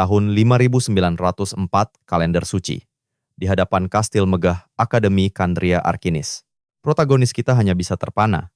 tahun 5904 kalender suci, di hadapan kastil megah Akademi Kandria Arkinis. Protagonis kita hanya bisa terpana.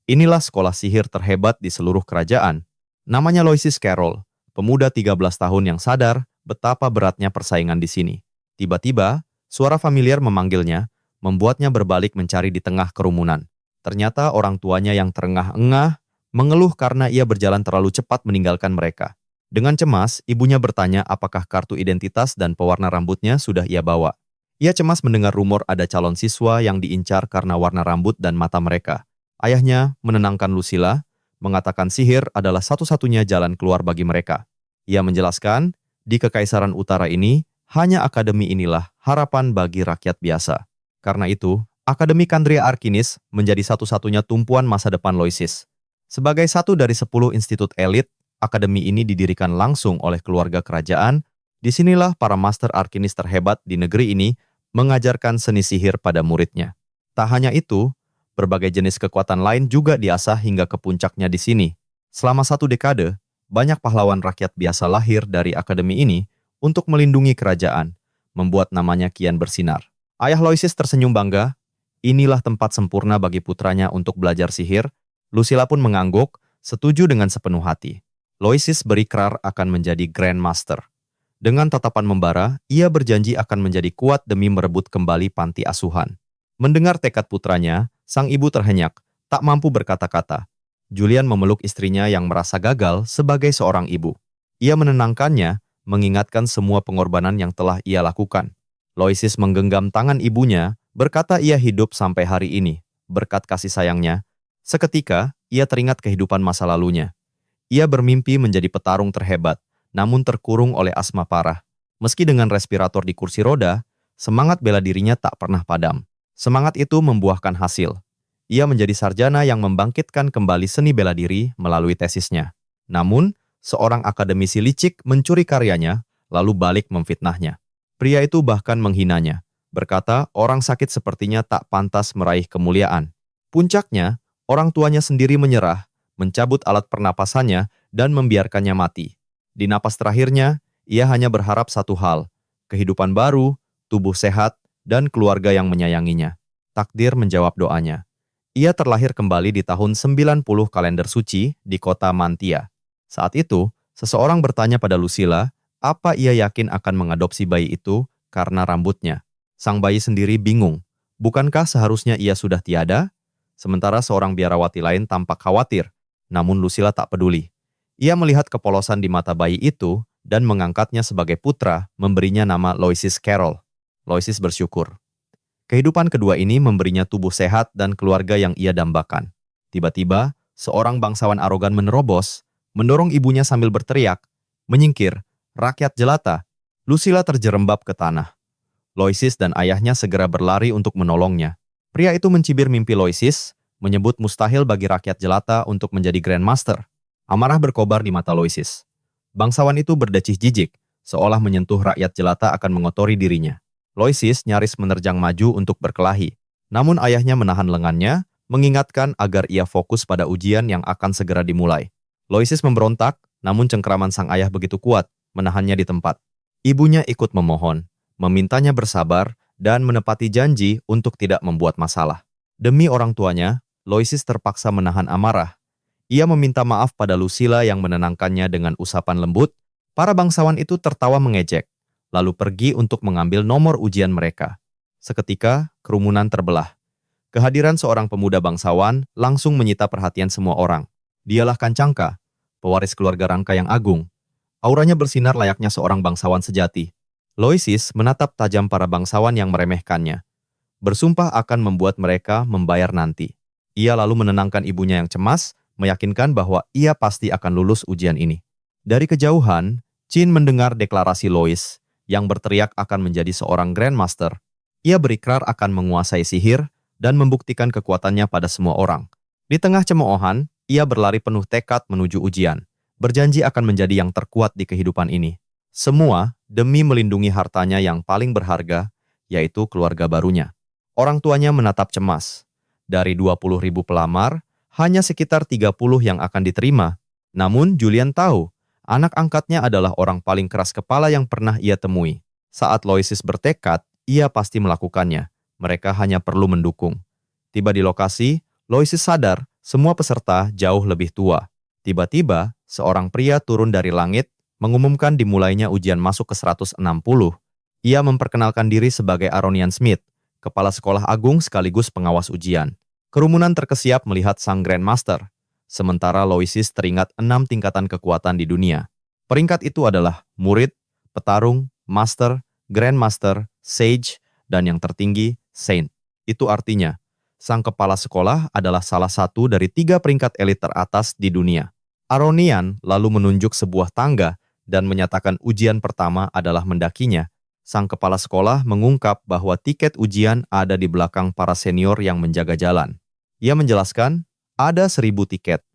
Inilah sekolah sihir terhebat di seluruh kerajaan. Namanya Loisis Carroll, pemuda 13 tahun yang sadar betapa beratnya persaingan di sini. Tiba-tiba, suara familiar memanggilnya, membuatnya berbalik mencari di tengah kerumunan. Ternyata orang tuanya yang terengah-engah mengeluh karena ia berjalan terlalu cepat meninggalkan mereka. Dengan cemas, ibunya bertanya apakah kartu identitas dan pewarna rambutnya sudah ia bawa. Ia cemas mendengar rumor ada calon siswa yang diincar karena warna rambut dan mata mereka. Ayahnya menenangkan Lucilla, mengatakan sihir adalah satu-satunya jalan keluar bagi mereka. Ia menjelaskan, di Kekaisaran Utara ini, hanya akademi inilah harapan bagi rakyat biasa. Karena itu, Akademi Kandria Arkinis menjadi satu-satunya tumpuan masa depan Loisis. Sebagai satu dari 10 institut elit, akademi ini didirikan langsung oleh keluarga kerajaan. Disinilah para master Arkinis terhebat di negeri ini mengajarkan seni sihir pada muridnya. Tak hanya itu, berbagai jenis kekuatan lain juga diasah hingga ke puncaknya di sini. Selama 1 dekade, banyak pahlawan rakyat biasa lahir dari akademi ini untuk melindungi kerajaan, membuat namanya kian bersinar. Ayah Loisis tersenyum bangga. Inilah tempat sempurna bagi putranya untuk belajar sihir. Lucilla pun mengangguk, setuju dengan sepenuh hati. Loisis berikrar akan menjadi Grand Master. Dengan tatapan membara, ia berjanji akan menjadi kuat demi merebut kembali panti asuhan. Mendengar tekad putranya, sang ibu terhenyak, tak mampu berkata-kata. Julian memeluk istrinya yang merasa gagal sebagai seorang ibu. Ia menenangkannya, mengingatkan semua pengorbanan yang telah ia lakukan. Loisis menggenggam tangan ibunya, berkata ia hidup sampai hari ini, berkat kasih sayangnya. Seketika, ia teringat kehidupan masa lalunya. Ia bermimpi menjadi petarung terhebat, namun terkurung oleh asma parah. Meski dengan respirator di kursi roda, semangat bela dirinya tak pernah padam. Semangat itu membuahkan hasil. Ia menjadi sarjana yang membangkitkan kembali seni bela diri melalui tesisnya. Namun, seorang akademisi licik mencuri karyanya, lalu balik memfitnahnya. Pria itu bahkan menghinanya, berkata orang sakit sepertinya tak pantas meraih kemuliaan. Puncaknya, orang tuanya sendiri menyerah, mencabut alat pernapasannya, dan membiarkannya mati. Di napas terakhirnya, ia hanya berharap satu hal, kehidupan baru, tubuh sehat, dan keluarga yang menyayanginya. Takdir menjawab doanya. Ia terlahir kembali di tahun 90 kalender suci di kota Mantia. Saat itu, seseorang bertanya pada Lucilla, apa ia yakin akan mengadopsi bayi itu karena rambutnya. Sang bayi sendiri bingung, bukankah seharusnya ia sudah tiada? Sementara seorang biarawati lain tampak khawatir, namun Lucilla tak peduli. Ia melihat kepolosan di mata bayi itu dan mengangkatnya sebagai putra, memberinya nama Loisis Carroll. Loisis bersyukur. Kehidupan kedua ini memberinya tubuh sehat dan keluarga yang ia dambakan. Tiba-tiba, seorang bangsawan arogan menerobos, mendorong ibunya sambil berteriak, menyingkir, rakyat jelata. Lucilla terjerembab ke tanah. Loisis dan ayahnya segera berlari untuk menolongnya. Pria itu mencibir mimpi Loisis, menyebut mustahil bagi rakyat jelata untuk menjadi Grand Master. Amarah berkobar di mata Loisis. Bangsawan itu berdecih jijik, seolah menyentuh rakyat jelata akan mengotori dirinya. Loisis nyaris menerjang maju untuk berkelahi. Namun ayahnya menahan lengannya, mengingatkan agar ia fokus pada ujian yang akan segera dimulai. Loisis memberontak, namun cengkraman sang ayah begitu kuat, menahannya di tempat. Ibunya ikut memohon, memintanya bersabar, dan menepati janji untuk tidak membuat masalah. Demi orang tuanya, Loisis terpaksa menahan amarah. Ia meminta maaf pada Lucilla yang menenangkannya dengan usapan lembut. Para bangsawan itu tertawa mengejek, lalu pergi untuk mengambil nomor ujian mereka. Seketika, kerumunan terbelah. Kehadiran seorang pemuda bangsawan langsung menyita perhatian semua orang. Dialah Kancangka, pewaris keluarga Rangka yang agung. Auranya bersinar layaknya seorang bangsawan sejati. Loisis menatap tajam para bangsawan yang meremehkannya. Bersumpah akan membuat mereka membayar nanti. Ia lalu menenangkan ibunya yang cemas, meyakinkan bahwa ia pasti akan lulus ujian ini. Dari kejauhan, Chin mendengar deklarasi Lois yang berteriak akan menjadi seorang Grand Master. Ia berikrar akan menguasai sihir dan membuktikan kekuatannya pada semua orang. Di tengah cemoohan, ia berlari penuh tekad menuju ujian, berjanji akan menjadi yang terkuat di kehidupan ini. Semua demi melindungi hartanya yang paling berharga, yaitu keluarga barunya. Orang tuanya menatap cemas. Dari 20.000 pelamar, hanya sekitar 30 yang akan diterima. Namun Julian tahu, Anak angkatnya adalah orang paling keras kepala yang pernah ia temui. Saat Loisis bertekad, ia pasti melakukannya. Mereka hanya perlu mendukung. Tiba di lokasi, Loisis sadar semua peserta jauh lebih tua. Tiba-tiba, seorang pria turun dari langit, mengumumkan dimulainya ujian masuk ke 160. Ia memperkenalkan diri sebagai Aronian Smith, kepala sekolah agung sekaligus pengawas ujian. Kerumunan terkesiap melihat sang Grandmaster. Sementara Loisis teringat 6 tingkatan kekuatan di dunia. Peringkat itu adalah murid, petarung, master, grandmaster, sage, dan yang tertinggi, saint. Itu artinya, sang kepala sekolah adalah salah satu dari 3 peringkat elit teratas di dunia. Aronian lalu menunjuk sebuah tangga dan menyatakan ujian pertama adalah mendakinya. Sang kepala sekolah mengungkap bahwa tiket ujian ada di belakang para senior yang menjaga jalan. Ia menjelaskan, ada 1.000 tiket.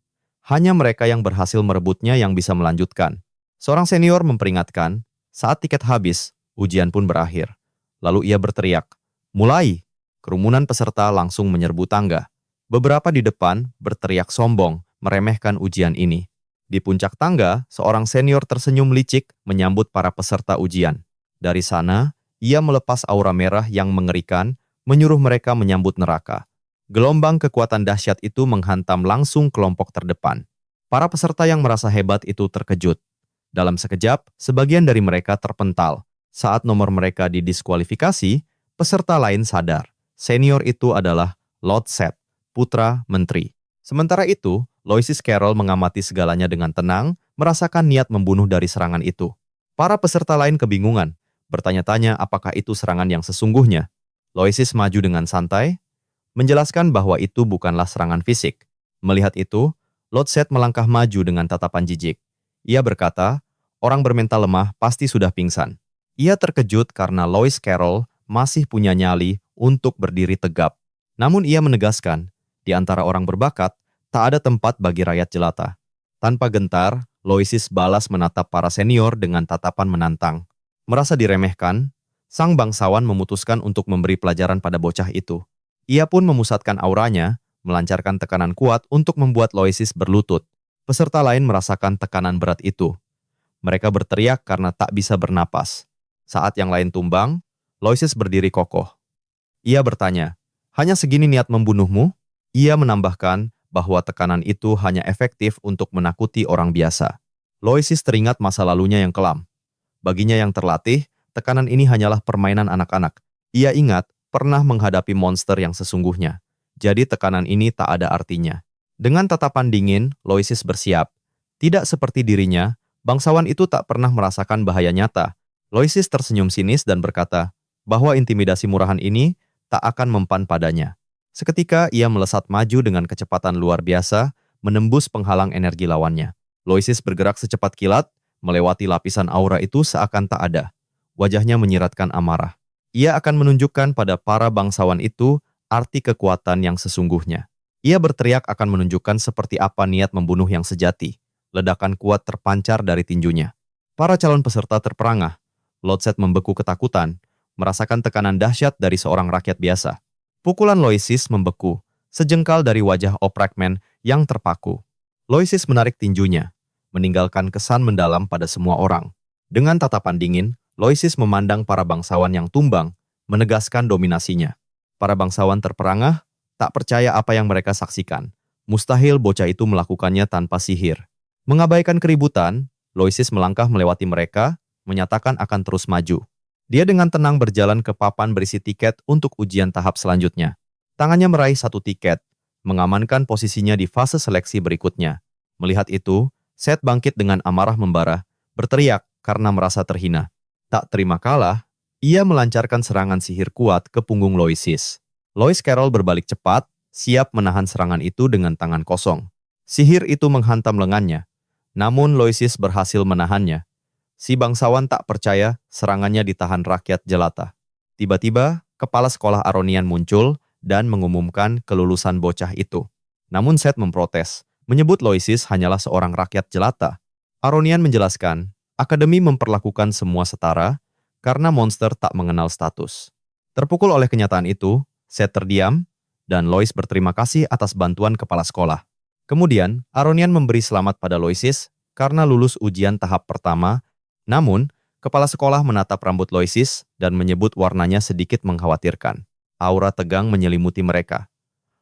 Hanya mereka yang berhasil merebutnya yang bisa melanjutkan. Seorang senior memperingatkan, saat tiket habis, ujian pun berakhir. Lalu ia berteriak, mulai! Kerumunan peserta langsung menyerbu tangga. Beberapa di depan berteriak sombong, meremehkan ujian ini. Di puncak tangga, seorang senior tersenyum licik menyambut para peserta ujian. Dari sana, ia melepas aura merah yang mengerikan, menyuruh mereka menyambut neraka. Gelombang kekuatan dahsyat itu menghantam langsung kelompok terdepan. Para peserta yang merasa hebat itu terkejut. Dalam sekejap, sebagian dari mereka terpental. Saat nomor mereka didiskualifikasi, peserta lain sadar. Senior itu adalah Lord Set, putra menteri. Sementara itu, Loisis Carroll mengamati segalanya dengan tenang, merasakan niat membunuh dari serangan itu. Para peserta lain kebingungan, bertanya-tanya apakah itu serangan yang sesungguhnya. Loisis maju dengan santai, menjelaskan bahwa itu bukanlah serangan fisik. Melihat itu, Lord Set melangkah maju dengan tatapan jijik. Ia berkata, orang bermental lemah pasti sudah pingsan. Ia terkejut karena Lois Carroll masih punya nyali untuk berdiri tegap. Namun ia menegaskan, di antara orang berbakat, tak ada tempat bagi rakyat jelata. Tanpa gentar, Loisis balas menatap para senior dengan tatapan menantang. Merasa diremehkan, sang bangsawan memutuskan untuk memberi pelajaran pada bocah itu. Ia pun memusatkan auranya, melancarkan tekanan kuat untuk membuat Loisis berlutut. Peserta lain merasakan tekanan berat itu. Mereka berteriak karena tak bisa bernapas. Saat yang lain tumbang, Loisis berdiri kokoh. Ia bertanya, hanya segini niat membunuhmu? Ia menambahkan bahwa tekanan itu hanya efektif untuk menakuti orang biasa. Loisis teringat masa lalunya yang kelam. Baginya yang terlatih, tekanan ini hanyalah permainan anak-anak. Ia ingat pernah menghadapi monster yang sesungguhnya. Jadi tekanan ini tak ada artinya. Dengan tatapan dingin, Loisis bersiap. Tidak seperti dirinya, bangsawan itu tak pernah merasakan bahaya nyata. Loisis tersenyum sinis dan berkata bahwa intimidasi murahan ini tak akan mempan padanya. Seketika ia melesat maju dengan kecepatan luar biasa, menembus penghalang energi lawannya. Loisis bergerak secepat kilat, melewati lapisan aura itu seakan tak ada. Wajahnya menyiratkan amarah. Ia akan menunjukkan pada para bangsawan itu arti kekuatan yang sesungguhnya. Ia berteriak akan menunjukkan seperti apa niat membunuh yang sejati. Ledakan kuat terpancar dari tinjunya. Para calon peserta terperangah. Lord Set membeku ketakutan, merasakan tekanan dahsyat dari seorang rakyat biasa. Pukulan Loisis membeku, sejengkal dari wajah Oprakman yang terpaku. Loisis menarik tinjunya, meninggalkan kesan mendalam pada semua orang. Dengan tatapan dingin, Loisis memandang para bangsawan yang tumbang, menegaskan dominasinya. Para bangsawan terperangah, tak percaya apa yang mereka saksikan. Mustahil bocah itu melakukannya tanpa sihir. Mengabaikan keributan, Loisis melangkah melewati mereka, menyatakan akan terus maju. Dia dengan tenang berjalan ke papan berisi tiket untuk ujian tahap selanjutnya. Tangannya meraih 1 tiket, mengamankan posisinya di fase seleksi berikutnya. Melihat itu, Set bangkit dengan amarah membara, berteriak karena merasa terhina. Tak terima kalah, ia melancarkan serangan sihir kuat ke punggung Loisis. Lois Carroll berbalik cepat, siap menahan serangan itu dengan tangan kosong. Sihir itu menghantam lengannya, namun Loisis berhasil menahannya. Si bangsawan tak percaya serangannya ditahan rakyat jelata. Tiba-tiba, kepala sekolah Aronian muncul dan mengumumkan kelulusan bocah itu. Namun Set memprotes, menyebut Loisis hanyalah seorang rakyat jelata. Aronian menjelaskan, akademi memperlakukan semua setara karena monster tak mengenal status. Terpukul oleh kenyataan itu, Set terdiam, dan Lois berterima kasih atas bantuan kepala sekolah. Kemudian, Aronian memberi selamat pada Loisis karena lulus ujian tahap pertama, namun kepala sekolah menatap rambut Loisis dan menyebut warnanya sedikit mengkhawatirkan. Aura tegang menyelimuti mereka.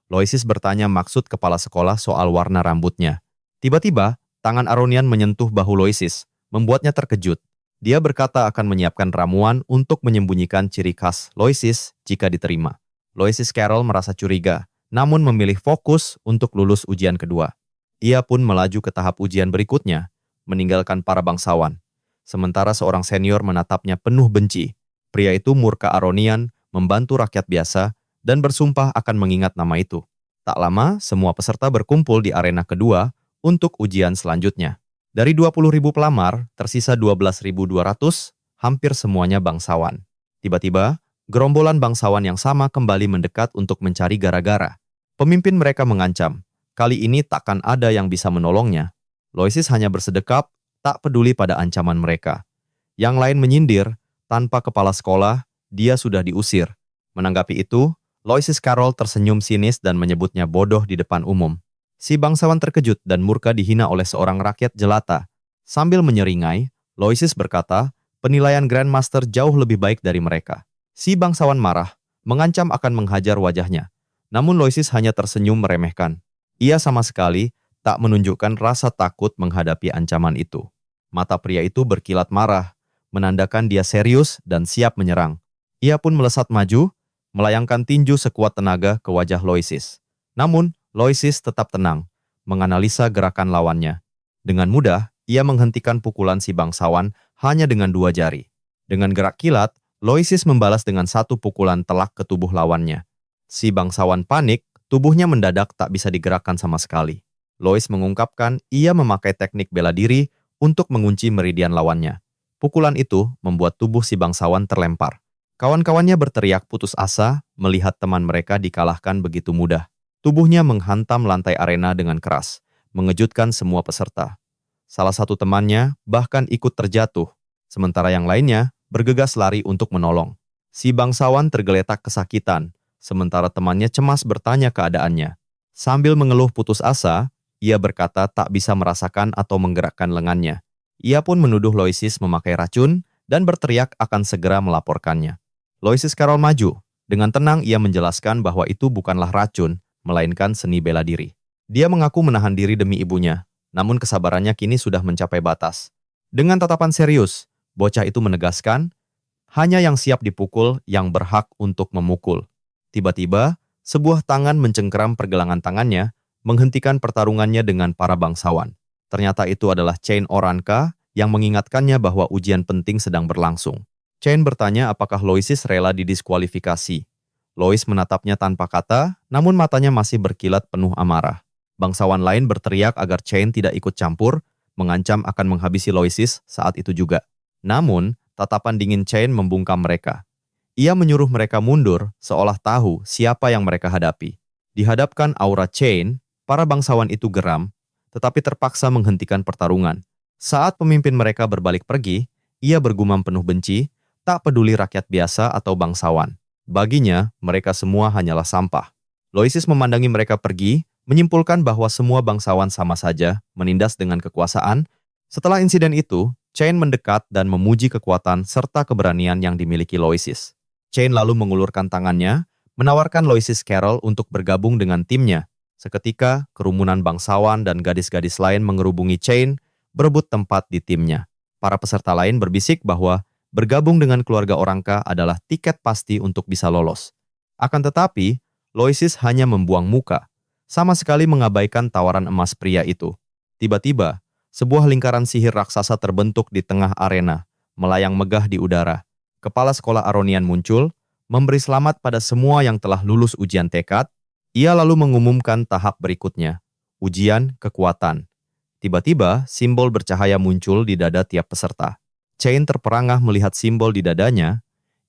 Loisis bertanya maksud kepala sekolah soal warna rambutnya. Tiba-tiba, tangan Aronian menyentuh bahu Loisis, membuatnya terkejut. Dia berkata akan menyiapkan ramuan untuk menyembunyikan ciri khas Loisis jika diterima. Loisis Carroll merasa curiga, namun memilih fokus untuk lulus ujian kedua. Ia pun melaju ke tahap ujian berikutnya, meninggalkan para bangsawan. Sementara seorang senior menatapnya penuh benci. Pria itu murka Aronian, membantu rakyat biasa, dan bersumpah akan mengingat nama itu. Tak lama, semua peserta berkumpul di arena kedua untuk ujian selanjutnya. Dari 20.000 pelamar, tersisa 12.200, hampir semuanya bangsawan. Tiba-tiba, gerombolan bangsawan yang sama kembali mendekat untuk mencari gara-gara. Pemimpin mereka mengancam, kali ini takkan ada yang bisa menolongnya. Loisis hanya bersedekap, tak peduli pada ancaman mereka. Yang lain menyindir, tanpa kepala sekolah, dia sudah diusir. Menanggapi itu, Loisis Carroll tersenyum sinis dan menyebutnya bodoh di depan umum. Si bangsawan terkejut dan murka dihina oleh seorang rakyat jelata. Sambil menyeringai, Loisis berkata, penilaian Grandmaster jauh lebih baik dari mereka. Si bangsawan marah, mengancam akan menghajar wajahnya. Namun Loisis hanya tersenyum meremehkan. Ia sama sekali tak menunjukkan rasa takut menghadapi ancaman itu. Mata pria itu berkilat marah, menandakan dia serius dan siap menyerang. Ia pun melesat maju, melayangkan tinju sekuat tenaga ke wajah Loisis. Namun, Loisis tetap tenang, menganalisa gerakan lawannya. Dengan mudah, ia menghentikan pukulan si bangsawan hanya dengan 2 jari. Dengan gerak kilat, Loisis membalas dengan 1 pukulan telak ke tubuh lawannya. Si bangsawan panik, tubuhnya mendadak tak bisa digerakkan sama sekali. Lois mengungkapkan ia memakai teknik bela diri untuk mengunci meridian lawannya. Pukulan itu membuat tubuh si bangsawan terlempar. Kawan-kawannya berteriak putus asa melihat teman mereka dikalahkan begitu mudah. Tubuhnya menghantam lantai arena dengan keras, mengejutkan semua peserta. Salah satu temannya bahkan ikut terjatuh, sementara yang lainnya bergegas lari untuk menolong. Si bangsawan tergeletak kesakitan, sementara temannya cemas bertanya keadaannya. Sambil mengeluh putus asa, ia berkata tak bisa merasakan atau menggerakkan lengannya. Ia pun menuduh Loisis memakai racun dan berteriak akan segera melaporkannya. Loisis Carroll maju. Dengan tenang ia menjelaskan bahwa itu bukanlah racun, melainkan seni bela diri. Dia mengaku menahan diri demi ibunya, namun kesabarannya kini sudah mencapai batas. Dengan tatapan serius, bocah itu menegaskan, hanya yang siap dipukul yang berhak untuk memukul. Tiba-tiba, sebuah tangan mencengkeram pergelangan tangannya, menghentikan pertarungannya dengan para bangsawan. Ternyata itu adalah Chain Oranka yang mengingatkannya bahwa ujian penting sedang berlangsung. Chain bertanya apakah Loisis rela didiskualifikasi. Lois menatapnya tanpa kata, namun matanya masih berkilat penuh amarah. Bangsawan lain berteriak agar Chain tidak ikut campur, mengancam akan menghabisi Loisis saat itu juga. Namun, tatapan dingin Chain membungkam mereka. Ia menyuruh mereka mundur, seolah tahu siapa yang mereka hadapi. Dihadapkan aura Chain, para bangsawan itu geram, tetapi terpaksa menghentikan pertarungan. Saat pemimpin mereka berbalik pergi, ia bergumam penuh benci, tak peduli rakyat biasa atau bangsawan. Baginya, mereka semua hanyalah sampah. Loisis memandangi mereka pergi, menyimpulkan bahwa semua bangsawan sama saja, menindas dengan kekuasaan. Setelah insiden itu, Chain mendekat dan memuji kekuatan serta keberanian yang dimiliki Loisis. Chain lalu mengulurkan tangannya, menawarkan Loisis Carroll untuk bergabung dengan timnya. Seketika, kerumunan bangsawan dan gadis-gadis lain mengerubungi Chain, berebut tempat di timnya. Para peserta lain berbisik bahwa bergabung dengan keluarga Oranka adalah tiket pasti untuk bisa lolos. Akan tetapi, Loisis hanya membuang muka, sama sekali mengabaikan tawaran emas pria itu. Tiba-tiba, sebuah lingkaran sihir raksasa terbentuk di tengah arena, melayang megah di udara. Kepala sekolah Aronian muncul, memberi selamat pada semua yang telah lulus ujian tekad. Ia lalu mengumumkan tahap berikutnya, ujian kekuatan. Tiba-tiba, simbol bercahaya muncul di dada tiap peserta. Chain terperangah melihat simbol di dadanya,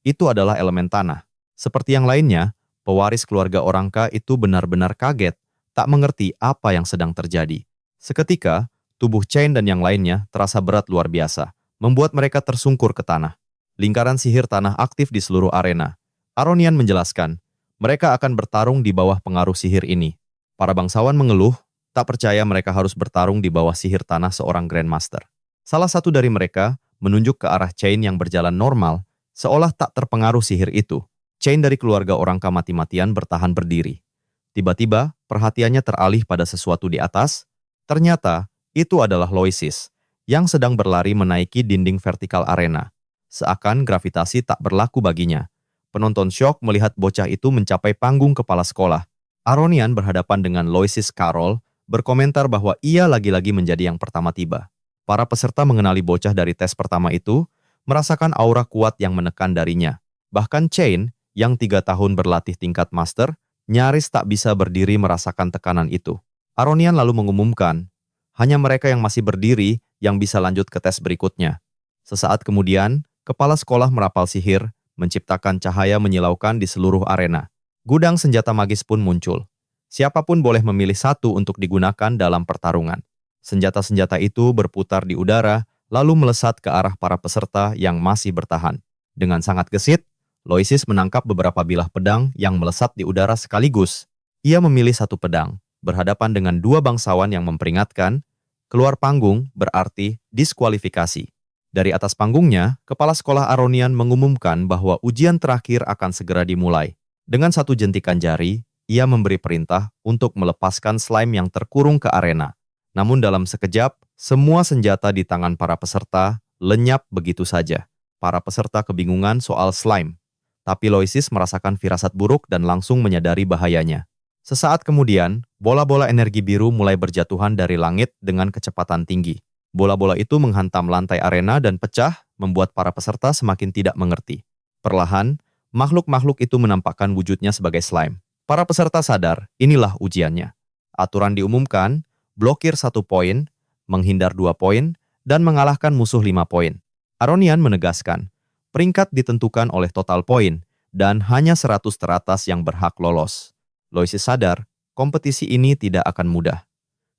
itu adalah elemen tanah. Seperti yang lainnya, pewaris keluarga Oranka itu benar-benar kaget, tak mengerti apa yang sedang terjadi. Seketika, tubuh Chain dan yang lainnya terasa berat luar biasa, membuat mereka tersungkur ke tanah. Lingkaran sihir tanah aktif di seluruh arena. Aronian menjelaskan, mereka akan bertarung di bawah pengaruh sihir ini. Para bangsawan mengeluh, Tak percaya mereka harus bertarung di bawah sihir tanah seorang Grandmaster. Salah satu dari mereka menunjuk ke arah Chain yang berjalan normal, seolah tak terpengaruh sihir itu. Chain dari keluarga Orangka mati-matian bertahan berdiri. Tiba-tiba, perhatiannya teralih pada sesuatu di atas. Ternyata, itu adalah Loisis, yang sedang berlari menaiki dinding vertikal arena. Seakan gravitasi tak berlaku baginya. Penonton syok melihat bocah itu mencapai panggung kepala sekolah. Aronian berhadapan dengan Loisis Carroll, berkomentar bahwa ia lagi-lagi menjadi yang pertama tiba. Para peserta mengenali bocah dari tes pertama itu, merasakan aura kuat yang menekan darinya. Bahkan Chain, yang 3 tahun berlatih tingkat master, nyaris tak bisa berdiri merasakan tekanan itu. Aronian lalu mengumumkan, hanya mereka yang masih berdiri yang bisa lanjut ke tes berikutnya. Sesaat kemudian, kepala sekolah merapal sihir, menciptakan cahaya menyilaukan di seluruh arena. Gudang senjata magis pun muncul. Siapapun boleh memilih satu untuk digunakan dalam pertarungan. Senjata-senjata itu berputar di udara, lalu melesat ke arah para peserta yang masih bertahan. Dengan sangat gesit, Loisis menangkap beberapa bilah pedang yang melesat di udara sekaligus. Ia memilih satu pedang, berhadapan dengan 2 bangsawan yang memperingatkan, keluar panggung berarti diskualifikasi. Dari atas panggungnya, kepala sekolah Aronian mengumumkan bahwa ujian terakhir akan segera dimulai. Dengan satu jentikan jari, ia memberi perintah untuk melepaskan slime yang terkurung ke arena. Namun dalam sekejap, semua senjata di tangan para peserta lenyap begitu saja. Para peserta kebingungan soal slime. Tapi Loisis merasakan firasat buruk dan langsung menyadari bahayanya. Sesaat kemudian, bola-bola energi biru mulai berjatuhan dari langit dengan kecepatan tinggi. Bola-bola itu menghantam lantai arena dan pecah, membuat para peserta semakin tidak mengerti. Perlahan, makhluk-makhluk itu menampakkan wujudnya sebagai slime. Para peserta sadar, inilah ujiannya. Aturan diumumkan, blokir 1 poin, menghindar 2 poin, dan mengalahkan musuh 5 poin. Aronian menegaskan, peringkat ditentukan oleh total poin, dan hanya 100 teratas yang berhak lolos. Loisis sadar, kompetisi ini tidak akan mudah.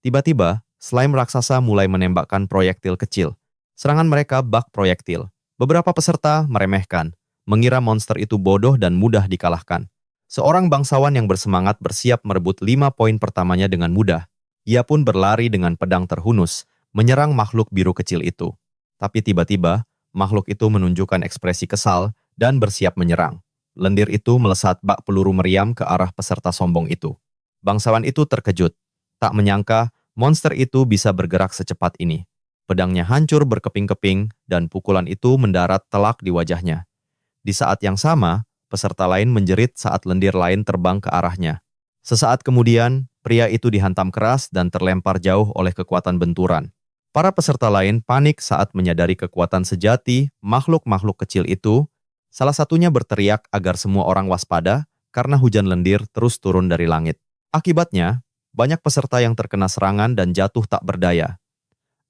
Tiba-tiba, slime raksasa mulai menembakkan proyektil kecil. Serangan mereka bak proyektil. Beberapa peserta meremehkan, mengira monster itu bodoh dan mudah dikalahkan. Seorang bangsawan yang bersemangat bersiap merebut 5 poin pertamanya dengan mudah. Ia pun berlari dengan pedang terhunus, menyerang makhluk biru kecil itu. Tapi tiba-tiba, makhluk itu menunjukkan ekspresi kesal dan bersiap menyerang. Lendir itu melesat bak peluru meriam ke arah peserta sombong itu. Bangsawan itu terkejut. Tak menyangka, monster itu bisa bergerak secepat ini. Pedangnya hancur berkeping-keping dan pukulan itu mendarat telak di wajahnya. Di saat yang sama, peserta lain menjerit saat lendir lain terbang ke arahnya. Sesaat kemudian, pria itu dihantam keras dan terlempar jauh oleh kekuatan benturan. Para peserta lain panik saat menyadari kekuatan sejati makhluk-makhluk kecil itu. Salah satunya berteriak agar semua orang waspada karena hujan lendir terus turun dari langit. Akibatnya, banyak peserta yang terkena serangan dan jatuh tak berdaya.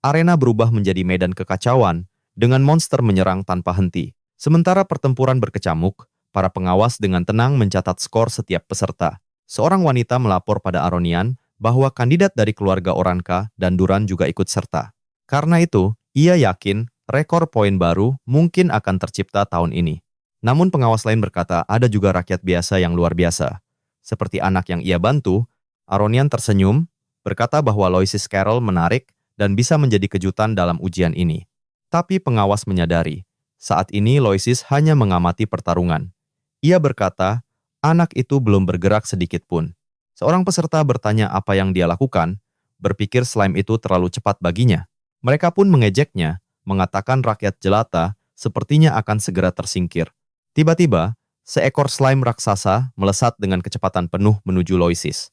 Arena berubah menjadi medan kekacauan dengan monster menyerang tanpa henti. Sementara pertempuran berkecamuk, para pengawas dengan tenang mencatat skor setiap peserta. Seorang wanita melapor pada Aronian bahwa kandidat dari keluarga Orangka dan Duran juga ikut serta. Karena itu, ia yakin rekor poin baru mungkin akan tercipta tahun ini. Namun pengawas lain berkata ada juga rakyat biasa yang luar biasa. Seperti anak yang ia bantu, Aronian tersenyum, berkata bahwa Loisis Carroll menarik dan bisa menjadi kejutan dalam ujian ini. Tapi pengawas menyadari, saat ini Loisis hanya mengamati pertarungan. Ia berkata, anak itu belum bergerak sedikit pun. Seorang peserta bertanya apa yang dia lakukan, berpikir slime itu terlalu cepat baginya. Mereka pun mengejeknya, mengatakan rakyat jelata sepertinya akan segera tersingkir. Tiba-tiba, seekor slime raksasa melesat dengan kecepatan penuh menuju Loisis.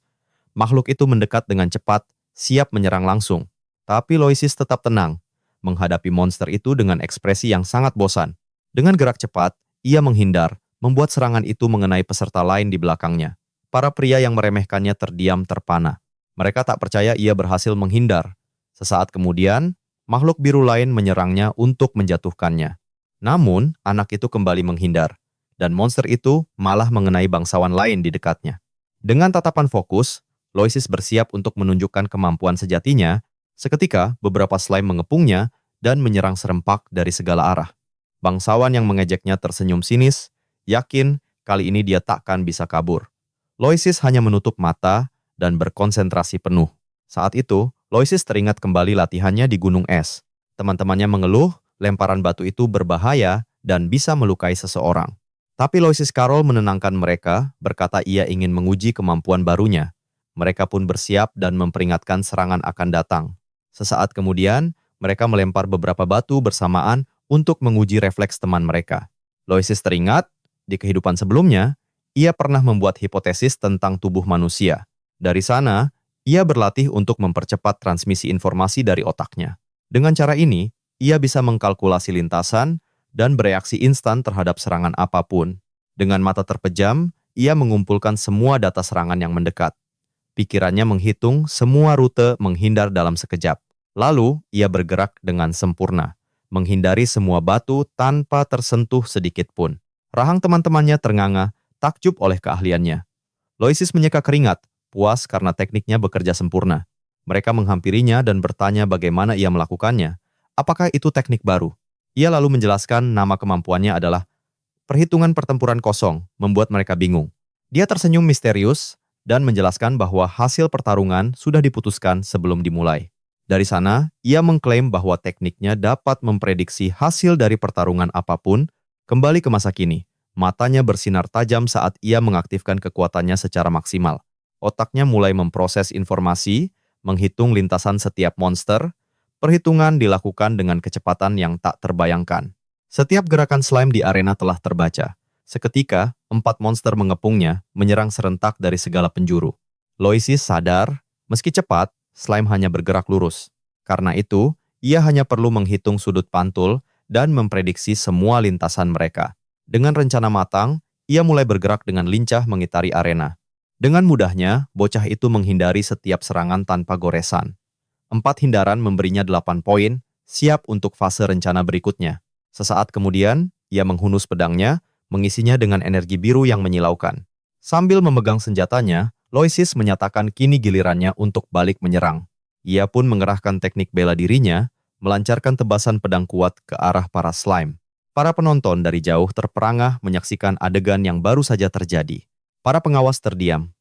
Makhluk itu mendekat dengan cepat, siap menyerang langsung. Tapi Loisis tetap tenang, menghadapi monster itu dengan ekspresi yang sangat bosan. Dengan gerak cepat, ia menghindar, membuat serangan itu mengenai peserta lain di belakangnya. Para pria yang meremehkannya terdiam terpana. Mereka tak percaya ia berhasil menghindar. Sesaat kemudian, makhluk biru lain menyerangnya untuk menjatuhkannya. Namun, anak itu kembali menghindar, dan monster itu malah mengenai bangsawan lain di dekatnya. Dengan tatapan fokus, Loisis bersiap untuk menunjukkan kemampuan sejatinya. Seketika, beberapa slime mengepungnya dan menyerang serempak dari segala arah. Bangsawan yang mengejeknya tersenyum sinis, yakin kali ini dia takkan bisa kabur. Loisis hanya menutup mata dan berkonsentrasi penuh. Saat itu, Loisis teringat kembali latihannya di gunung es. Teman-temannya mengeluh, lemparan batu itu berbahaya dan bisa melukai seseorang. Tapi Loisis Carroll menenangkan mereka, berkata ia ingin menguji kemampuan barunya. Mereka pun bersiap dan memperingatkan serangan akan datang. Sesaat kemudian, mereka melempar beberapa batu bersamaan untuk menguji refleks teman mereka. Loisis teringat, di kehidupan sebelumnya, ia pernah membuat hipotesis tentang tubuh manusia. Dari sana, ia berlatih untuk mempercepat transmisi informasi dari otaknya. Dengan cara ini, ia bisa mengkalkulasi lintasan dan bereaksi instan terhadap serangan apapun. Dengan mata terpejam, ia mengumpulkan semua data serangan yang mendekat. Pikirannya menghitung semua rute menghindar dalam sekejap. Lalu, ia bergerak dengan sempurna, menghindari semua batu tanpa tersentuh sedikit pun. Rahang teman-temannya ternganga, takjub oleh keahliannya. Loisis menyeka keringat, puas karena tekniknya bekerja sempurna. Mereka menghampirinya dan bertanya bagaimana ia melakukannya. Apakah itu teknik baru? Ia lalu menjelaskan nama kemampuannya adalah perhitungan pertempuran kosong, membuat mereka bingung. Dia tersenyum misterius dan menjelaskan bahwa hasil pertarungan sudah diputuskan sebelum dimulai. Dari sana, ia mengklaim bahwa tekniknya dapat memprediksi hasil dari pertarungan apapun. Kembali ke masa kini, matanya bersinar tajam saat ia mengaktifkan kekuatannya secara maksimal. Otaknya mulai memproses informasi, menghitung lintasan setiap monster. Perhitungan dilakukan dengan kecepatan yang tak terbayangkan. Setiap gerakan slime di arena telah terbaca. Seketika, 4 monster mengepungnya, menyerang serentak dari segala penjuru. Loisis sadar, meski cepat, slime hanya bergerak lurus. Karena itu, ia hanya perlu menghitung sudut pantul dan memprediksi semua lintasan mereka. Dengan rencana matang, ia mulai bergerak dengan lincah mengitari arena. Dengan mudahnya, bocah itu menghindari setiap serangan tanpa goresan. 4 hindaran memberinya 8 poin, siap untuk fase rencana berikutnya. Sesaat kemudian, ia menghunus pedangnya, mengisinya dengan energi biru yang menyilaukan. Sambil memegang senjatanya, Loisis menyatakan kini gilirannya untuk balik menyerang. Ia pun mengerahkan teknik bela dirinya, melancarkan tebasan pedang kuat ke arah para slime. Para penonton dari jauh terperangah menyaksikan adegan yang baru saja terjadi. Para pengawas terdiam,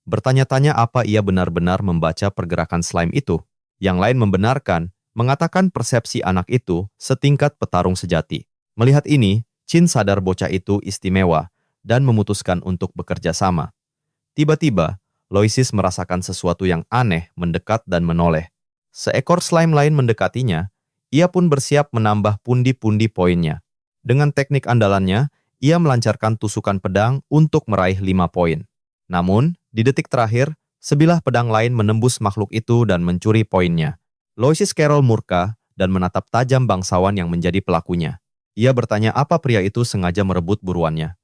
bertanya-tanya apa ia benar-benar membaca pergerakan slime itu. Yang lain membenarkan, mengatakan persepsi anak itu setingkat petarung sejati. Melihat ini, Chin sadar bocah itu istimewa dan memutuskan untuk bekerja sama. Tiba-tiba, Loisis merasakan sesuatu yang aneh mendekat dan menoleh. Seekor slime lain mendekatinya, ia pun bersiap menambah pundi-pundi poinnya. Dengan teknik andalannya, ia melancarkan tusukan pedang untuk meraih 5 poin. Namun, di detik terakhir, sebilah pedang lain menembus makhluk itu dan mencuri poinnya. Loisis Carroll murka dan menatap tajam bangsawan yang menjadi pelakunya. Ia bertanya apa pria itu sengaja merebut buruannya.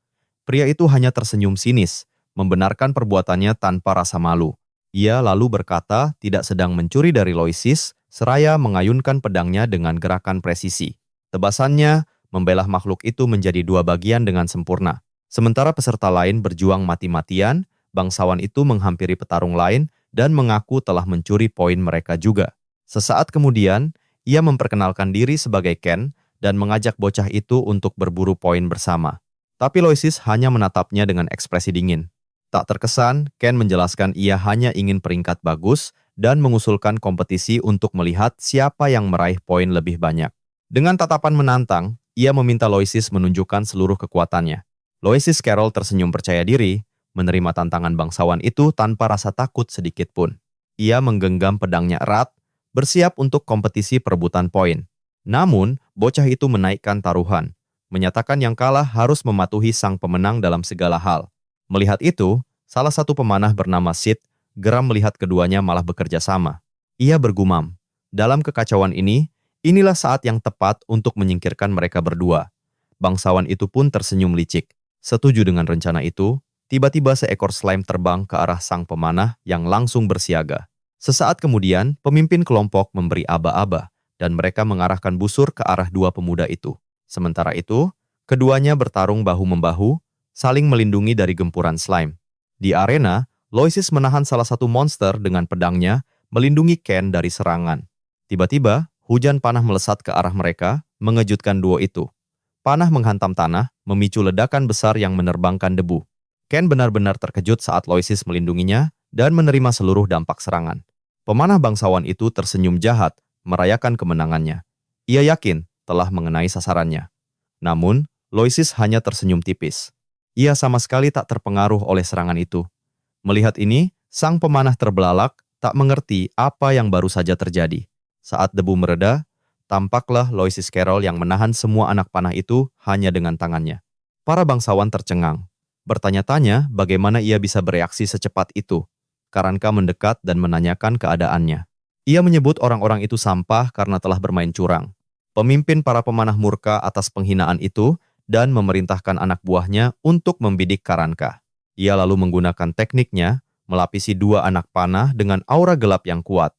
Pria itu hanya tersenyum sinis, membenarkan perbuatannya tanpa rasa malu. Ia lalu berkata tidak sedang mencuri dari Loisis, seraya mengayunkan pedangnya dengan gerakan presisi. Tebasannya membelah makhluk itu menjadi 2 bagian dengan sempurna. Sementara peserta lain berjuang mati-matian, bangsawan itu menghampiri petarung lain dan mengaku telah mencuri poin mereka juga. Sesaat kemudian, ia memperkenalkan diri sebagai Ken dan mengajak bocah itu untuk berburu poin bersama. Tapi Loisis hanya menatapnya dengan ekspresi dingin. Tak terkesan, Ken menjelaskan ia hanya ingin peringkat bagus dan mengusulkan kompetisi untuk melihat siapa yang meraih poin lebih banyak. Dengan tatapan menantang, ia meminta Loisis menunjukkan seluruh kekuatannya. Loisis Carroll tersenyum percaya diri, menerima tantangan bangsawan itu tanpa rasa takut sedikit pun. Ia menggenggam pedangnya erat, bersiap untuk kompetisi perebutan poin. Namun, bocah itu menaikkan taruhan, menyatakan yang kalah harus mematuhi sang pemenang dalam segala hal. Melihat itu, salah satu pemanah bernama Sid geram melihat keduanya malah bekerja sama. Ia bergumam, dalam kekacauan ini, inilah saat yang tepat untuk menyingkirkan mereka berdua. Bangsawan itu pun tersenyum licik. Setuju dengan rencana itu, tiba-tiba seekor slime terbang ke arah sang pemanah yang langsung bersiaga. Sesaat kemudian, pemimpin kelompok memberi aba-aba, dan mereka mengarahkan busur ke arah 2 pemuda itu. Sementara itu, keduanya bertarung bahu-membahu, saling melindungi dari gempuran slime. Di arena, Loisis menahan salah satu monster dengan pedangnya, melindungi Ken dari serangan. Tiba-tiba, hujan panah melesat ke arah mereka, mengejutkan duo itu. Panah menghantam tanah, memicu ledakan besar yang menerbangkan debu. Ken benar-benar terkejut saat Loisis melindunginya dan menerima seluruh dampak serangan. Pemanah bangsawan itu tersenyum jahat, merayakan kemenangannya. Ia yakin telah mengenai sasarannya. Namun, Loisis hanya tersenyum tipis. Ia sama sekali tak terpengaruh oleh serangan itu. Melihat ini, sang pemanah terbelalak, tak mengerti apa yang baru saja terjadi. Saat debu mereda, tampaklah Loisis Carroll yang menahan semua anak panah itu hanya dengan tangannya. Para bangsawan tercengang. Bertanya-tanya bagaimana ia bisa bereaksi secepat itu. Karanka mendekat dan menanyakan keadaannya. Ia menyebut orang-orang itu sampah karena telah bermain curang. Pemimpin para pemanah murka atas penghinaan itu dan memerintahkan anak buahnya untuk membidik Karanka. Ia lalu menggunakan tekniknya, melapisi dua anak panah dengan aura gelap yang kuat.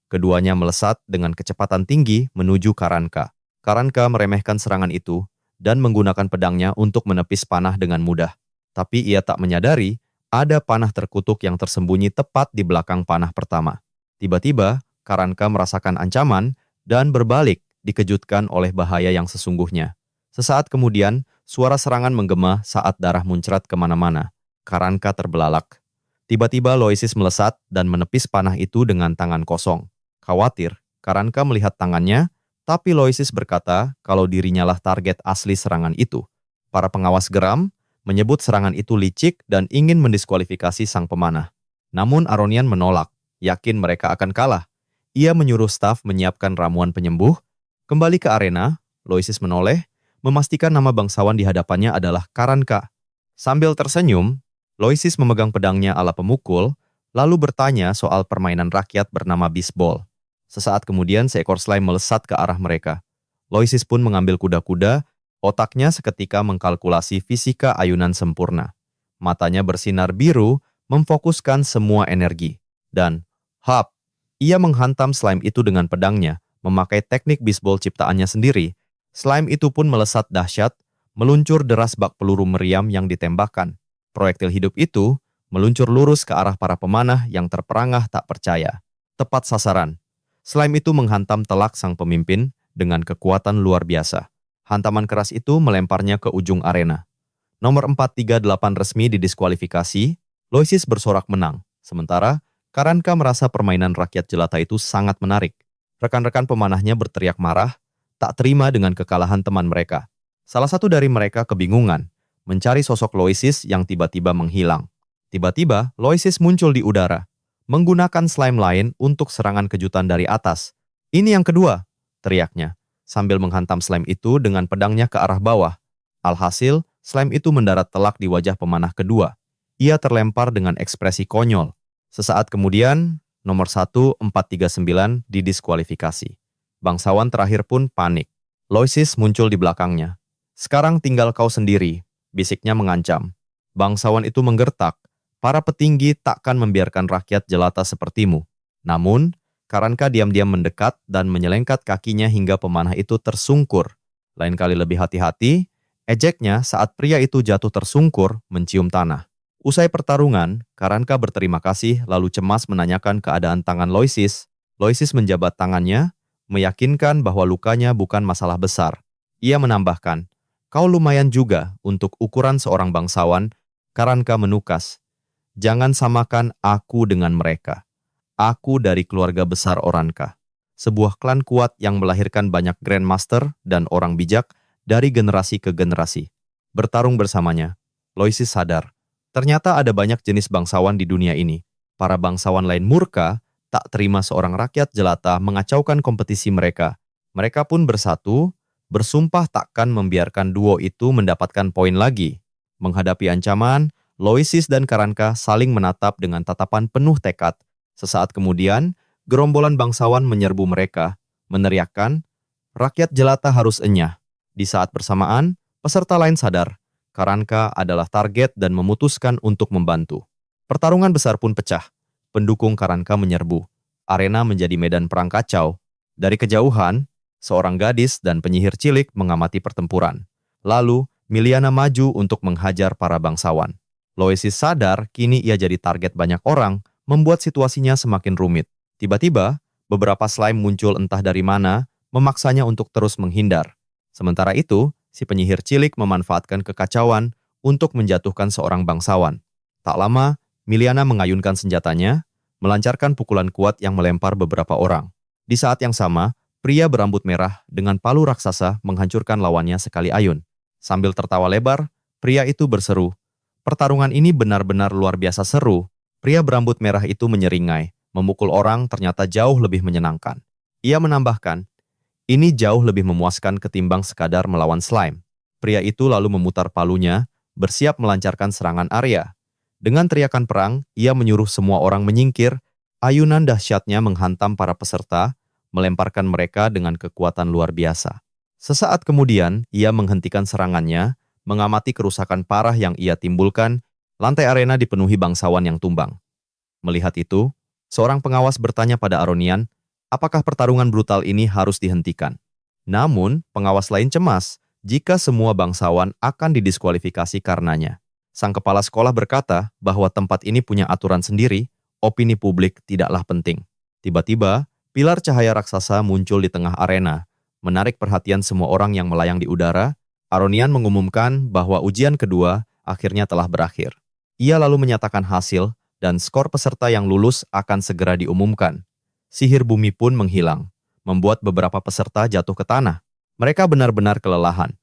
Keduanya melesat dengan kecepatan tinggi menuju Karanka. Karanka meremehkan serangan itu dan menggunakan pedangnya untuk menepis panah dengan mudah. Tapi ia tak menyadari ada panah terkutuk yang tersembunyi tepat di belakang panah pertama. Tiba-tiba, Karanka merasakan ancaman dan berbalik, dikejutkan oleh bahaya yang sesungguhnya. Sesaat kemudian, suara serangan menggema saat darah muncrat kemana-mana. Karanka terbelalak. Tiba-tiba Loisis melesat dan menepis panah itu dengan tangan kosong. Khawatir, Karanka melihat tangannya, tapi Loisis berkata kalau dirinya lah target asli serangan itu. Para pengawas geram menyebut serangan itu licik dan ingin mendiskualifikasi sang pemanah. Namun Aronian menolak, yakin mereka akan kalah. Ia menyuruh staf menyiapkan ramuan penyembuh. Kembali ke arena, Loisis menoleh, memastikan nama bangsawan di hadapannya adalah Karanka. Sambil tersenyum, Loisis memegang pedangnya ala pemukul, lalu bertanya soal permainan rakyat bernama bisbol. Sesaat kemudian seekor slime melesat ke arah mereka. Loisis pun mengambil kuda-kuda. Otaknya seketika mengkalkulasi fisika ayunan sempurna. Matanya bersinar biru, memfokuskan semua energi. Dan, hap, ia menghantam slime itu dengan pedangnya, memakai teknik bisbol ciptaannya sendiri. Slime itu pun melesat dahsyat, meluncur deras bak peluru meriam yang ditembakkan. Proyektil hidup itu meluncur lurus ke arah para pemanah yang terperangah tak percaya. Tepat sasaran. Slime itu menghantam telak sang pemimpin dengan kekuatan luar biasa. Hantaman keras itu melemparnya ke ujung arena. Nomor 438 resmi didiskualifikasi, Loisis bersorak menang. Sementara, Karanka merasa permainan rakyat jelata itu sangat menarik. Rekan-rekan pemanahnya berteriak marah, tak terima dengan kekalahan teman mereka. Salah satu dari mereka kebingungan, mencari sosok Loisis yang tiba-tiba menghilang. Tiba-tiba, Loisis muncul di udara, menggunakan slime lain untuk serangan kejutan dari atas. "Ini yang kedua," teriaknya, sambil menghantam slime itu dengan pedangnya ke arah bawah. Alhasil, slime itu mendarat telak di wajah pemanah kedua. Ia terlempar dengan ekspresi konyol. Sesaat kemudian, nomor 1439 didiskualifikasi. Bangsawan terakhir pun panik. Loisis muncul di belakangnya. "Sekarang tinggal kau sendiri," bisiknya mengancam. Bangsawan itu menggertak. "Para petinggi takkan membiarkan rakyat jelata sepertimu." Namun, Karanka diam-diam mendekat dan menyelengkat kakinya hingga pemanah itu tersungkur. Lain kali lebih hati-hati, ejeknya saat pria itu jatuh tersungkur mencium tanah. Usai pertarungan, Karanka berterima kasih lalu cemas menanyakan keadaan tangan Loisis. Loisis menjabat tangannya, meyakinkan bahwa lukanya bukan masalah besar. Ia menambahkan, "Kau lumayan juga untuk ukuran seorang bangsawan." Karanka menukas, "Jangan samakan aku dengan mereka. Aku dari keluarga besar Oranka, sebuah klan kuat yang melahirkan banyak grandmaster dan orang bijak dari generasi ke generasi. Bertarung bersamanya, Loisis sadar, ternyata ada banyak jenis bangsawan di dunia ini. Para bangsawan lain murka, tak terima seorang rakyat jelata mengacaukan kompetisi mereka. Mereka pun bersatu, bersumpah takkan membiarkan duo itu mendapatkan poin lagi." Menghadapi ancaman, Loisis dan Karanka saling menatap dengan tatapan penuh tekad. Sesaat kemudian, gerombolan bangsawan menyerbu mereka, meneriakkan, "Rakyat jelata harus enyah." Di saat bersamaan, peserta lain sadar, Karanka adalah target dan memutuskan untuk membantu. Pertarungan besar pun pecah. Pendukung Karanka menyerbu. Arena menjadi medan perang kacau. Dari kejauhan, seorang gadis dan penyihir cilik mengamati pertempuran. Lalu, Miliana maju untuk menghajar para bangsawan. Loisis sadar kini ia jadi target banyak orang, membuat situasinya semakin rumit. Tiba-tiba, beberapa slime muncul entah dari mana, memaksanya untuk terus menghindar. Sementara itu, si penyihir cilik memanfaatkan kekacauan untuk menjatuhkan seorang bangsawan. Tak lama, Miliana mengayunkan senjatanya, melancarkan pukulan kuat yang melempar beberapa orang. Di saat yang sama, pria berambut merah dengan palu raksasa menghancurkan lawannya sekali ayun. Sambil tertawa lebar, pria itu berseru, "Pertarungan ini benar-benar luar biasa seru." Pria berambut merah itu menyeringai, memukul orang ternyata jauh lebih menyenangkan. Ia menambahkan, "Ini jauh lebih memuaskan ketimbang sekadar melawan slime." Pria itu lalu memutar palunya, bersiap melancarkan serangan Arya. Dengan teriakan perang, ia menyuruh semua orang menyingkir. Ayunan dahsyatnya menghantam para peserta, melemparkan mereka dengan kekuatan luar biasa. Sesaat kemudian, ia menghentikan serangannya, mengamati kerusakan parah yang ia timbulkan. Lantai arena dipenuhi bangsawan yang tumbang. Melihat itu, seorang pengawas bertanya pada Aronian, apakah pertarungan brutal ini harus dihentikan? Namun, pengawas lain cemas jika semua bangsawan akan didiskualifikasi karenanya. Sang kepala sekolah berkata bahwa tempat ini punya aturan sendiri, opini publik tidaklah penting. Tiba-tiba, pilar cahaya raksasa muncul di tengah arena, menarik perhatian semua orang yang melayang di udara. Aronian mengumumkan bahwa ujian kedua akhirnya telah berakhir. Ia lalu menyatakan hasil, dan skor peserta yang lulus akan segera diumumkan. Sihir bumi pun menghilang, membuat beberapa peserta jatuh ke tanah. Mereka benar-benar kelelahan.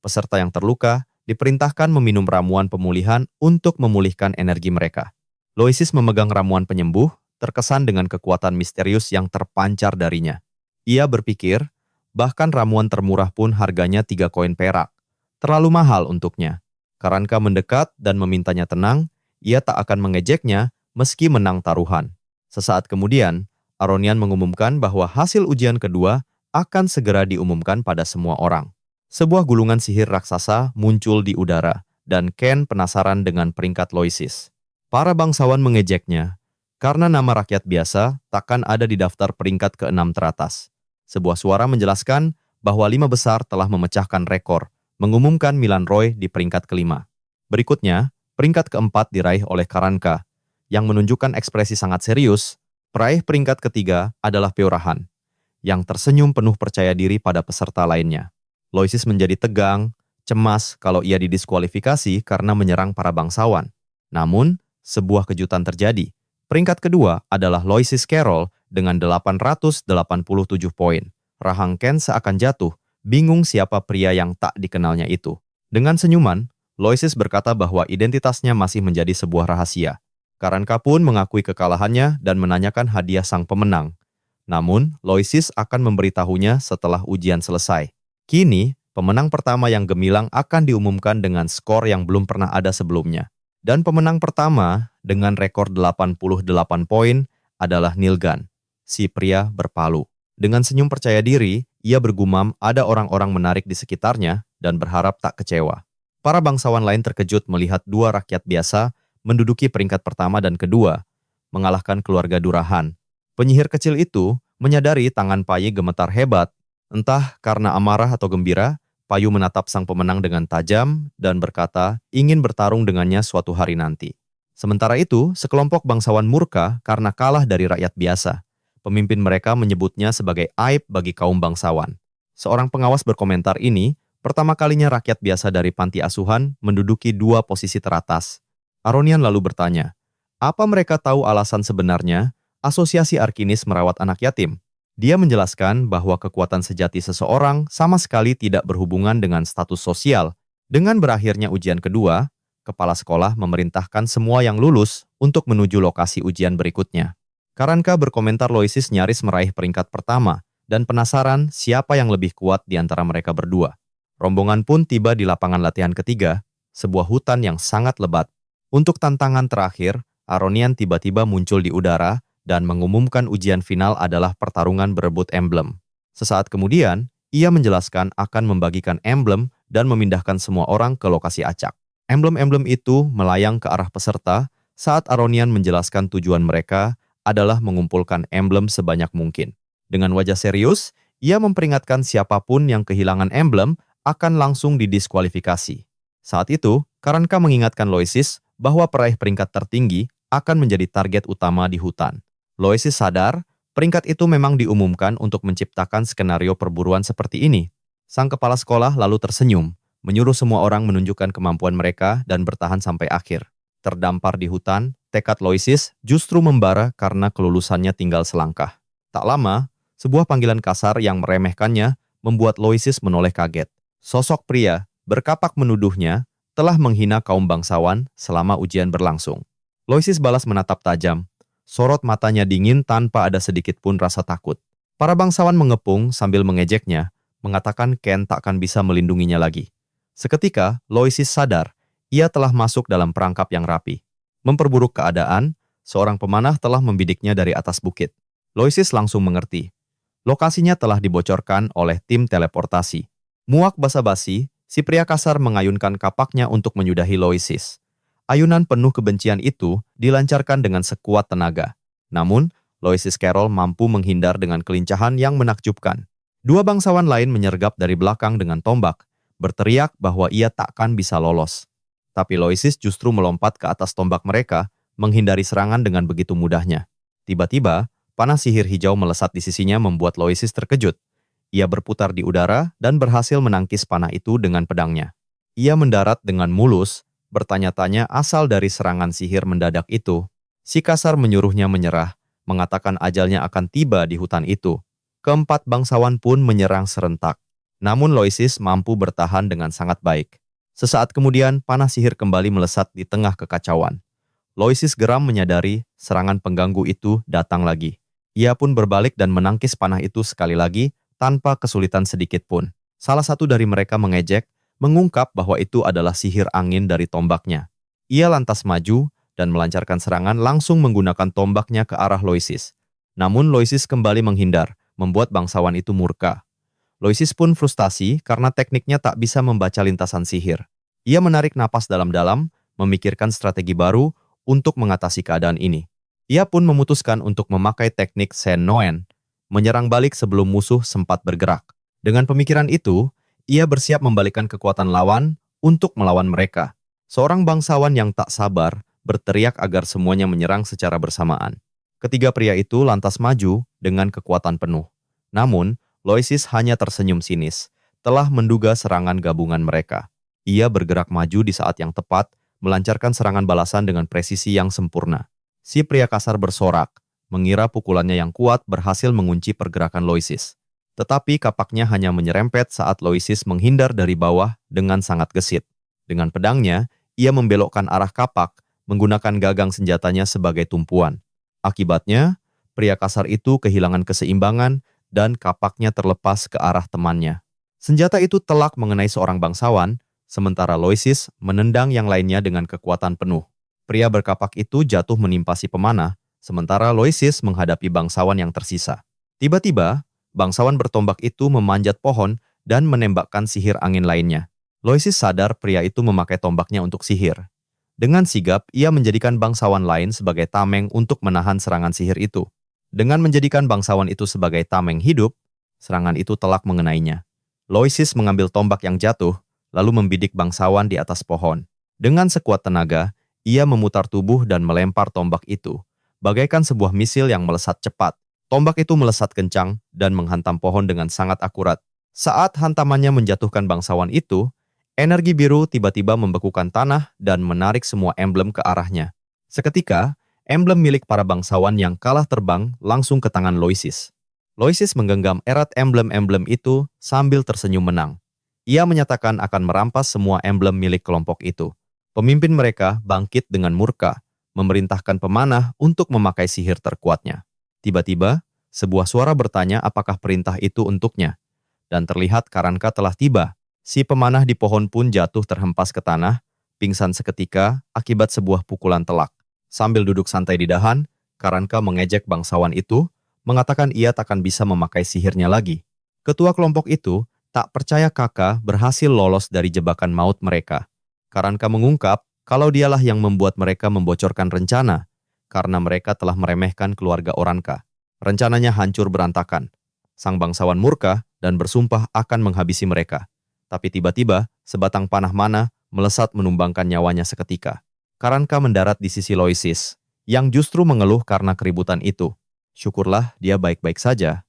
Peserta yang terluka diperintahkan meminum ramuan pemulihan untuk memulihkan energi mereka. Loisis memegang ramuan penyembuh, terkesan dengan kekuatan misterius yang terpancar darinya. Ia berpikir, bahkan ramuan termurah pun harganya 3 koin perak. Terlalu mahal untuknya. Karanka mendekat dan memintanya tenang, ia tak akan mengejeknya meski menang taruhan. Sesaat kemudian, Aronian mengumumkan bahwa hasil ujian kedua akan segera diumumkan pada semua orang. Sebuah gulungan sihir raksasa muncul di udara, dan Ken penasaran dengan peringkat Loisis. Para bangsawan mengejeknya, karena nama rakyat biasa takkan ada di daftar peringkat ke-6 teratas. Sebuah suara menjelaskan bahwa 5 besar telah memecahkan rekor, mengumumkan Milan Roy di peringkat ke-5. Berikutnya, peringkat ke-4 diraih oleh Karanka, yang menunjukkan ekspresi sangat serius. Peraih peringkat ketiga adalah Peorahan, yang tersenyum penuh percaya diri pada peserta lainnya. Loisis menjadi tegang, cemas kalau ia didiskualifikasi karena menyerang para bangsawan. Namun, sebuah kejutan terjadi. Peringkat kedua adalah Loisis Carroll dengan 887 poin. Rahang Ken seakan jatuh, bingung siapa pria yang tak dikenalnya itu. Dengan senyuman, Loisis berkata bahwa identitasnya masih menjadi sebuah rahasia. Karanka pun mengakui kekalahannya dan menanyakan hadiah sang pemenang. Namun, Loisis akan memberitahunya setelah ujian selesai. Kini, pemenang pertama yang gemilang akan diumumkan dengan skor yang belum pernah ada sebelumnya. Dan pemenang pertama dengan rekor 88 poin adalah Nilgan, si pria berpalu. Dengan senyum percaya diri, ia bergumam ada orang-orang menarik di sekitarnya dan berharap tak kecewa. Para bangsawan lain terkejut melihat dua rakyat biasa menduduki peringkat pertama dan kedua, mengalahkan keluarga Durahan. Penyihir kecil itu menyadari tangan Payu gemetar hebat. Entah karena amarah atau gembira, Payu menatap sang pemenang dengan tajam dan berkata ingin bertarung dengannya suatu hari nanti. Sementara itu, sekelompok bangsawan murka karena kalah dari rakyat biasa. Pemimpin mereka menyebutnya sebagai aib bagi kaum bangsawan. Seorang pengawas berkomentar ini, pertama kalinya rakyat biasa dari panti asuhan menduduki 2 posisi teratas. Aronian lalu bertanya, apa mereka tahu alasan sebenarnya Asosiasi Arkinis merawat anak yatim? Dia menjelaskan bahwa kekuatan sejati seseorang sama sekali tidak berhubungan dengan status sosial. Dengan berakhirnya ujian kedua, kepala sekolah memerintahkan semua yang lulus untuk menuju lokasi ujian berikutnya. Karanka berkomentar Loisis nyaris meraih peringkat pertama dan penasaran siapa yang lebih kuat di antara mereka berdua. Rombongan pun tiba di lapangan latihan ketiga, sebuah hutan yang sangat lebat. Untuk tantangan terakhir, Aronian tiba-tiba muncul di udara dan mengumumkan ujian final adalah pertarungan berebut emblem. Sesaat kemudian, ia menjelaskan akan membagikan emblem dan memindahkan semua orang ke lokasi acak. Emblem-emblem itu melayang ke arah peserta saat Aronian menjelaskan tujuan mereka adalah mengumpulkan emblem sebanyak mungkin. Dengan wajah serius, ia memperingatkan siapapun yang kehilangan emblem akan langsung didiskualifikasi. Saat itu, Karanka mengingatkan Loisis bahwa peraih peringkat tertinggi akan menjadi target utama di hutan. Loisis sadar, peringkat itu memang diumumkan untuk menciptakan skenario perburuan seperti ini. Sang kepala sekolah lalu tersenyum, menyuruh semua orang menunjukkan kemampuan mereka dan bertahan sampai akhir. Terdampar di hutan, tekad Loisis justru membara karena kelulusannya tinggal selangkah. Tak lama, sebuah panggilan kasar yang meremehkannya membuat Loisis menoleh kaget. Sosok pria berkapak menuduhnya telah menghina kaum bangsawan selama ujian berlangsung. Loisis balas menatap tajam. Sorot matanya dingin tanpa ada sedikit pun rasa takut. Para bangsawan mengepung sambil mengejeknya, mengatakan Ken tak akan bisa melindunginya lagi. Seketika, Loisis sadar ia telah masuk dalam perangkap yang rapi. Memperburuk keadaan, seorang pemanah telah membidiknya dari atas bukit. Loisis langsung mengerti. Lokasinya telah dibocorkan oleh tim teleportasi. Muak basa-basi, si pria kasar mengayunkan kapaknya untuk menyudahi Loisis. Ayunan penuh kebencian itu dilancarkan dengan sekuat tenaga. Namun, Loisis Carroll mampu menghindar dengan kelincahan yang menakjubkan. Dua bangsawan lain menyergap dari belakang dengan tombak, berteriak bahwa ia takkan bisa lolos. Tapi Loisis justru melompat ke atas tombak mereka, menghindari serangan dengan begitu mudahnya. Tiba-tiba, panah sihir hijau melesat di sisinya membuat Loisis terkejut. Ia berputar di udara dan berhasil menangkis panah itu dengan pedangnya. Ia mendarat dengan mulus, bertanya-tanya asal dari serangan sihir mendadak itu. Si kasar menyuruhnya menyerah, mengatakan ajalnya akan tiba di hutan itu. Keempat bangsawan pun menyerang serentak. Namun Loisis mampu bertahan dengan sangat baik. Sesaat kemudian, panah sihir kembali melesat di tengah kekacauan. Loisis geram menyadari serangan pengganggu itu datang lagi. Ia pun berbalik dan menangkis panah itu sekali lagi tanpa kesulitan sedikit pun. Salah satu dari mereka mengejek, mengungkap bahwa itu adalah sihir angin dari tombaknya. Ia lantas maju dan melancarkan serangan langsung menggunakan tombaknya ke arah Loisis. Namun Loisis kembali menghindar, membuat bangsawan itu murka. Loisis pun frustasi karena tekniknya tak bisa membaca lintasan sihir. Ia menarik napas dalam-dalam, memikirkan strategi baru untuk mengatasi keadaan ini. Ia pun memutuskan untuk memakai teknik Sen Noen, menyerang balik sebelum musuh sempat bergerak. Dengan pemikiran itu, ia bersiap membalikkan kekuatan lawan untuk melawan mereka. Seorang bangsawan yang tak sabar berteriak agar semuanya menyerang secara bersamaan. Ketiga pria itu lantas maju dengan kekuatan penuh. Namun, Loisis hanya tersenyum sinis, telah menduga serangan gabungan mereka. Ia bergerak maju di saat yang tepat, melancarkan serangan balasan dengan presisi yang sempurna. Si pria kasar bersorak, mengira pukulannya yang kuat berhasil mengunci pergerakan Loisis. Tetapi kapaknya hanya menyerempet saat Loisis menghindar dari bawah dengan sangat gesit. Dengan pedangnya, ia membelokkan arah kapak, menggunakan gagang senjatanya sebagai tumpuan. Akibatnya, pria kasar itu kehilangan keseimbangan dan kapaknya terlepas ke arah temannya. Senjata itu telak mengenai seorang bangsawan, sementara Loisis menendang yang lainnya dengan kekuatan penuh. Pria berkapak itu jatuh menimpa si pemanah, sementara Loisis menghadapi bangsawan yang tersisa. Tiba-tiba, bangsawan bertombak itu memanjat pohon dan menembakkan sihir angin lainnya. Loisis sadar pria itu memakai tombaknya untuk sihir. Dengan sigap, ia menjadikan bangsawan lain sebagai tameng untuk menahan serangan sihir itu. Dengan menjadikan bangsawan itu sebagai tameng hidup, serangan itu telak mengenainya. Loisis mengambil tombak yang jatuh, lalu membidik bangsawan di atas pohon. Dengan sekuat tenaga, ia memutar tubuh dan melempar tombak itu, bagaikan sebuah misil yang melesat cepat. Tombak itu melesat kencang dan menghantam pohon dengan sangat akurat. Saat hantamannya menjatuhkan bangsawan itu, energi biru tiba-tiba membekukan tanah dan menarik semua emblem ke arahnya. Seketika, emblem milik para bangsawan yang kalah terbang langsung ke tangan Loisis. Loisis menggenggam erat emblem-emblem itu sambil tersenyum menang. Ia menyatakan akan merampas semua emblem milik kelompok itu. Pemimpin mereka bangkit dengan murka, memerintahkan pemanah untuk memakai sihir terkuatnya. Tiba-tiba, sebuah suara bertanya apakah perintah itu untuknya. Dan terlihat Karanka telah tiba. Si pemanah di pohon pun jatuh terhempas ke tanah, pingsan seketika akibat sebuah pukulan telak. Sambil duduk santai di dahan, Karanka mengejek bangsawan itu, mengatakan ia takkan bisa memakai sihirnya lagi. Ketua kelompok itu tak percaya kakak berhasil lolos dari jebakan maut mereka. Karanka mengungkap kalau dialah yang membuat mereka membocorkan rencana, karena mereka telah meremehkan keluarga Oranka. Rencananya hancur berantakan. Sang bangsawan murka dan bersumpah akan menghabisi mereka. Tapi tiba-tiba, sebatang panah mana melesat menumbangkan nyawanya seketika. Karanka mendarat di sisi Loisis, yang justru mengeluh karena keributan itu. Syukurlah dia baik-baik saja.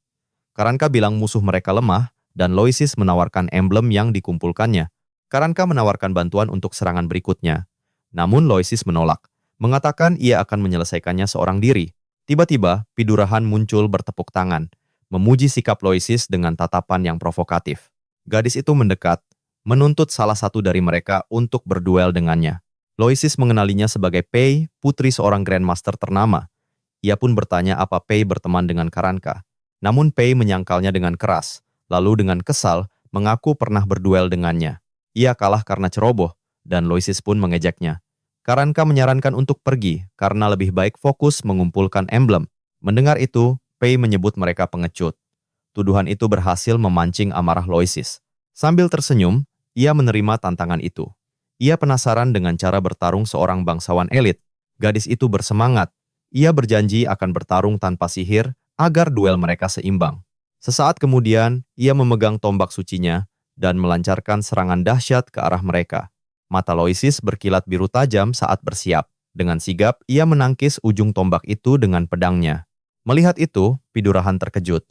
Karanka bilang musuh mereka lemah, dan Loisis menawarkan emblem yang dikumpulkannya. Karanka menawarkan bantuan untuk serangan berikutnya. Namun Loisis menolak, mengatakan ia akan menyelesaikannya seorang diri. Tiba-tiba, Pidurahan muncul bertepuk tangan, memuji sikap Loisis dengan tatapan yang provokatif. Gadis itu mendekat, menuntut salah satu dari mereka untuk berduel dengannya. Loisis mengenalinya sebagai Pei, putri seorang Grandmaster ternama. Ia pun bertanya apa Pei berteman dengan Karanka. Namun Pei menyangkalnya dengan keras, lalu dengan kesal mengaku pernah berduel dengannya. Ia kalah karena ceroboh, dan Loisis pun mengejeknya. Karanka menyarankan untuk pergi karena lebih baik fokus mengumpulkan emblem. Mendengar itu, Pei menyebut mereka pengecut. Tuduhan itu berhasil memancing amarah Loisis. Sambil tersenyum, ia menerima tantangan itu. Ia penasaran dengan cara bertarung seorang bangsawan elit. Gadis itu bersemangat. Ia berjanji akan bertarung tanpa sihir agar duel mereka seimbang. Sesaat kemudian, ia memegang tombak sucinya dan melancarkan serangan dahsyat ke arah mereka. Mata Loisis berkilat biru tajam saat bersiap. Dengan sigap, ia menangkis ujung tombak itu dengan pedangnya. Melihat itu, Pidurahan terkejut.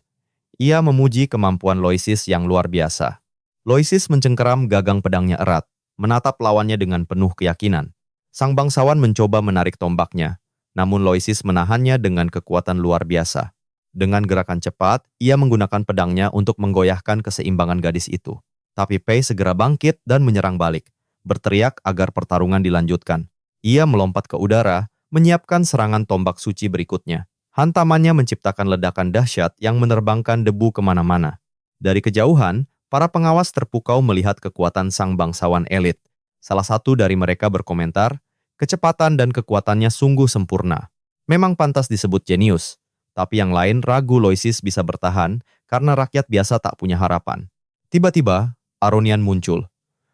Ia memuji kemampuan Loisis yang luar biasa. Loisis mencengkeram gagang pedangnya erat, menatap lawannya dengan penuh keyakinan. Sang bangsawan mencoba menarik tombaknya, namun Loisis menahannya dengan kekuatan luar biasa. Dengan gerakan cepat, ia menggunakan pedangnya untuk menggoyahkan keseimbangan gadis itu. Tapi Pei segera bangkit dan menyerang balik, berteriak agar pertarungan dilanjutkan. Ia melompat ke udara, menyiapkan serangan tombak suci berikutnya. Hantamannya menciptakan ledakan dahsyat yang menerbangkan debu kemana-mana. Dari kejauhan, para pengawas terpukau melihat kekuatan sang bangsawan elit. Salah satu dari mereka berkomentar, kecepatan dan kekuatannya sungguh sempurna. Memang pantas disebut jenius, tapi yang lain ragu Loisis bisa bertahan karena rakyat biasa tak punya harapan. Tiba-tiba, Aronian muncul.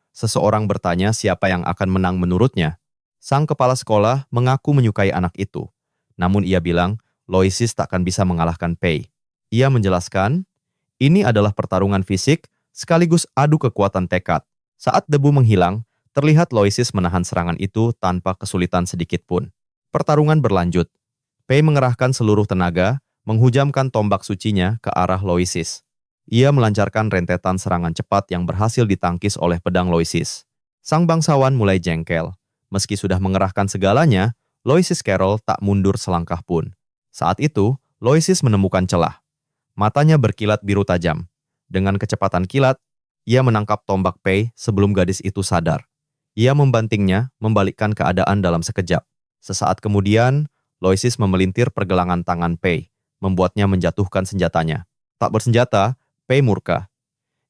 Seseorang bertanya siapa yang akan menang menurutnya. Sang kepala sekolah mengaku menyukai anak itu. Namun ia bilang, Loisis tak akan bisa mengalahkan Pei. Ia menjelaskan, ini adalah pertarungan fisik sekaligus adu kekuatan tekad. Saat debu menghilang, terlihat Loisis menahan serangan itu tanpa kesulitan sedikit pun. Pertarungan berlanjut. Pei mengerahkan seluruh tenaga, menghujamkan tombak sucinya ke arah Loisis. Ia melancarkan rentetan serangan cepat yang berhasil ditangkis oleh pedang Loisis. Sang bangsawan mulai jengkel. Meski sudah mengerahkan segalanya, Loisis Carroll tak mundur selangkah pun. Saat itu, Loisis menemukan celah. Matanya berkilat biru tajam. Dengan kecepatan kilat, ia menangkap tombak Pei sebelum gadis itu sadar. Ia membantingnya, membalikkan keadaan dalam sekejap. Sesaat kemudian, Loisis memelintir pergelangan tangan Pei, membuatnya menjatuhkan senjatanya. Tak bersenjata, Pei murka.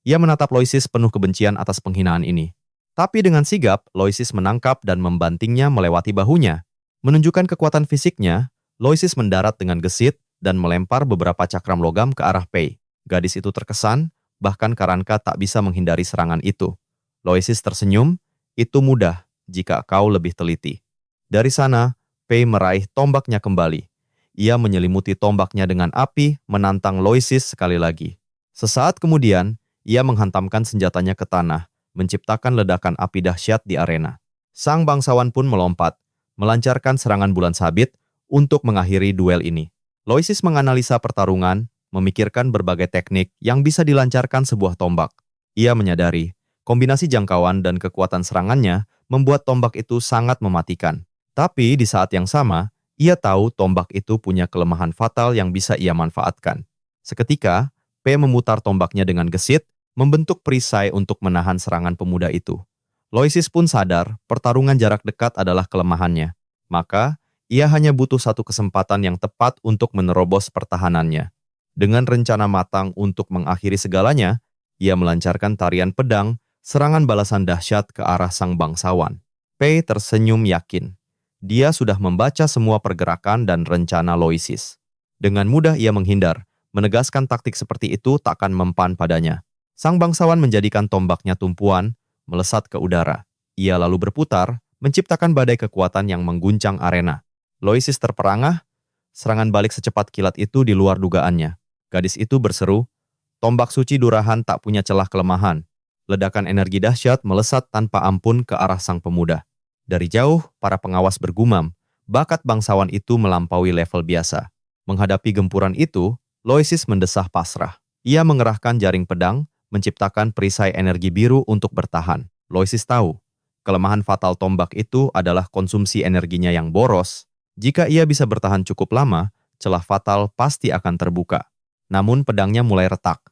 Ia menatap Loisis penuh kebencian atas penghinaan ini. Tapi dengan sigap, Loisis menangkap dan membantingnya melewati bahunya. Menunjukkan kekuatan fisiknya, Loisis mendarat dengan gesit dan melempar beberapa cakram logam ke arah Pei. Gadis itu terkesan, bahkan Karanka tak bisa menghindari serangan itu. Loisis tersenyum, itu mudah jika kau lebih teliti. Dari sana, Pei meraih tombaknya kembali. Ia menyelimuti tombaknya dengan api, menantang Loisis sekali lagi. Sesaat kemudian, ia menghantamkan senjatanya ke tanah, menciptakan ledakan api dahsyat di arena. Sang bangsawan pun melompat, melancarkan serangan bulan sabit untuk mengakhiri duel ini. Loisis menganalisa pertarungan, memikirkan berbagai teknik yang bisa dilancarkan sebuah tombak. Ia menyadari, kombinasi jangkauan dan kekuatan serangannya membuat tombak itu sangat mematikan. Tapi di saat yang sama, ia tahu tombak itu punya kelemahan fatal yang bisa ia manfaatkan. Seketika, P memutar tombaknya dengan gesit, membentuk perisai untuk menahan serangan pemuda itu. Loisis pun sadar pertarungan jarak dekat adalah kelemahannya. Maka, ia hanya butuh satu kesempatan yang tepat untuk menerobos pertahanannya. Dengan rencana matang untuk mengakhiri segalanya, ia melancarkan tarian pedang, serangan balasan dahsyat ke arah sang bangsawan. P tersenyum yakin. Dia sudah membaca semua pergerakan dan rencana Loisis. Dengan mudah ia menghindar, menegaskan taktik seperti itu takkan mempan padanya. Sang bangsawan menjadikan tombaknya tumpuan, melesat ke udara. Ia lalu berputar, menciptakan badai kekuatan yang mengguncang arena. Loisis terperangah, serangan balik secepat kilat itu di luar dugaannya. Gadis itu berseru, tombak suci Durahan tak punya celah kelemahan. Ledakan energi dahsyat melesat tanpa ampun ke arah sang pemuda. Dari jauh, para pengawas bergumam, bakat bangsawan itu melampaui level biasa. Menghadapi gempuran itu, Loisis mendesah pasrah. Ia mengerahkan jaring pedang, menciptakan perisai energi biru untuk bertahan. Loisis tahu, Kelemahan fatal tombak itu adalah konsumsi energinya yang boros. Jika ia bisa bertahan cukup lama, celah fatal pasti akan terbuka. Namun pedangnya mulai retak.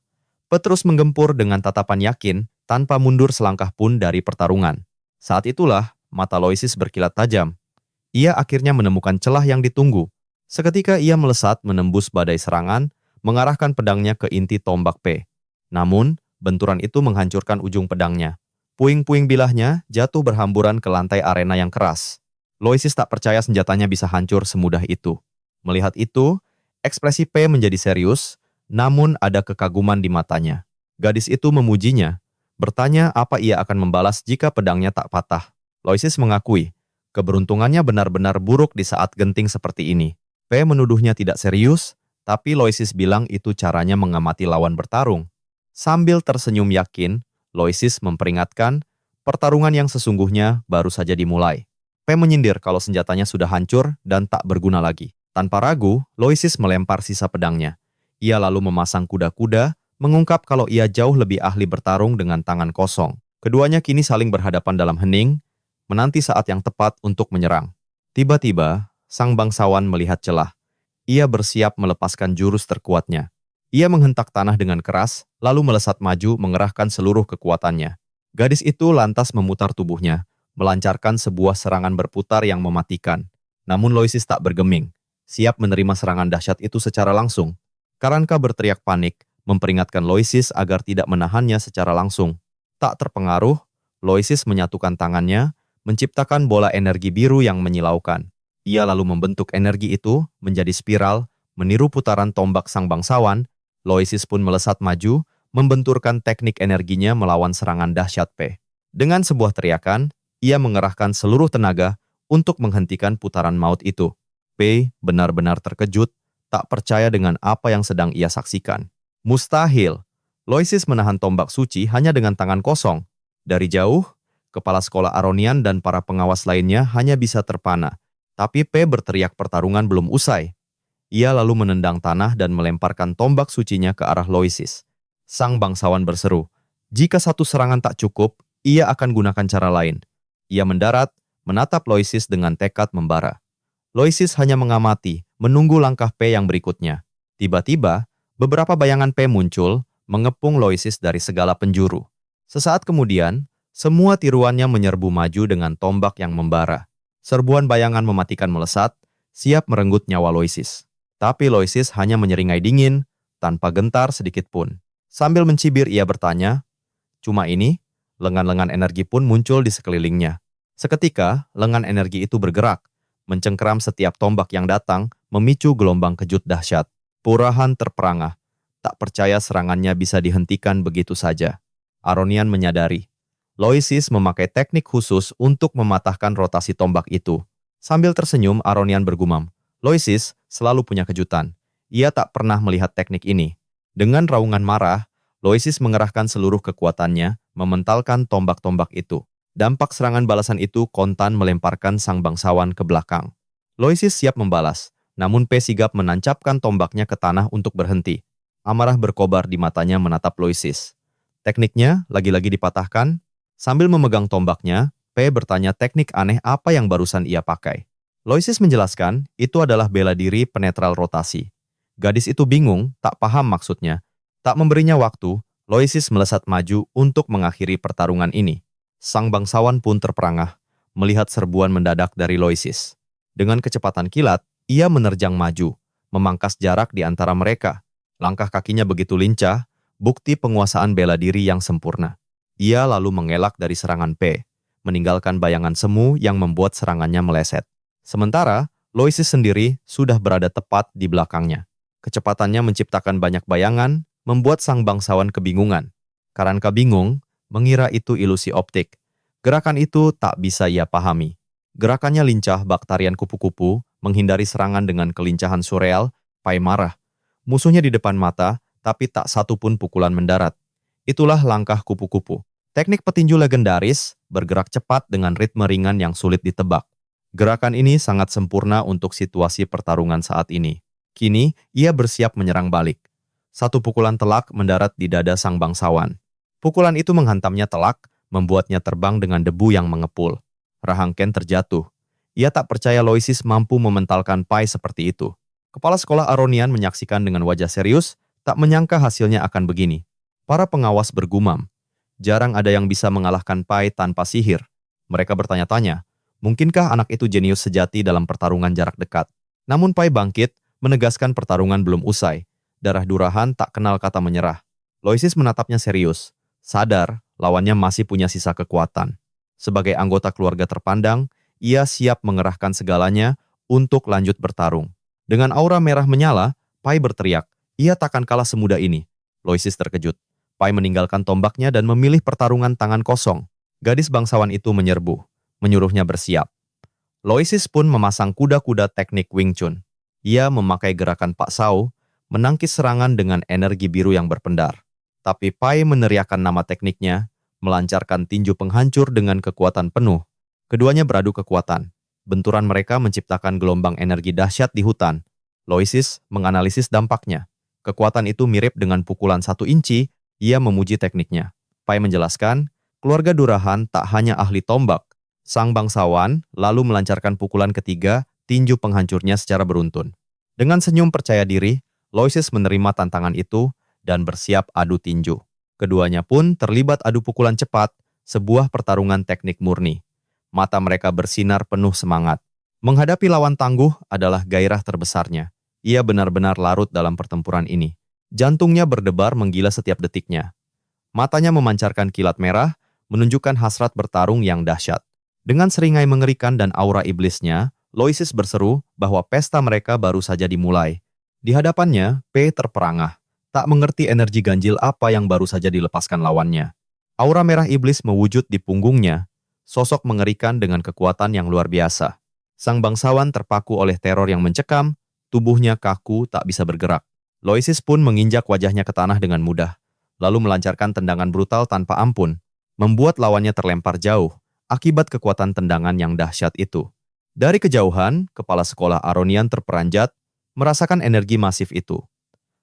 Pe terus menggempur dengan tatapan yakin, tanpa mundur selangkah pun dari pertarungan. Saat itulah, mata Loisis berkilat tajam. Ia akhirnya menemukan celah yang ditunggu. Seketika ia melesat menembus badai serangan, mengarahkan pedangnya ke inti tombak P. Namun, benturan itu menghancurkan ujung pedangnya. Puing-puing bilahnya jatuh berhamburan ke lantai arena yang keras. Loisis tak percaya senjatanya bisa hancur semudah itu. Melihat itu, ekspresi P menjadi serius, namun ada kekaguman di matanya. Gadis itu memujinya, bertanya apa ia akan membalas jika pedangnya tak patah. Loisis mengakui, keberuntungannya benar-benar buruk di saat genting seperti ini. P menuduhnya tidak serius, tapi Loisis bilang itu caranya mengamati lawan bertarung. Sambil tersenyum yakin, Loisis memperingatkan, pertarungan yang sesungguhnya baru saja dimulai. P menyindir kalau senjatanya sudah hancur dan tak berguna lagi. Tanpa ragu, Loisis melempar sisa pedangnya. Ia lalu memasang kuda-kuda, mengungkap kalau ia jauh lebih ahli bertarung dengan tangan kosong. Keduanya kini saling berhadapan dalam hening, menanti saat yang tepat untuk menyerang. Tiba-tiba, sang bangsawan melihat celah. Ia bersiap melepaskan jurus terkuatnya. Ia menghentak tanah dengan keras, lalu melesat maju mengerahkan seluruh kekuatannya. Gadis itu lantas memutar tubuhnya, melancarkan sebuah serangan berputar yang mematikan. Namun Loisis tak bergeming, siap menerima serangan dahsyat itu secara langsung. Karanka berteriak panik, memperingatkan Loisis agar tidak menahannya secara langsung. Tak terpengaruh, Loisis menyatukan tangannya, menciptakan bola energi biru yang menyilaukan. Ia lalu membentuk energi itu menjadi spiral, meniru putaran tombak sang bangsawan. Loisis pun melesat maju, membenturkan teknik energinya melawan serangan dahsyat P. Dengan sebuah teriakan, ia mengerahkan seluruh tenaga untuk menghentikan putaran maut itu. P benar-benar terkejut, tak percaya dengan apa yang sedang ia saksikan. Mustahil! Loisis menahan tombak suci hanya dengan tangan kosong. Dari jauh, kepala sekolah Aronian dan para pengawas lainnya hanya bisa terpana. Tapi P berteriak pertarungan belum usai. Ia lalu menendang tanah dan melemparkan tombak sucinya ke arah Loisis. Sang bangsawan berseru, jika satu serangan tak cukup, ia akan gunakan cara lain. Ia mendarat, menatap Loisis dengan tekad membara. Loisis hanya mengamati, menunggu langkah P yang berikutnya. Tiba-tiba, beberapa bayangan P muncul, mengepung Loisis dari segala penjuru. Sesaat kemudian, semua tiruannya menyerbu maju dengan tombak yang membara. Serbuan bayangan mematikan melesat, siap merenggut nyawa Loisis. Tapi Loisis hanya menyeringai dingin, tanpa gentar sedikit pun. Sambil mencibir ia bertanya, cuma ini, lengan-lengan energi pun muncul di sekelilingnya. Seketika, lengan energi itu bergerak, mencengkeram setiap tombak yang datang, memicu gelombang kejut dahsyat. Purahan terperangah, tak percaya serangannya bisa dihentikan begitu saja. Aronian menyadari, Loisis memakai teknik khusus untuk mematahkan rotasi tombak itu. Sambil tersenyum, Aronian bergumam, Loisis selalu punya kejutan. Ia tak pernah melihat teknik ini. Dengan raungan marah, Loisis mengerahkan seluruh kekuatannya, mementalkan tombak-tombak itu. Dampak serangan balasan itu kontan melemparkan sang bangsawan ke belakang. Loisis siap membalas, namun P sigap menancapkan tombaknya ke tanah untuk berhenti. Amarah berkobar di matanya menatap Loisis. Tekniknya lagi-lagi dipatahkan. Sambil memegang tombaknya, P bertanya teknik aneh apa yang barusan ia pakai. Loisis menjelaskan, itu adalah bela diri penetral rotasi. Gadis itu bingung, tak paham maksudnya. Tak memberinya waktu, Loisis melesat maju untuk mengakhiri pertarungan ini. Sang bangsawan pun terperangah, melihat serbuan mendadak dari Loisis. Dengan kecepatan kilat, ia menerjang maju, memangkas jarak di antara mereka. Langkah kakinya begitu lincah, bukti penguasaan bela diri yang sempurna. Ia lalu mengelak dari serangan P, meninggalkan bayangan semu yang membuat serangannya meleset. Sementara, Loisis sendiri sudah berada tepat di belakangnya. Kecepatannya menciptakan banyak bayangan, membuat sang bangsawan kebingungan. Karanka bingung, mengira itu ilusi optik. Gerakan itu tak bisa ia pahami. Gerakannya lincah bak tarian kupu-kupu, menghindari serangan dengan kelincahan surreal. Pai marah. Musuhnya di depan mata, tapi tak satu pun pukulan mendarat. Itulah langkah kupu-kupu. Teknik petinju legendaris, bergerak cepat dengan ritme ringan yang sulit ditebak. Gerakan ini sangat sempurna untuk situasi pertarungan saat ini. Kini, ia bersiap menyerang balik. Satu pukulan telak mendarat di dada sang bangsawan. Pukulan itu menghantamnya telak, membuatnya terbang dengan debu yang mengepul. Rahang Ken terjatuh. Ia tak percaya Loisis mampu mementalkan Pai seperti itu. Kepala sekolah Aronian menyaksikan dengan wajah serius, tak menyangka hasilnya akan begini. Para pengawas bergumam. Jarang ada yang bisa mengalahkan Pai tanpa sihir. Mereka bertanya-tanya, mungkinkah anak itu jenius sejati dalam pertarungan jarak dekat? Namun Pai bangkit, menegaskan pertarungan belum usai. Darah Durahan tak kenal kata menyerah. Loisis menatapnya serius. Sadar, lawannya masih punya sisa kekuatan. Sebagai anggota keluarga terpandang, ia siap mengerahkan segalanya untuk lanjut bertarung. Dengan aura merah menyala, Pai berteriak, ia takkan kalah semudah ini. Loisis terkejut. Pai meninggalkan tombaknya dan memilih pertarungan tangan kosong. Gadis bangsawan itu menyerbu, menyuruhnya bersiap. Loisis pun memasang kuda-kuda teknik Wing Chun. Ia memakai gerakan Pak Sao, menangkis serangan dengan energi biru yang berpendar. Tapi Pai meneriakkan nama tekniknya, melancarkan tinju penghancur dengan kekuatan penuh. Keduanya beradu kekuatan. Benturan mereka menciptakan gelombang energi dahsyat di hutan. Loisis menganalisis dampaknya. Kekuatan itu mirip dengan pukulan 1 inci, ia memuji tekniknya. Pai menjelaskan, keluarga Durahan tak hanya ahli tombak. Sang bangsawan lalu melancarkan pukulan ketiga, tinju penghancurnya secara beruntun. Dengan senyum percaya diri, Loisis menerima tantangan itu dan bersiap adu tinju. Keduanya pun terlibat adu pukulan cepat, sebuah pertarungan teknik murni. Mata mereka bersinar penuh semangat. Menghadapi lawan tangguh adalah gairah terbesarnya. Ia benar-benar larut dalam pertempuran ini. Jantungnya berdebar menggila setiap detiknya. Matanya memancarkan kilat merah, menunjukkan hasrat bertarung yang dahsyat. Dengan seringai mengerikan dan aura iblisnya, Loisis berseru bahwa pesta mereka baru saja dimulai. Di hadapannya, P terperangah. Tak mengerti energi ganjil apa yang baru saja dilepaskan lawannya. Aura merah iblis mewujud di punggungnya, sosok mengerikan dengan kekuatan yang luar biasa. Sang bangsawan terpaku oleh teror yang mencekam, tubuhnya kaku tak bisa bergerak. Loisis pun menginjak wajahnya ke tanah dengan mudah, lalu melancarkan tendangan brutal tanpa ampun, membuat lawannya terlempar jauh, akibat kekuatan tendangan yang dahsyat itu. Dari kejauhan, kepala sekolah Aronian terperanjat, merasakan energi masif itu.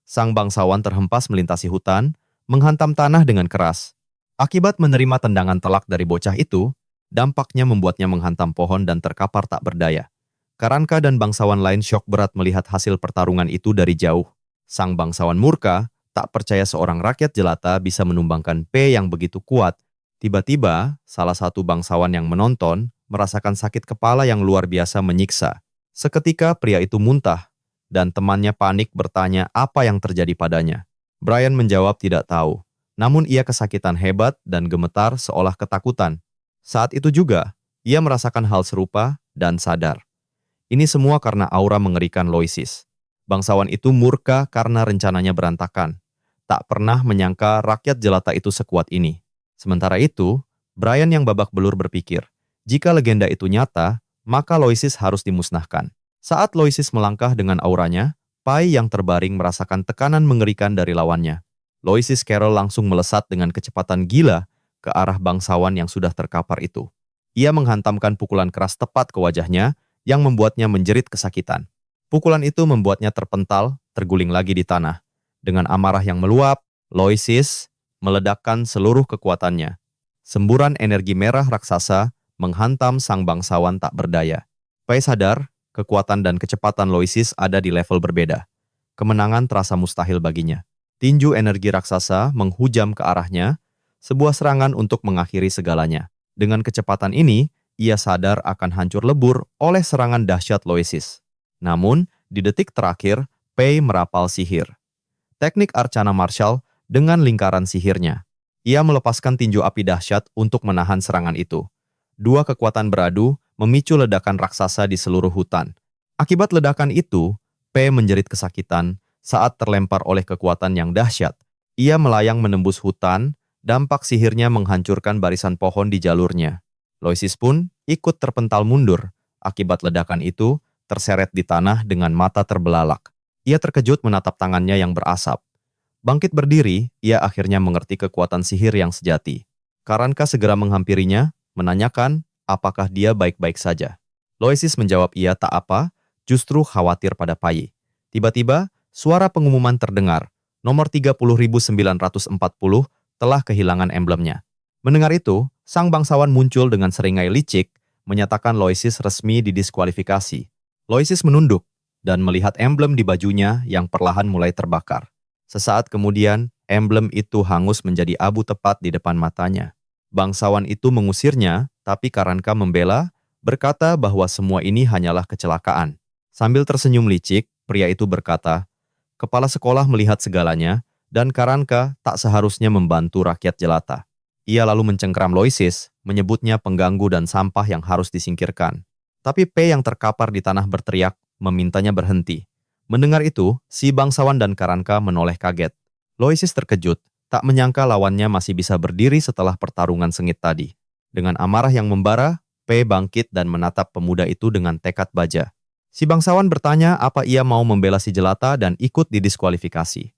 Sang bangsawan terhempas melintasi hutan, menghantam tanah dengan keras. Akibat menerima tendangan telak dari bocah itu, dampaknya membuatnya menghantam pohon dan terkapar tak berdaya. Karanka dan bangsawan lain syok berat melihat hasil pertarungan itu dari jauh. Sang bangsawan murka, tak percaya seorang rakyat jelata bisa menumbangkan P yang begitu kuat. Tiba-tiba, salah satu bangsawan yang menonton merasakan sakit kepala yang luar biasa menyiksa. Seketika pria itu muntah, dan temannya panik bertanya apa yang terjadi padanya. Brian menjawab tidak tahu, namun ia kesakitan hebat dan gemetar seolah ketakutan. Saat itu juga, ia merasakan hal serupa dan sadar. Ini semua karena aura mengerikan Loisis. Bangsawan itu murka karena rencananya berantakan. Tak pernah menyangka rakyat jelata itu sekuat ini. Sementara itu, Brian yang babak belur berpikir, jika legenda itu nyata, maka Loisis harus dimusnahkan. Saat Loisis melangkah dengan auranya, Pai yang terbaring merasakan tekanan mengerikan dari lawannya. Loisis Carroll langsung melesat dengan kecepatan gila ke arah bangsawan yang sudah terkapar itu. Ia menghantamkan pukulan keras tepat ke wajahnya yang membuatnya menjerit kesakitan. Pukulan itu membuatnya terpental, terguling lagi di tanah. Dengan amarah yang meluap, Loisis meledakkan seluruh kekuatannya. Semburan energi merah raksasa menghantam sang bangsawan tak berdaya. Pai sadar, kekuatan dan kecepatan Loisis ada di level berbeda. Kemenangan terasa mustahil baginya. Tinju energi raksasa menghujam ke arahnya, sebuah serangan untuk mengakhiri segalanya. Dengan kecepatan ini, ia sadar akan hancur lebur oleh serangan dahsyat Loisis. Namun, di detik terakhir, Pai merapal sihir. Teknik Arcana Martial dengan lingkaran sihirnya. Ia melepaskan tinju api dahsyat untuk menahan serangan itu. Dua kekuatan beradu, memicu ledakan raksasa di seluruh hutan. Akibat ledakan itu, P menjerit kesakitan saat terlempar oleh kekuatan yang dahsyat. Ia melayang menembus hutan, dampak sihirnya menghancurkan barisan pohon di jalurnya. Loisis pun ikut terpental mundur. Akibat ledakan itu, terseret di tanah dengan mata terbelalak. Ia terkejut menatap tangannya yang berasap. Bangkit berdiri, ia akhirnya mengerti kekuatan sihir yang sejati. Karanka segera menghampirinya, menanyakan apakah dia baik-baik saja. Loisis menjawab ia tak apa, justru khawatir pada Pai. Tiba-tiba, suara pengumuman terdengar. Nomor 30.940 telah kehilangan emblemnya. Mendengar itu, sang bangsawan muncul dengan seringai licik, menyatakan Loisis resmi didiskualifikasi. Loisis menunduk dan melihat emblem di bajunya yang perlahan mulai terbakar. Sesaat kemudian, emblem itu hangus menjadi abu tepat di depan matanya. Bangsawan itu mengusirnya, tapi Karanka membela, berkata bahwa semua ini hanyalah kecelakaan. Sambil tersenyum licik, pria itu berkata, "Kepala sekolah melihat segalanya, dan Karanka tak seharusnya membantu rakyat jelata." Ia lalu mencengkeram Loisis, menyebutnya pengganggu dan sampah yang harus disingkirkan. Tapi P yang terkapar di tanah berteriak, memintanya berhenti. Mendengar itu, si bangsawan dan Karanka menoleh kaget. Loisis terkejut, tak menyangka lawannya masih bisa berdiri setelah pertarungan sengit tadi. Dengan amarah yang membara, P bangkit dan menatap pemuda itu dengan tekad baja. Si bangsawan bertanya apa ia mau membela si jelata dan ikut didiskualifikasi.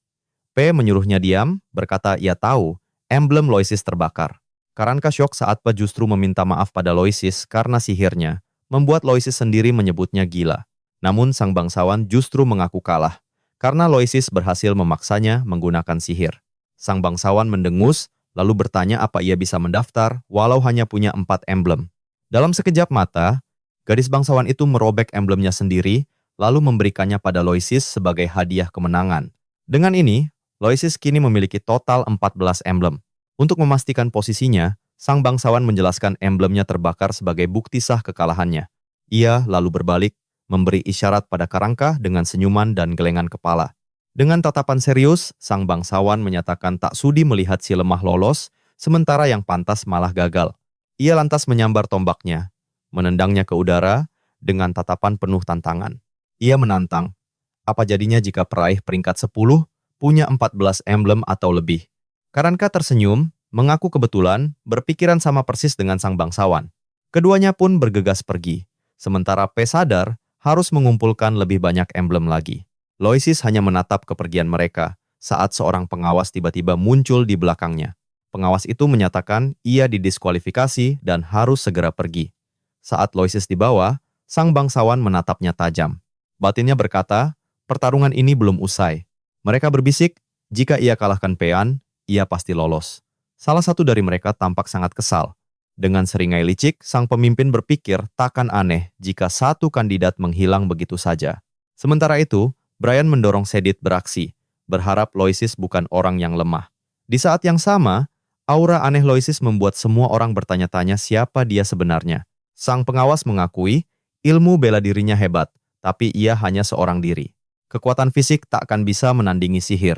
P menyuruhnya diam, berkata ia tahu emblem Loisis terbakar. Karanka syok saat P justru meminta maaf pada Loisis karena sihirnya, membuat Loisis sendiri menyebutnya gila. Namun sang bangsawan justru mengaku kalah, karena Loisis berhasil memaksanya menggunakan sihir. Sang bangsawan mendengus, lalu bertanya apa ia bisa mendaftar walau hanya punya 4 emblem. Dalam sekejap mata, gadis bangsawan itu merobek emblemnya sendiri, lalu memberikannya pada Loisis sebagai hadiah kemenangan. Dengan ini, Loisis kini memiliki total 14 emblem. Untuk memastikan posisinya, sang bangsawan menjelaskan emblemnya terbakar sebagai bukti sah kekalahannya. Ia lalu berbalik, memberi isyarat pada Karanka dengan senyuman dan gelengan kepala. Dengan tatapan serius, sang bangsawan menyatakan tak sudi melihat si lemah lolos, sementara yang pantas malah gagal. Ia lantas menyambar tombaknya, menendangnya ke udara dengan tatapan penuh tantangan. Ia menantang, apa jadinya jika peraih peringkat 10 punya 14 emblem atau lebih? Karanka tersenyum, mengaku kebetulan, berpikiran sama persis dengan sang bangsawan. Keduanya pun bergegas pergi, sementara P sadar harus mengumpulkan lebih banyak emblem lagi. Loisis hanya menatap kepergian mereka saat seorang pengawas tiba-tiba muncul di belakangnya. Pengawas itu menyatakan ia didiskualifikasi dan harus segera pergi. Saat Loisis dibawa, sang bangsawan menatapnya tajam. Batinnya berkata, pertarungan ini belum usai. Mereka berbisik, jika ia kalahkan Pean, ia pasti lolos. Salah satu dari mereka tampak sangat kesal. Dengan seringai licik, sang pemimpin berpikir takkan aneh jika satu kandidat menghilang begitu saja. Sementara itu, Brian mendorong Sedit beraksi, berharap Loisis bukan orang yang lemah. Di saat yang sama, aura aneh Loisis membuat semua orang bertanya-tanya siapa dia sebenarnya. Sang pengawas mengakui, ilmu bela dirinya hebat, tapi ia hanya seorang diri. Kekuatan fisik tak akan bisa menandingi sihir.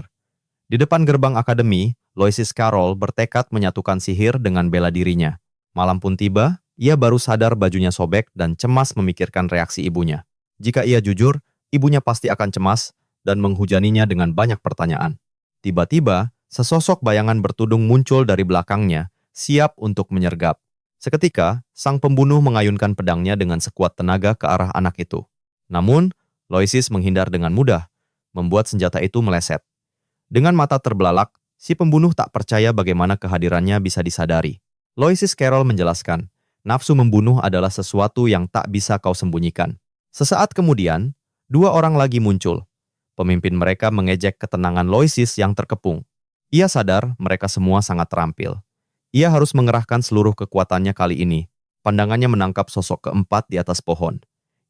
Di depan gerbang akademi, Loisis Carroll bertekad menyatukan sihir dengan bela dirinya. Malam pun tiba, ia baru sadar bajunya sobek dan cemas memikirkan reaksi ibunya. Jika ia jujur, ibunya pasti akan cemas dan menghujaninya dengan banyak pertanyaan. Tiba-tiba, sesosok bayangan bertudung muncul dari belakangnya, siap untuk menyergap. Seketika, sang pembunuh mengayunkan pedangnya dengan sekuat tenaga ke arah anak itu. Namun, Loisis menghindar dengan mudah, membuat senjata itu meleset. Dengan mata terbelalak, si pembunuh tak percaya bagaimana kehadirannya bisa disadari. Loisis Carroll menjelaskan, nafsu membunuh adalah sesuatu yang tak bisa kau sembunyikan. Sesaat kemudian, 2 orang lagi muncul. Pemimpin mereka mengejek ketenangan Loisis yang terkepung. Ia sadar mereka semua sangat terampil. Ia harus mengerahkan seluruh kekuatannya kali ini. Pandangannya menangkap sosok keempat di atas pohon.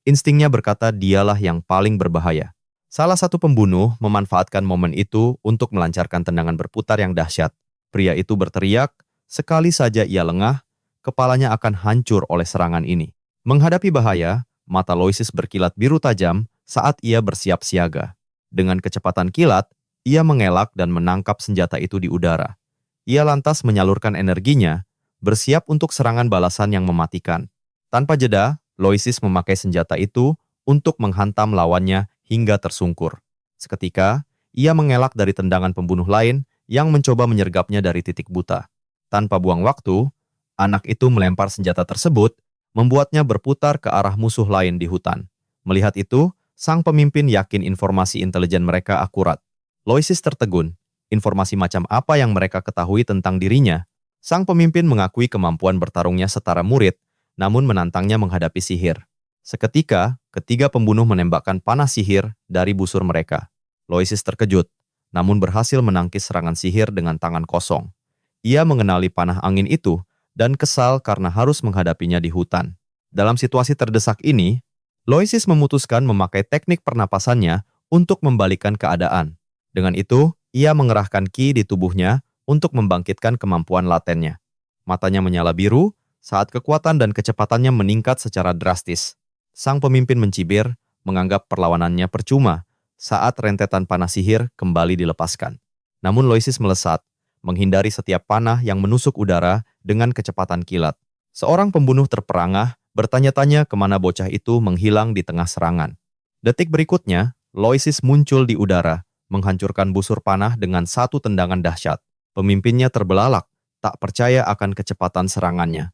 Instingnya berkata dialah yang paling berbahaya. Salah satu pembunuh memanfaatkan momen itu untuk melancarkan tendangan berputar yang dahsyat. Pria itu berteriak, sekali saja ia lengah, kepalanya akan hancur oleh serangan ini. Menghadapi bahaya, mata Loisis berkilat biru tajam saat ia bersiap siaga. Dengan kecepatan kilat, ia mengelak dan menangkap senjata itu di udara. Ia lantas menyalurkan energinya, bersiap untuk serangan balasan yang mematikan. Tanpa jeda, Loisis memakai senjata itu untuk menghantam lawannya hingga tersungkur. Seketika, ia mengelak dari tendangan pembunuh lain yang mencoba menyergapnya dari titik buta. Tanpa buang waktu, anak itu melempar senjata tersebut, membuatnya berputar ke arah musuh lain di hutan. Melihat itu, sang pemimpin yakin informasi intelijen mereka akurat. Loisis tertegun. Informasi macam apa yang mereka ketahui tentang dirinya? Sang pemimpin mengakui kemampuan bertarungnya setara murid, namun menantangnya menghadapi sihir. Seketika, ketiga pembunuh menembakkan panah sihir dari busur mereka. Loisis terkejut, namun berhasil menangkis serangan sihir dengan tangan kosong. Ia mengenali panah angin itu dan kesal karena harus menghadapinya di hutan. Dalam situasi terdesak ini, Loisis memutuskan memakai teknik pernapasannya untuk membalikan keadaan. Dengan itu, ia mengerahkan ki di tubuhnya untuk membangkitkan kemampuan latennya. Matanya menyala biru saat kekuatan dan kecepatannya meningkat secara drastis. Sang pemimpin mencibir, menganggap perlawanannya percuma saat rentetan panah sihir kembali dilepaskan. Namun Loisis melesat, menghindari setiap panah yang menusuk udara dengan kecepatan kilat. Seorang pembunuh terperangah bertanya-tanya kemana bocah itu menghilang di tengah serangan. Detik berikutnya, Loisis muncul di udara, menghancurkan busur panah dengan satu tendangan dahsyat. Pemimpinnya terbelalak, tak percaya akan kecepatan serangannya.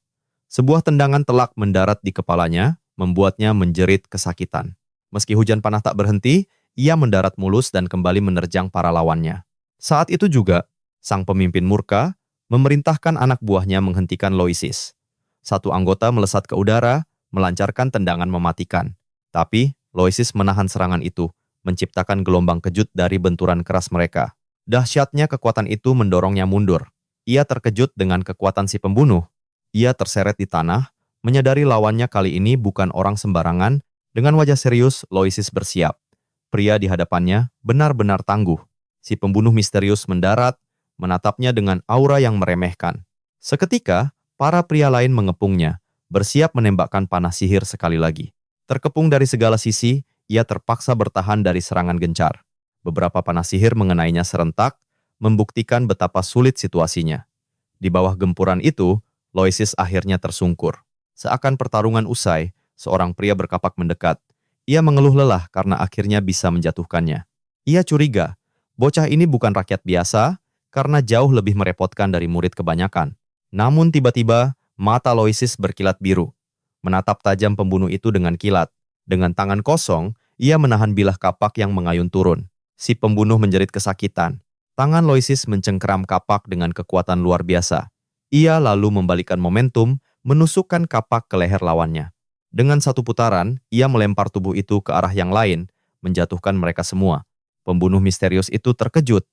Sebuah tendangan telak mendarat di kepalanya, membuatnya menjerit kesakitan. Meski hujan panah tak berhenti, ia mendarat mulus dan kembali menerjang para lawannya. Saat itu juga, sang pemimpin murka memerintahkan anak buahnya menghentikan Loisis. Satu anggota melesat ke udara, melancarkan tendangan mematikan. Tapi, Loisis menahan serangan itu, menciptakan gelombang kejut dari benturan keras mereka. Dahsyatnya kekuatan itu mendorongnya mundur. Ia terkejut dengan kekuatan si pembunuh. Ia terseret di tanah, menyadari lawannya kali ini bukan orang sembarangan. Dengan wajah serius, Loisis bersiap. Pria di hadapannya benar-benar tangguh. Si pembunuh misterius mendarat, menatapnya dengan aura yang meremehkan. Seketika, para pria lain mengepungnya, bersiap menembakkan panah sihir sekali lagi. Terkepung dari segala sisi, ia terpaksa bertahan dari serangan gencar. Beberapa panah sihir mengenainya serentak, membuktikan betapa sulit situasinya. Di bawah gempuran itu, Loisis akhirnya tersungkur. Seakan pertarungan usai, seorang pria berkapak mendekat. Ia mengeluh lelah karena akhirnya bisa menjatuhkannya. Ia curiga, bocah ini bukan rakyat biasa, karena jauh lebih merepotkan dari murid kebanyakan. Namun tiba-tiba, mata Loisis berkilat biru. Menatap tajam pembunuh itu dengan kilat. Dengan tangan kosong, ia menahan bilah kapak yang mengayun turun. Si pembunuh menjerit kesakitan. Tangan Loisis mencengkeram kapak dengan kekuatan luar biasa. Ia lalu membalikan momentum, menusukkan kapak ke leher lawannya. Dengan satu putaran, ia melempar tubuh itu ke arah yang lain, menjatuhkan mereka semua. Pembunuh misterius itu terkejut.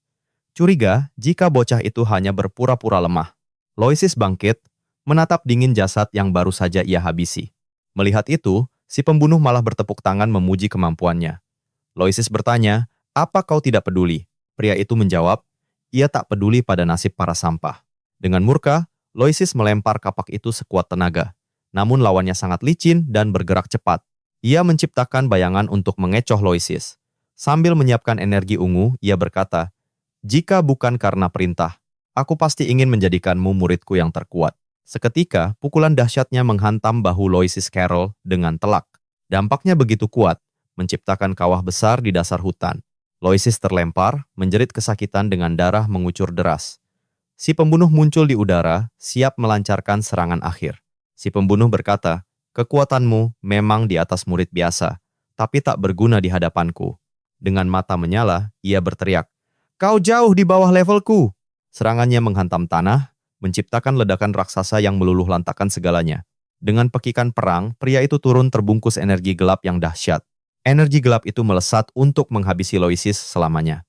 Curiga jika bocah itu hanya berpura-pura lemah. Loisis bangkit, menatap dingin jasad yang baru saja ia habisi. Melihat itu, si pembunuh malah bertepuk tangan memuji kemampuannya. Loisis bertanya, "Apa kau tidak peduli?" Pria itu menjawab, ia tak peduli pada nasib para sampah. Dengan murka, Loisis melempar kapak itu sekuat tenaga. Namun lawannya sangat licin dan bergerak cepat. Ia menciptakan bayangan untuk mengecoh Loisis. Sambil menyiapkan energi ungu, ia berkata, "Jika bukan karena perintah, aku pasti ingin menjadikanmu muridku yang terkuat." Seketika, pukulan dahsyatnya menghantam bahu Loisis Carroll dengan telak. Dampaknya begitu kuat, menciptakan kawah besar di dasar hutan. Loisis terlempar, menjerit kesakitan dengan darah mengucur deras. Si pembunuh muncul di udara, siap melancarkan serangan akhir. Si pembunuh berkata, "Kekuatanmu memang di atas murid biasa, tapi tak berguna di hadapanku." Dengan mata menyala, ia berteriak, "Kau jauh di bawah levelku!" Serangannya menghantam tanah, menciptakan ledakan raksasa yang meluluh lantakan segalanya. Dengan pekikan perang, pria itu turun terbungkus energi gelap yang dahsyat. Energi gelap itu melesat untuk menghabisi Loisis selamanya.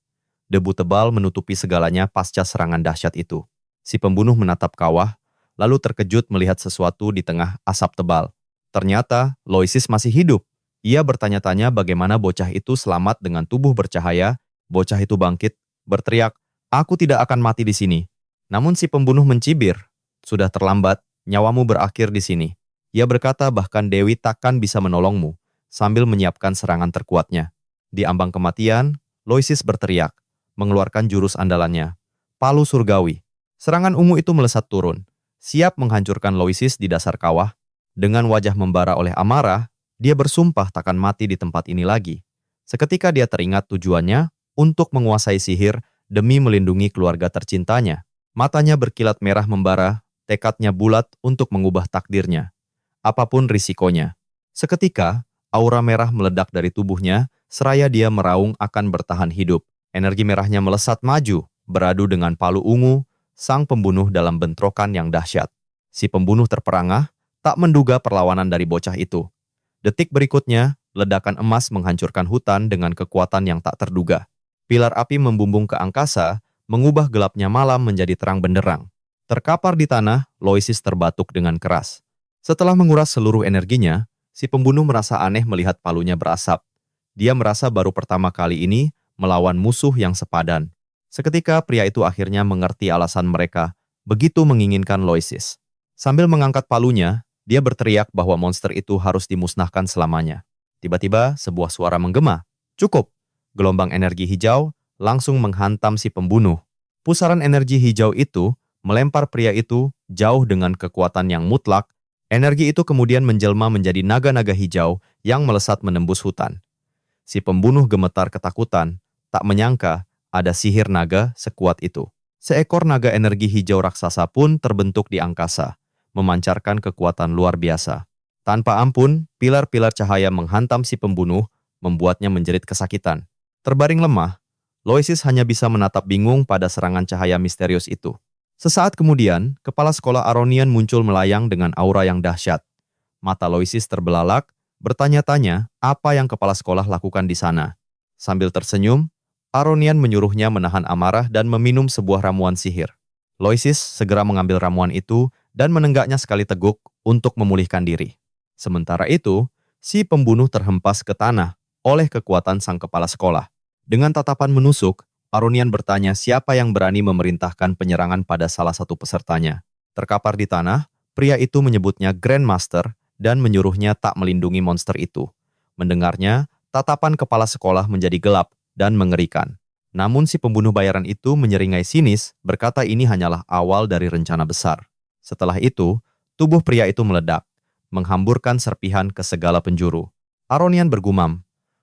Debu tebal menutupi segalanya pasca serangan dahsyat itu. Si pembunuh menatap kawah, lalu terkejut melihat sesuatu di tengah asap tebal. Ternyata, Loisis masih hidup. Ia bertanya-tanya bagaimana bocah itu selamat dengan tubuh bercahaya. Bocah itu bangkit, berteriak, "Aku tidak akan mati di sini." Namun si pembunuh mencibir, "Sudah terlambat, nyawamu berakhir di sini." Ia berkata bahkan Dewi takkan bisa menolongmu, sambil menyiapkan serangan terkuatnya. Di ambang kematian, Loisis berteriak, mengeluarkan jurus andalannya, Palu Surgawi. Serangan ungu itu melesat turun, siap menghancurkan Loisis di dasar kawah. Dengan wajah membara oleh amarah, dia bersumpah takkan mati di tempat ini lagi. Seketika dia teringat tujuannya untuk menguasai sihir demi melindungi keluarga tercintanya. Matanya berkilat merah membara, tekadnya bulat untuk mengubah takdirnya. Apapun risikonya. Seketika, aura merah meledak dari tubuhnya, seraya dia meraung akan bertahan hidup. Energi merahnya melesat maju, beradu dengan palu ungu, sang pembunuh dalam bentrokan yang dahsyat. Si pembunuh terperangah, tak menduga perlawanan dari bocah itu. Detik berikutnya, ledakan emas menghancurkan hutan dengan kekuatan yang tak terduga. Pilar api membumbung ke angkasa, mengubah gelapnya malam menjadi terang benderang. Terkapar di tanah, Loisis terbatuk dengan keras. Setelah menguras seluruh energinya, si pembunuh merasa aneh melihat palunya berasap. Dia merasa baru pertama kali ini melawan musuh yang sepadan. Seketika pria itu akhirnya mengerti alasan mereka begitu menginginkan Loisis. Sambil mengangkat palunya, dia berteriak bahwa monster itu harus dimusnahkan selamanya. Tiba-tiba sebuah suara menggema. Cukup! Gelombang energi hijau langsung menghantam si pembunuh. Pusaran energi hijau itu melempar pria itu jauh dengan kekuatan yang mutlak. Energi itu kemudian menjelma menjadi naga-naga hijau yang melesat menembus hutan. Si pembunuh gemetar ketakutan, tak menyangka ada sihir naga sekuat itu. Seekor naga energi hijau raksasa pun terbentuk di angkasa, memancarkan kekuatan luar biasa. Tanpa ampun, pilar-pilar cahaya menghantam si pembunuh, membuatnya menjerit kesakitan. Terbaring lemah, Loisis hanya bisa menatap bingung pada serangan cahaya misterius itu. Sesaat kemudian, kepala sekolah Aronian muncul melayang dengan aura yang dahsyat. Mata Loisis terbelalak, bertanya-tanya apa yang kepala sekolah lakukan di sana. Sambil tersenyum, Aronian menyuruhnya menahan amarah dan meminum sebuah ramuan sihir. Loisis segera mengambil ramuan itu dan menenggaknya sekali teguk untuk memulihkan diri. Sementara itu, si pembunuh terhempas ke tanah oleh kekuatan sang kepala sekolah. Dengan tatapan menusuk, Aronian bertanya siapa yang berani memerintahkan penyerangan pada salah satu pesertanya. Terkapar di tanah, pria itu menyebutnya Grandmaster dan menyuruhnya tak melindungi monster itu. Mendengarnya, tatapan kepala sekolah menjadi gelap dan mengerikan. Namun si pembunuh bayaran itu menyeringai sinis, berkata ini hanyalah awal dari rencana besar. Setelah itu, tubuh pria itu meledak, menghamburkan serpihan ke segala penjuru. Aronian bergumam,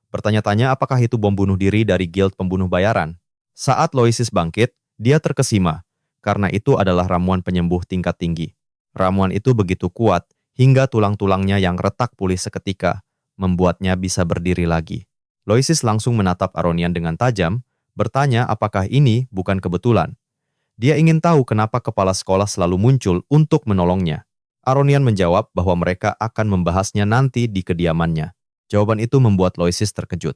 bertanya-tanya apakah itu bom bunuh diri dari Guild Pembunuh Bayaran. Saat Loisis bangkit, dia terkesima, karena itu adalah ramuan penyembuh tingkat tinggi. Ramuan itu begitu kuat, hingga tulang-tulangnya yang retak pulih seketika, membuatnya bisa berdiri lagi. Loisis langsung menatap Aronian dengan tajam, bertanya apakah ini bukan kebetulan. Dia ingin tahu kenapa kepala sekolah selalu muncul untuk menolongnya. Aronian menjawab bahwa mereka akan membahasnya nanti di kediamannya. Jawaban itu membuat Loisis terkejut.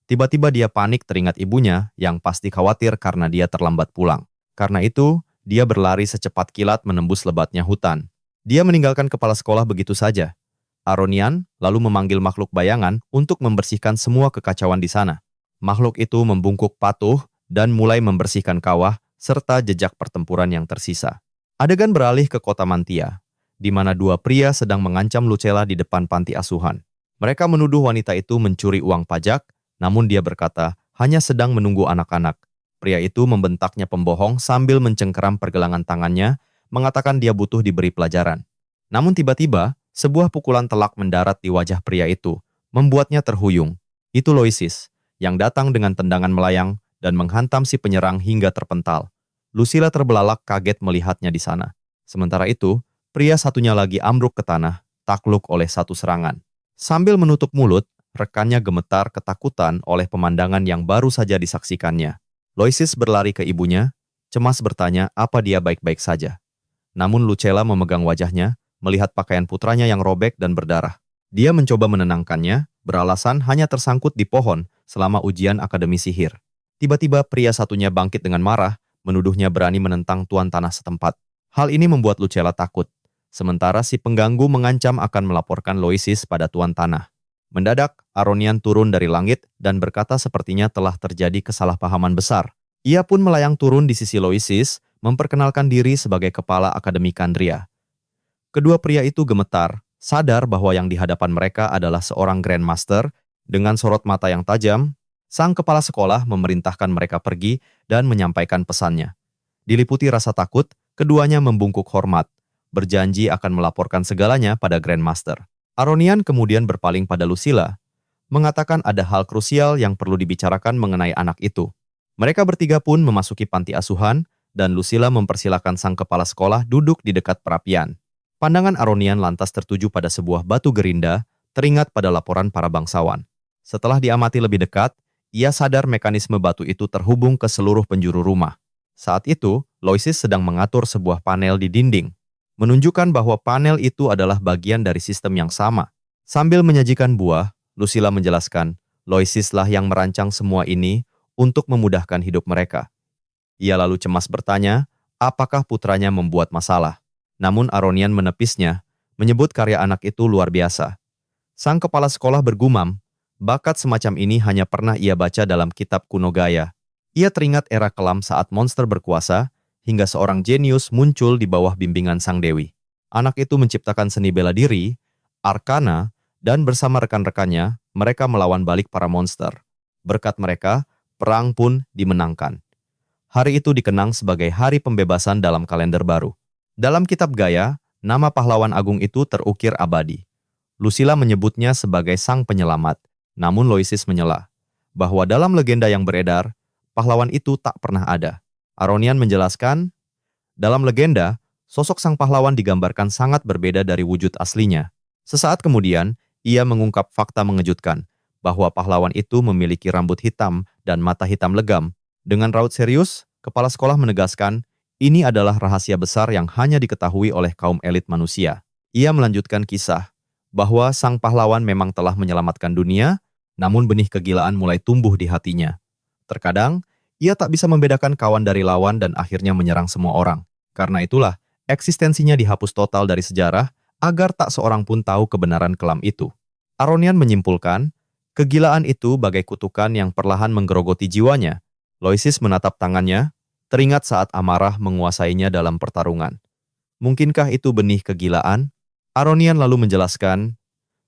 Tiba-tiba dia panik teringat ibunya yang pasti khawatir karena dia terlambat pulang. Karena itu, dia berlari secepat kilat menembus lebatnya hutan. Dia meninggalkan kepala sekolah begitu saja. Aronian lalu memanggil makhluk bayangan untuk membersihkan semua kekacauan di sana. Makhluk itu membungkuk patuh dan mulai membersihkan kawah serta jejak pertempuran yang tersisa. Adegan beralih ke kota Mantia, di mana dua pria sedang mengancam Lucella di depan panti asuhan. Mereka menuduh wanita itu mencuri uang pajak, namun dia berkata hanya sedang menunggu anak-anak. Pria itu membentaknya pembohong sambil mencengkeram pergelangan tangannya, mengatakan dia butuh diberi pelajaran. Namun tiba-tiba, sebuah pukulan telak mendarat di wajah pria itu, membuatnya terhuyung. Itu Loisis, yang datang dengan tendangan melayang dan menghantam si penyerang hingga terpental. Lucilla terbelalak kaget melihatnya di sana. Sementara itu, pria satunya lagi ambruk ke tanah, takluk oleh satu serangan. Sambil menutup mulut, rekannya gemetar ketakutan oleh pemandangan yang baru saja disaksikannya. Loisis berlari ke ibunya, cemas bertanya apa dia baik-baik saja. Namun Lucella memegang wajahnya, melihat pakaian putranya yang robek dan berdarah. Dia mencoba menenangkannya, beralasan hanya tersangkut di pohon selama ujian akademi sihir. Tiba-tiba pria satunya bangkit dengan marah, menuduhnya berani menentang tuan tanah setempat. Hal ini membuat Lucella takut. Sementara si pengganggu mengancam akan melaporkan Loisis pada tuan tanah. Mendadak, Aronian turun dari langit dan berkata sepertinya telah terjadi kesalahpahaman besar. Ia pun melayang turun di sisi Loisis, memperkenalkan diri sebagai kepala Akademi Kandria. Kedua pria itu gemetar, sadar bahwa yang di hadapan mereka adalah seorang Grandmaster. Dengan sorot mata yang tajam, sang kepala sekolah memerintahkan mereka pergi dan menyampaikan pesannya. Diliputi rasa takut, keduanya membungkuk hormat, berjanji akan melaporkan segalanya pada Grandmaster. Aronian kemudian berpaling pada Lucilla, mengatakan ada hal krusial yang perlu dibicarakan mengenai anak itu. Mereka bertiga pun memasuki panti asuhan, dan Lucilla mempersilakan sang kepala sekolah duduk di dekat perapian. Pandangan Aronian lantas tertuju pada sebuah batu gerinda, teringat pada laporan para bangsawan. Setelah diamati lebih dekat, ia sadar mekanisme batu itu terhubung ke seluruh penjuru rumah. Saat itu, Loisis sedang mengatur sebuah panel di dinding, menunjukkan bahwa panel itu adalah bagian dari sistem yang sama. Sambil menyajikan buah, Lucilla menjelaskan, Loisis lah yang merancang semua ini untuk memudahkan hidup mereka. Ia lalu cemas bertanya, apakah putranya membuat masalah. Namun Aronian menepisnya, menyebut karya anak itu luar biasa. Sang kepala sekolah bergumam, bakat semacam ini hanya pernah ia baca dalam kitab kuno Gaya. Ia teringat era kelam saat monster berkuasa, hingga seorang jenius muncul di bawah bimbingan sang dewi. Anak itu menciptakan seni bela diri, arkana, dan bersama rekan-rekannya, mereka melawan balik para monster. Berkat mereka, perang pun dimenangkan. Hari itu dikenang sebagai hari pembebasan dalam kalender baru. Dalam kitab Gaya, nama pahlawan agung itu terukir abadi. Lucilla menyebutnya sebagai sang penyelamat, namun Loisis menyela bahwa dalam legenda yang beredar, pahlawan itu tak pernah ada. Aronian menjelaskan, dalam legenda, sosok sang pahlawan digambarkan sangat berbeda dari wujud aslinya. Sesaat kemudian, ia mengungkap fakta mengejutkan, bahwa pahlawan itu memiliki rambut hitam dan mata hitam legam. Dengan raut serius, kepala sekolah menegaskan, ini adalah rahasia besar yang hanya diketahui oleh kaum elit manusia. Ia melanjutkan kisah, bahwa sang pahlawan memang telah menyelamatkan dunia, namun benih kegilaan mulai tumbuh di hatinya. Terkadang, ia tak bisa membedakan kawan dari lawan dan akhirnya menyerang semua orang. Karena itulah, eksistensinya dihapus total dari sejarah, agar tak seorang pun tahu kebenaran kelam itu. Aronian menyimpulkan, kegilaan itu bagai kutukan yang perlahan menggerogoti jiwanya. Loisis menatap tangannya, teringat saat amarah menguasainya dalam pertarungan. Mungkinkah itu benih kegilaan? Aronian lalu menjelaskan,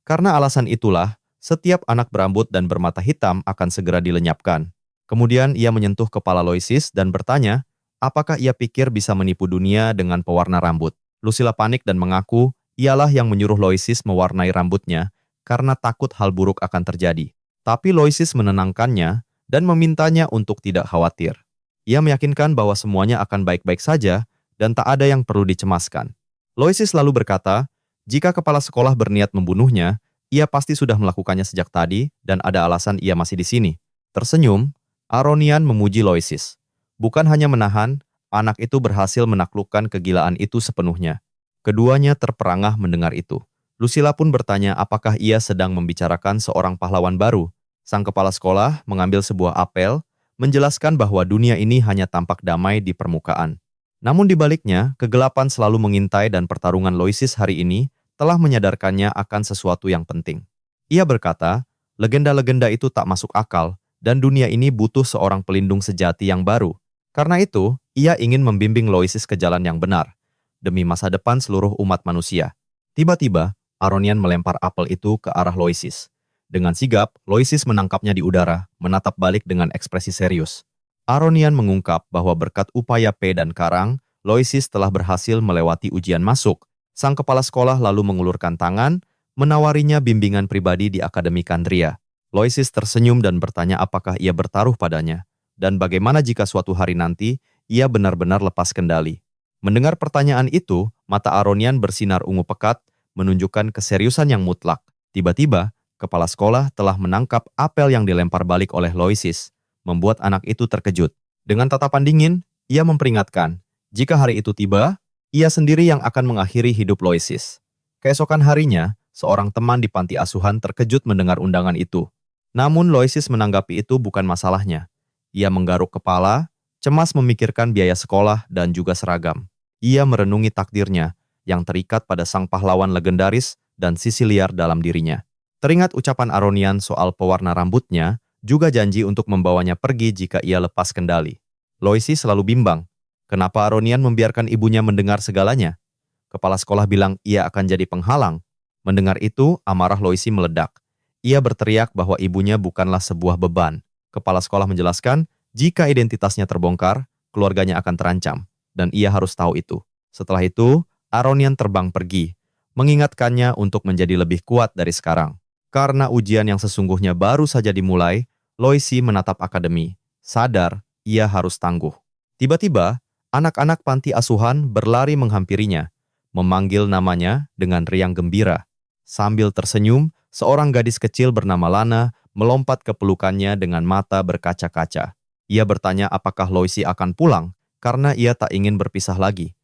karena alasan itulah, setiap anak berambut dan bermata hitam akan segera dilenyapkan. Kemudian ia menyentuh kepala Loisis dan bertanya, apakah ia pikir bisa menipu dunia dengan pewarna rambut. Lucilla panik dan mengaku, ialah yang menyuruh Loisis mewarnai rambutnya, karena takut hal buruk akan terjadi. Tapi Loisis menenangkannya, dan memintanya untuk tidak khawatir. Ia meyakinkan bahwa semuanya akan baik-baik saja dan tak ada yang perlu dicemaskan. Loisis lalu berkata, jika kepala sekolah berniat membunuhnya, ia pasti sudah melakukannya sejak tadi dan ada alasan ia masih di sini. Tersenyum, Aronian memuji Loisis. Bukan hanya menahan, anak itu berhasil menaklukkan kegilaan itu sepenuhnya. Keduanya terperangah mendengar itu. Lucilla pun bertanya apakah ia sedang membicarakan seorang pahlawan baru. Sang kepala sekolah mengambil sebuah apel, menjelaskan bahwa dunia ini hanya tampak damai di permukaan. Namun di baliknya, kegelapan selalu mengintai dan pertarungan Loisis hari ini telah menyadarkannya akan sesuatu yang penting. Ia berkata, legenda-legenda itu tak masuk akal, dan dunia ini butuh seorang pelindung sejati yang baru. Karena itu, ia ingin membimbing Loisis ke jalan yang benar, demi masa depan seluruh umat manusia. Tiba-tiba, Aronian melempar apel itu ke arah Loisis. Dengan sigap, Loisis menangkapnya di udara, menatap balik dengan ekspresi serius. Aronian mengungkap bahwa berkat upaya P dan Karang, Loisis telah berhasil melewati ujian masuk. Sang kepala sekolah lalu mengulurkan tangan, menawarinya bimbingan pribadi di Akademi Kandria. Loisis tersenyum dan bertanya apakah ia bertaruh padanya, dan bagaimana jika suatu hari nanti, ia benar-benar lepas kendali. Mendengar pertanyaan itu, mata Aronian bersinar ungu pekat, menunjukkan keseriusan yang mutlak. Tiba-tiba, kepala sekolah telah menangkap apel yang dilempar balik oleh Loisis, membuat anak itu terkejut. Dengan tatapan dingin, ia memperingatkan, jika hari itu tiba, ia sendiri yang akan mengakhiri hidup Loisis. Keesokan harinya, seorang teman di panti asuhan terkejut mendengar undangan itu. Namun Loisis menanggapi itu bukan masalahnya. Ia menggaruk kepala, cemas memikirkan biaya sekolah dan juga seragam. Ia merenungi takdirnya, yang terikat pada sang pahlawan legendaris dan sisi liar dalam dirinya. Teringat ucapan Aronian soal pewarna rambutnya, juga janji untuk membawanya pergi jika ia lepas kendali. Loisis selalu bimbang. Kenapa Aronian membiarkan ibunya mendengar segalanya? Kepala sekolah bilang ia akan jadi penghalang. Mendengar itu, amarah Loisis meledak. Ia berteriak bahwa ibunya bukanlah sebuah beban. Kepala sekolah menjelaskan, jika identitasnya terbongkar, keluarganya akan terancam. Dan ia harus tahu itu. Setelah itu, Aronian terbang pergi, mengingatkannya untuk menjadi lebih kuat dari sekarang. Karena ujian yang sesungguhnya baru saja dimulai, Loisis menatap akademi. Sadar, ia harus tangguh. Tiba-tiba, anak-anak panti asuhan berlari menghampirinya, memanggil namanya dengan riang gembira. Sambil tersenyum, seorang gadis kecil bernama Lana melompat ke pelukannya dengan mata berkaca-kaca. Ia bertanya apakah Loisis akan pulang, karena ia tak ingin berpisah lagi.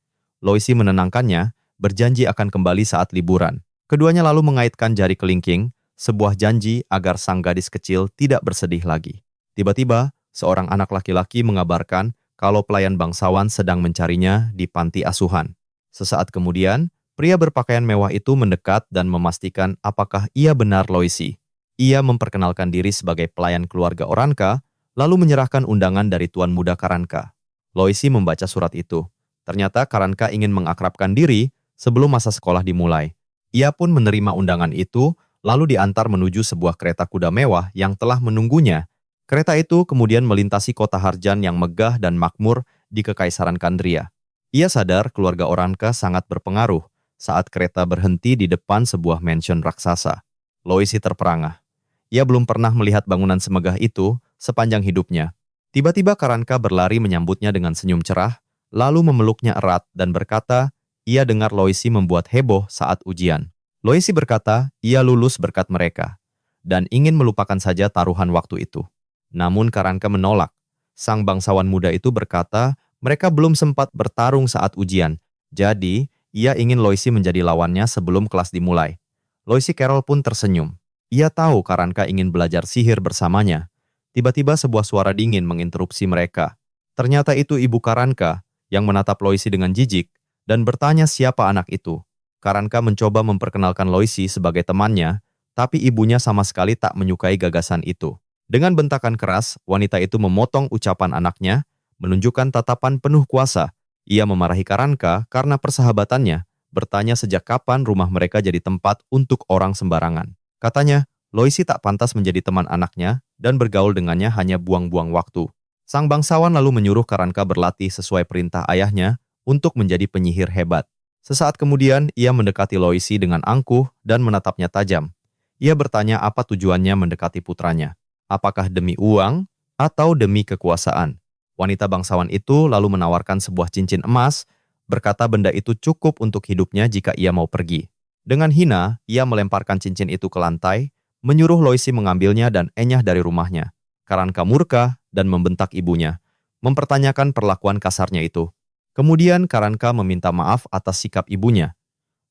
Loisis menenangkannya, berjanji akan kembali saat liburan. Keduanya lalu mengaitkan jari kelingking, sebuah janji agar sang gadis kecil tidak bersedih lagi. Tiba-tiba, seorang anak laki-laki mengabarkan kalau pelayan bangsawan sedang mencarinya di panti asuhan. Sesaat kemudian, pria berpakaian mewah itu mendekat dan memastikan apakah ia benar Loisi. Ia memperkenalkan diri sebagai pelayan keluarga Oranka, lalu menyerahkan undangan dari Tuan Muda Karanka. Loisi membaca surat itu. Ternyata Karanka ingin mengakrabkan diri sebelum masa sekolah dimulai. Ia pun menerima undangan itu, lalu diantar menuju sebuah kereta kuda mewah yang telah menunggunya. Kereta itu kemudian melintasi kota Harjan yang megah dan makmur di Kekaisaran Kandria. Ia sadar keluarga Oranka sangat berpengaruh saat kereta berhenti di depan sebuah mansion raksasa. Loisi terperangah. Ia belum pernah melihat bangunan semegah itu sepanjang hidupnya. Tiba-tiba Karanka berlari menyambutnya dengan senyum cerah, lalu memeluknya erat dan berkata, ia dengar Loisi membuat heboh saat ujian. Loisi berkata, ia lulus berkat mereka, dan ingin melupakan saja taruhan waktu itu. Namun Karanka menolak. Sang bangsawan muda itu berkata, mereka belum sempat bertarung saat ujian. Jadi, ia ingin Loisi menjadi lawannya sebelum kelas dimulai. Loisi Carol pun tersenyum. Ia tahu Karanka ingin belajar sihir bersamanya. Tiba-tiba sebuah suara dingin menginterupsi mereka. Ternyata itu ibu Karanka yang menatap Loisi dengan jijik dan bertanya siapa anak itu. Karanka mencoba memperkenalkan Loisi sebagai temannya, tapi ibunya sama sekali tak menyukai gagasan itu. Dengan bentakan keras, wanita itu memotong ucapan anaknya, menunjukkan tatapan penuh kuasa. Ia memarahi Karanka karena persahabatannya, bertanya sejak kapan rumah mereka jadi tempat untuk orang sembarangan. Katanya, Loisi tak pantas menjadi teman anaknya dan bergaul dengannya hanya buang-buang waktu. Sang bangsawan lalu menyuruh Karanka berlatih sesuai perintah ayahnya untuk menjadi penyihir hebat. Sesaat kemudian, ia mendekati Loisi dengan angkuh dan menatapnya tajam. Ia bertanya apa tujuannya mendekati putranya. Apakah demi uang atau demi kekuasaan? Wanita bangsawan itu lalu menawarkan sebuah cincin emas, berkata benda itu cukup untuk hidupnya jika ia mau pergi. Dengan hina, ia melemparkan cincin itu ke lantai, menyuruh Loisi mengambilnya dan enyah dari rumahnya. Karanka murka dan membentak ibunya, mempertanyakan perlakuan kasarnya itu. Kemudian Karanka meminta maaf atas sikap ibunya.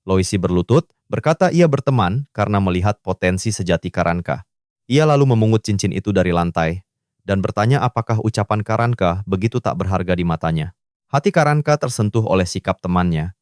Loisi berlutut, berkata ia berteman karena melihat potensi sejati Karanka. Ia lalu memungut cincin itu dari lantai, dan bertanya apakah ucapan Karanka begitu tak berharga di matanya. Hati Karanka tersentuh oleh sikap temannya.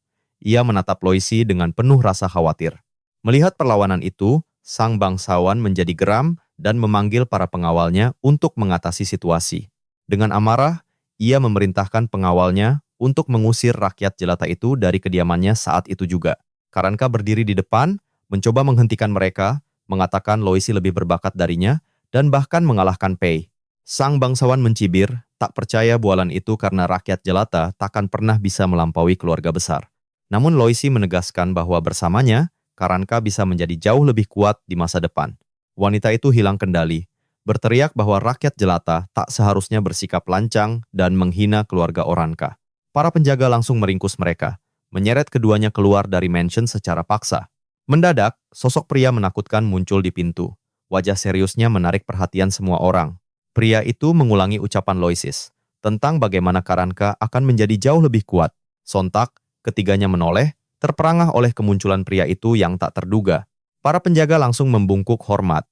Ia menatap Loisi dengan penuh rasa khawatir. Melihat perlawanan itu, sang bangsawan menjadi geram dan memanggil para pengawalnya untuk mengatasi situasi. Dengan amarah, ia memerintahkan pengawalnya untuk mengusir rakyat jelata itu dari kediamannya saat itu juga. Karanka berdiri di depan, mencoba menghentikan mereka, mengatakan Loisi lebih berbakat darinya, dan bahkan mengalahkan Pei. Sang bangsawan mencibir, tak percaya bualan itu karena rakyat jelata takkan pernah bisa melampaui keluarga besar. Namun Loisi menegaskan bahwa bersamanya, Karanka bisa menjadi jauh lebih kuat di masa depan. Wanita itu hilang kendali, berteriak bahwa rakyat jelata tak seharusnya bersikap lancang dan menghina keluarga Oranka. Para penjaga langsung meringkus mereka, menyeret keduanya keluar dari mansion secara paksa. Mendadak, sosok pria menakutkan muncul di pintu. Wajah seriusnya menarik perhatian semua orang. Pria itu mengulangi ucapan Loisis tentang bagaimana Karanka akan menjadi jauh lebih kuat. Sontak, ketiganya menoleh, terperangah oleh kemunculan pria itu yang tak terduga. Para penjaga langsung membungkuk hormat,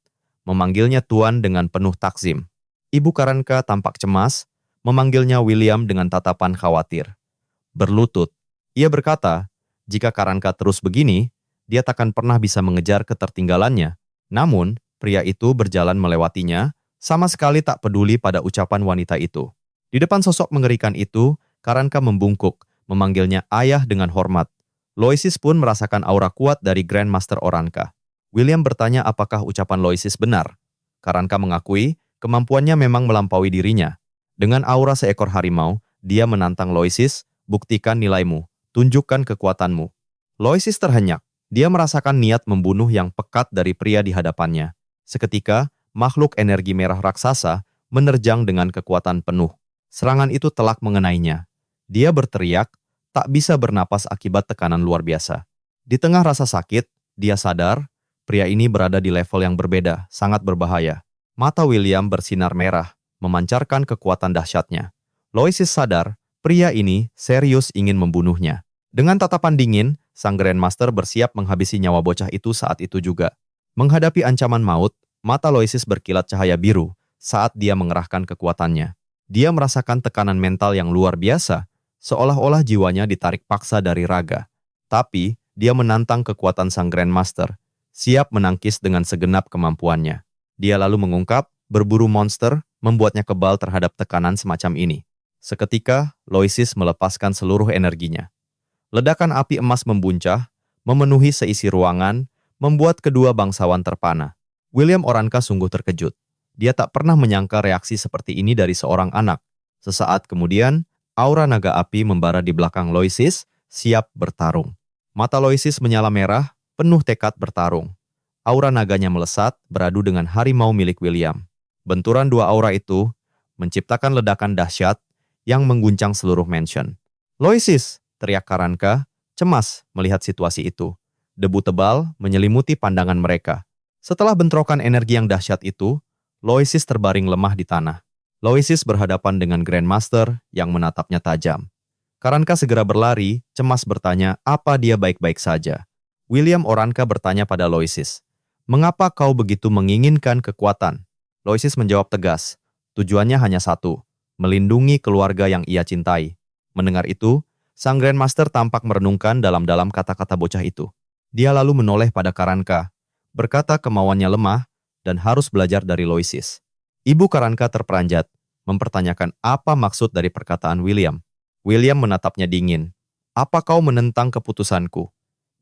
memanggilnya Tuan dengan penuh takzim. Ibu Karanka tampak cemas, memanggilnya William dengan tatapan khawatir. Berlutut, ia berkata, jika Karanka terus begini, dia takkan pernah bisa mengejar ketertinggalannya. Namun, pria itu berjalan melewatinya, sama sekali tak peduli pada ucapan wanita itu. Di depan sosok mengerikan itu, Karanka membungkuk, memanggilnya ayah dengan hormat. Loisis pun merasakan aura kuat dari Grandmaster Oranka. William bertanya apakah ucapan Loisis benar. Karanka mengakui kemampuannya memang melampaui dirinya. Dengan aura seekor harimau, dia menantang Loisis, buktikan nilaimu, tunjukkan kekuatanmu. Loisis terhenyak. Dia merasakan niat membunuh yang pekat dari pria di hadapannya. Seketika, makhluk energi merah raksasa menerjang dengan kekuatan penuh. Serangan itu telak mengenainya. Dia berteriak, tak bisa bernapas akibat tekanan luar biasa. Di tengah rasa sakit, dia sadar, pria ini berada di level yang berbeda, sangat berbahaya. Mata William bersinar merah, memancarkan kekuatan dahsyatnya. Loisis sadar, pria ini serius ingin membunuhnya. Dengan tatapan dingin, sang Grandmaster bersiap menghabisi nyawa bocah itu saat itu juga. Menghadapi ancaman maut, mata Loisis berkilat cahaya biru saat dia mengerahkan kekuatannya. Dia merasakan tekanan mental yang luar biasa, seolah-olah jiwanya ditarik paksa dari raga. Tapi, dia menantang kekuatan sang Grandmaster, siap menangkis dengan segenap kemampuannya. Dia lalu mengungkap, berburu monster membuatnya kebal terhadap tekanan semacam ini. Seketika, Loisis melepaskan seluruh energinya. Ledakan api emas membuncah, memenuhi seisi ruangan, membuat kedua bangsawan terpana. William Oranka sungguh terkejut. Dia tak pernah menyangka reaksi seperti ini dari seorang anak. Sesaat kemudian, aura naga api membara di belakang Loisis, siap bertarung. Mata Loisis menyala merah, penuh tekad bertarung. Aura naganya melesat, beradu dengan harimau milik William. Benturan dua aura itu menciptakan ledakan dahsyat yang mengguncang seluruh mansion. "Loisis!" teriak Karanka, cemas melihat situasi itu. Debu tebal menyelimuti pandangan mereka. Setelah bentrokan energi yang dahsyat itu, Loisis terbaring lemah di tanah. Loisis berhadapan dengan Grandmaster yang menatapnya tajam. Karanka segera berlari, cemas bertanya apa dia baik-baik saja. William Oranka bertanya pada Loisis, "Mengapa kau begitu menginginkan kekuatan?" Loisis menjawab tegas, tujuannya hanya satu, melindungi keluarga yang ia cintai. Mendengar itu, sang Grandmaster tampak merenungkan dalam-dalam kata-kata bocah itu. Dia lalu menoleh pada Karanka, berkata kemauannya lemah dan harus belajar dari Loisis. Ibu Karanka terperanjat, mempertanyakan apa maksud dari perkataan William. William menatapnya dingin. "Apa kau menentang keputusanku?"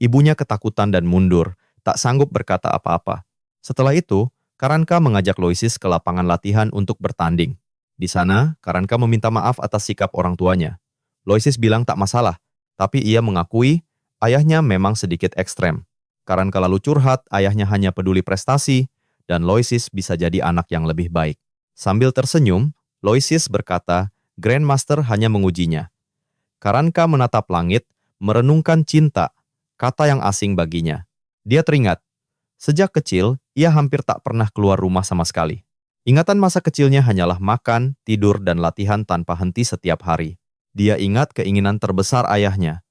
Ibunya ketakutan dan mundur, tak sanggup berkata apa-apa. Setelah itu, Karanka mengajak Loisis ke lapangan latihan untuk bertanding. Di sana, Karanka meminta maaf atas sikap orang tuanya. Loisis bilang tak masalah, tapi ia mengakui ayahnya memang sedikit ekstrem. Karanka lalu curhat, ayahnya hanya peduli prestasi, dan Loisis bisa jadi anak yang lebih baik. Sambil tersenyum, Loisis berkata, Grandmaster hanya mengujinya. Karanka menatap langit, merenungkan cinta, kata yang asing baginya. Dia teringat, sejak kecil, ia hampir tak pernah keluar rumah sama sekali. Ingatan masa kecilnya hanyalah makan, tidur, dan latihan tanpa henti setiap hari. Dia ingat keinginan terbesar ayahnya,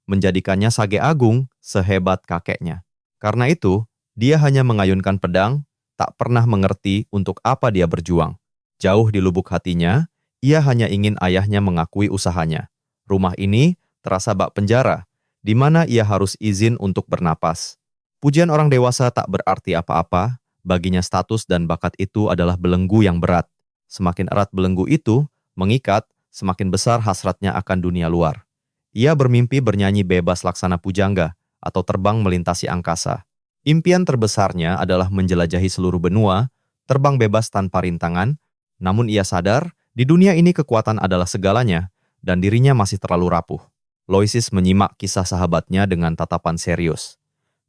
menjadikannya sage agung sehebat kakeknya. Karena itu, dia hanya mengayunkan pedang, tak pernah mengerti untuk apa dia berjuang. Jauh di lubuk hatinya, ia hanya ingin ayahnya mengakui usahanya. Rumah ini terasa bak penjara, di mana ia harus izin untuk bernapas. Pujian orang dewasa tak berarti apa-apa, baginya status dan bakat itu adalah belenggu yang berat. Semakin erat belenggu itu, mengikat, semakin besar hasratnya akan dunia luar. Ia bermimpi bernyanyi bebas laksana pujangga, atau terbang melintasi angkasa. Impian terbesarnya adalah menjelajahi seluruh benua, terbang bebas tanpa rintangan, namun ia sadar, di dunia ini kekuatan adalah segalanya, dan dirinya masih terlalu rapuh. Loisis menyimak kisah sahabatnya dengan tatapan serius.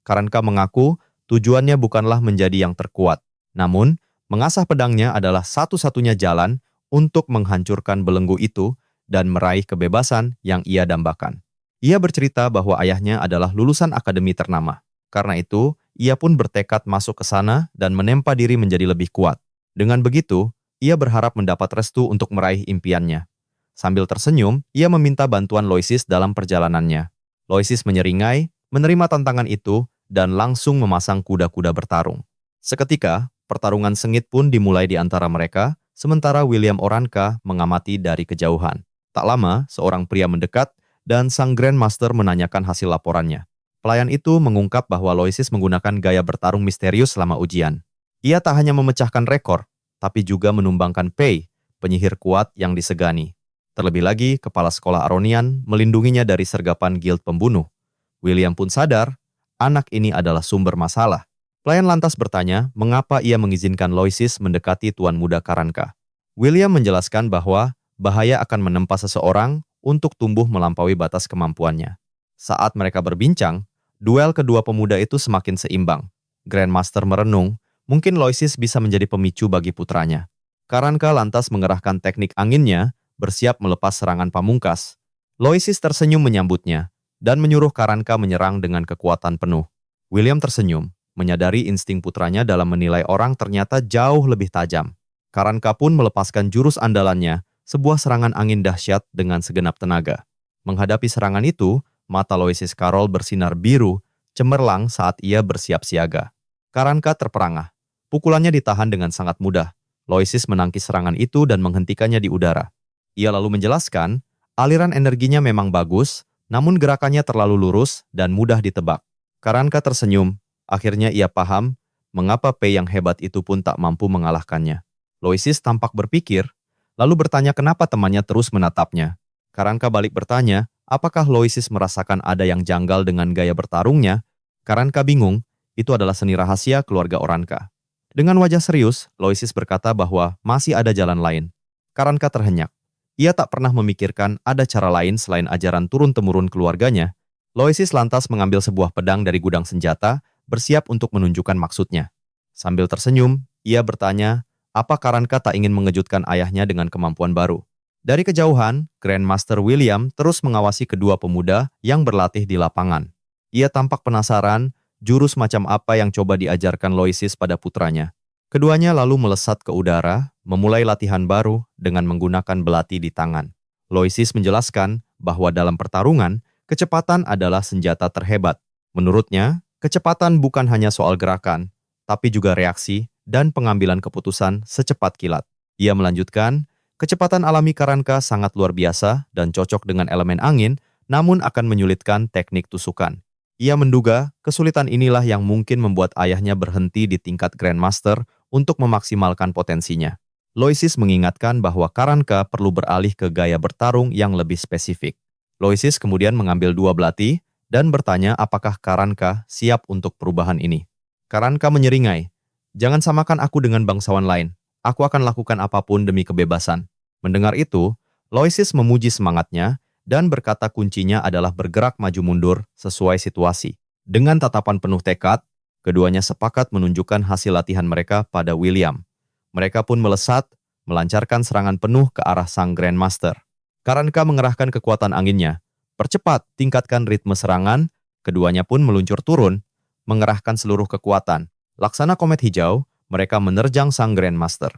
Karanka mengaku, tujuannya bukanlah menjadi yang terkuat, namun, mengasah pedangnya adalah satu-satunya jalan untuk menghancurkan belenggu itu dan meraih kebebasan yang ia dambakan. Ia bercerita bahwa ayahnya adalah lulusan akademi ternama. Karena itu, ia pun bertekad masuk ke sana dan menempa diri menjadi lebih kuat. Dengan begitu, ia berharap mendapat restu untuk meraih impiannya. Sambil tersenyum, ia meminta bantuan Loisis dalam perjalanannya. Loisis menyeringai, menerima tantangan itu, dan langsung memasang kuda-kuda bertarung. Seketika, pertarungan sengit pun dimulai di antara mereka, sementara William Oranka mengamati dari kejauhan. Tak lama, seorang pria mendekat, dan sang Grandmaster menanyakan hasil laporannya. Pelayan itu mengungkap bahwa Loisis menggunakan gaya bertarung misterius selama ujian. Ia tak hanya memecahkan rekor, tapi juga menumbangkan Pei, penyihir kuat yang disegani. Terlebih lagi, kepala sekolah Aronian melindunginya dari sergapan guild pembunuh. William pun sadar, anak ini adalah sumber masalah. Pelayan lantas bertanya, mengapa ia mengizinkan Loisis mendekati Tuan Muda Karanka. William menjelaskan bahwa bahaya akan menempa seseorang untuk tumbuh melampaui batas kemampuannya. Saat mereka berbincang, duel kedua pemuda itu semakin seimbang. Grandmaster merenung, mungkin Loisis bisa menjadi pemicu bagi putranya. Karanka lantas mengerahkan teknik anginnya, bersiap melepas serangan pamungkas. Loisis tersenyum menyambutnya, dan menyuruh Karanka menyerang dengan kekuatan penuh. William tersenyum, menyadari insting putranya dalam menilai orang ternyata jauh lebih tajam. Karanka pun melepaskan jurus andalannya, sebuah serangan angin dahsyat dengan segenap tenaga. Menghadapi serangan itu, mata Loisis Carroll bersinar biru, cemerlang saat ia bersiap siaga. Karanka terperangah. Pukulannya ditahan dengan sangat mudah. Loisis menangkis serangan itu dan menghentikannya di udara. Ia lalu menjelaskan, aliran energinya memang bagus, namun gerakannya terlalu lurus dan mudah ditebak. Karanka tersenyum, akhirnya ia paham mengapa Pei yang hebat itu pun tak mampu mengalahkannya. Loisis tampak berpikir, lalu bertanya kenapa temannya terus menatapnya. Karanka balik bertanya, apakah Loisis merasakan ada yang janggal dengan gaya bertarungnya? Karanka bingung, itu adalah seni rahasia keluarga Oranka. Dengan wajah serius, Loisis berkata bahwa masih ada jalan lain. Karanka terhenyak. Ia tak pernah memikirkan ada cara lain selain ajaran turun-temurun keluarganya. Loisis lantas mengambil sebuah pedang dari gudang senjata, bersiap untuk menunjukkan maksudnya. Sambil tersenyum, ia bertanya, apa Karanka tak ingin mengejutkan ayahnya dengan kemampuan baru? Dari kejauhan, Grandmaster William terus mengawasi kedua pemuda yang berlatih di lapangan. Ia tampak penasaran, jurus macam apa yang coba diajarkan Loisis pada putranya. Keduanya lalu melesat ke udara, memulai latihan baru dengan menggunakan belati di tangan. Loisis menjelaskan bahwa dalam pertarungan, kecepatan adalah senjata terhebat. Menurutnya, kecepatan bukan hanya soal gerakan, tapi juga reaksi dan pengambilan keputusan secepat kilat. Ia melanjutkan, kecepatan alami Karanka sangat luar biasa dan cocok dengan elemen angin, namun akan menyulitkan teknik tusukan. Ia menduga kesulitan inilah yang mungkin membuat ayahnya berhenti di tingkat Grandmaster untuk memaksimalkan potensinya. Loisis mengingatkan bahwa Karanka perlu beralih ke gaya bertarung yang lebih spesifik. Loisis kemudian mengambil dua belati dan bertanya apakah Karanka siap untuk perubahan ini. Karanka menyeringai, jangan samakan aku dengan bangsawan lain. Aku akan lakukan apapun demi kebebasan. Mendengar itu, Loisis memuji semangatnya dan berkata kuncinya adalah bergerak maju mundur sesuai situasi. Dengan tatapan penuh tekad, keduanya sepakat menunjukkan hasil latihan mereka pada William. Mereka pun melesat, melancarkan serangan penuh ke arah sang Grandmaster. Karanka mengerahkan kekuatan anginnya. Percepat, tingkatkan ritme serangan, keduanya pun meluncur turun, mengerahkan seluruh kekuatan. Laksana komet hijau, mereka menerjang sang Grandmaster.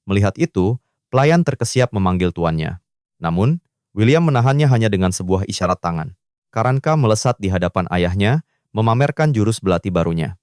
Melihat itu, pelayan terkesiap memanggil tuannya. Namun, William menahannya hanya dengan sebuah isyarat tangan. Karanka melesat di hadapan ayahnya, memamerkan jurus belati barunya.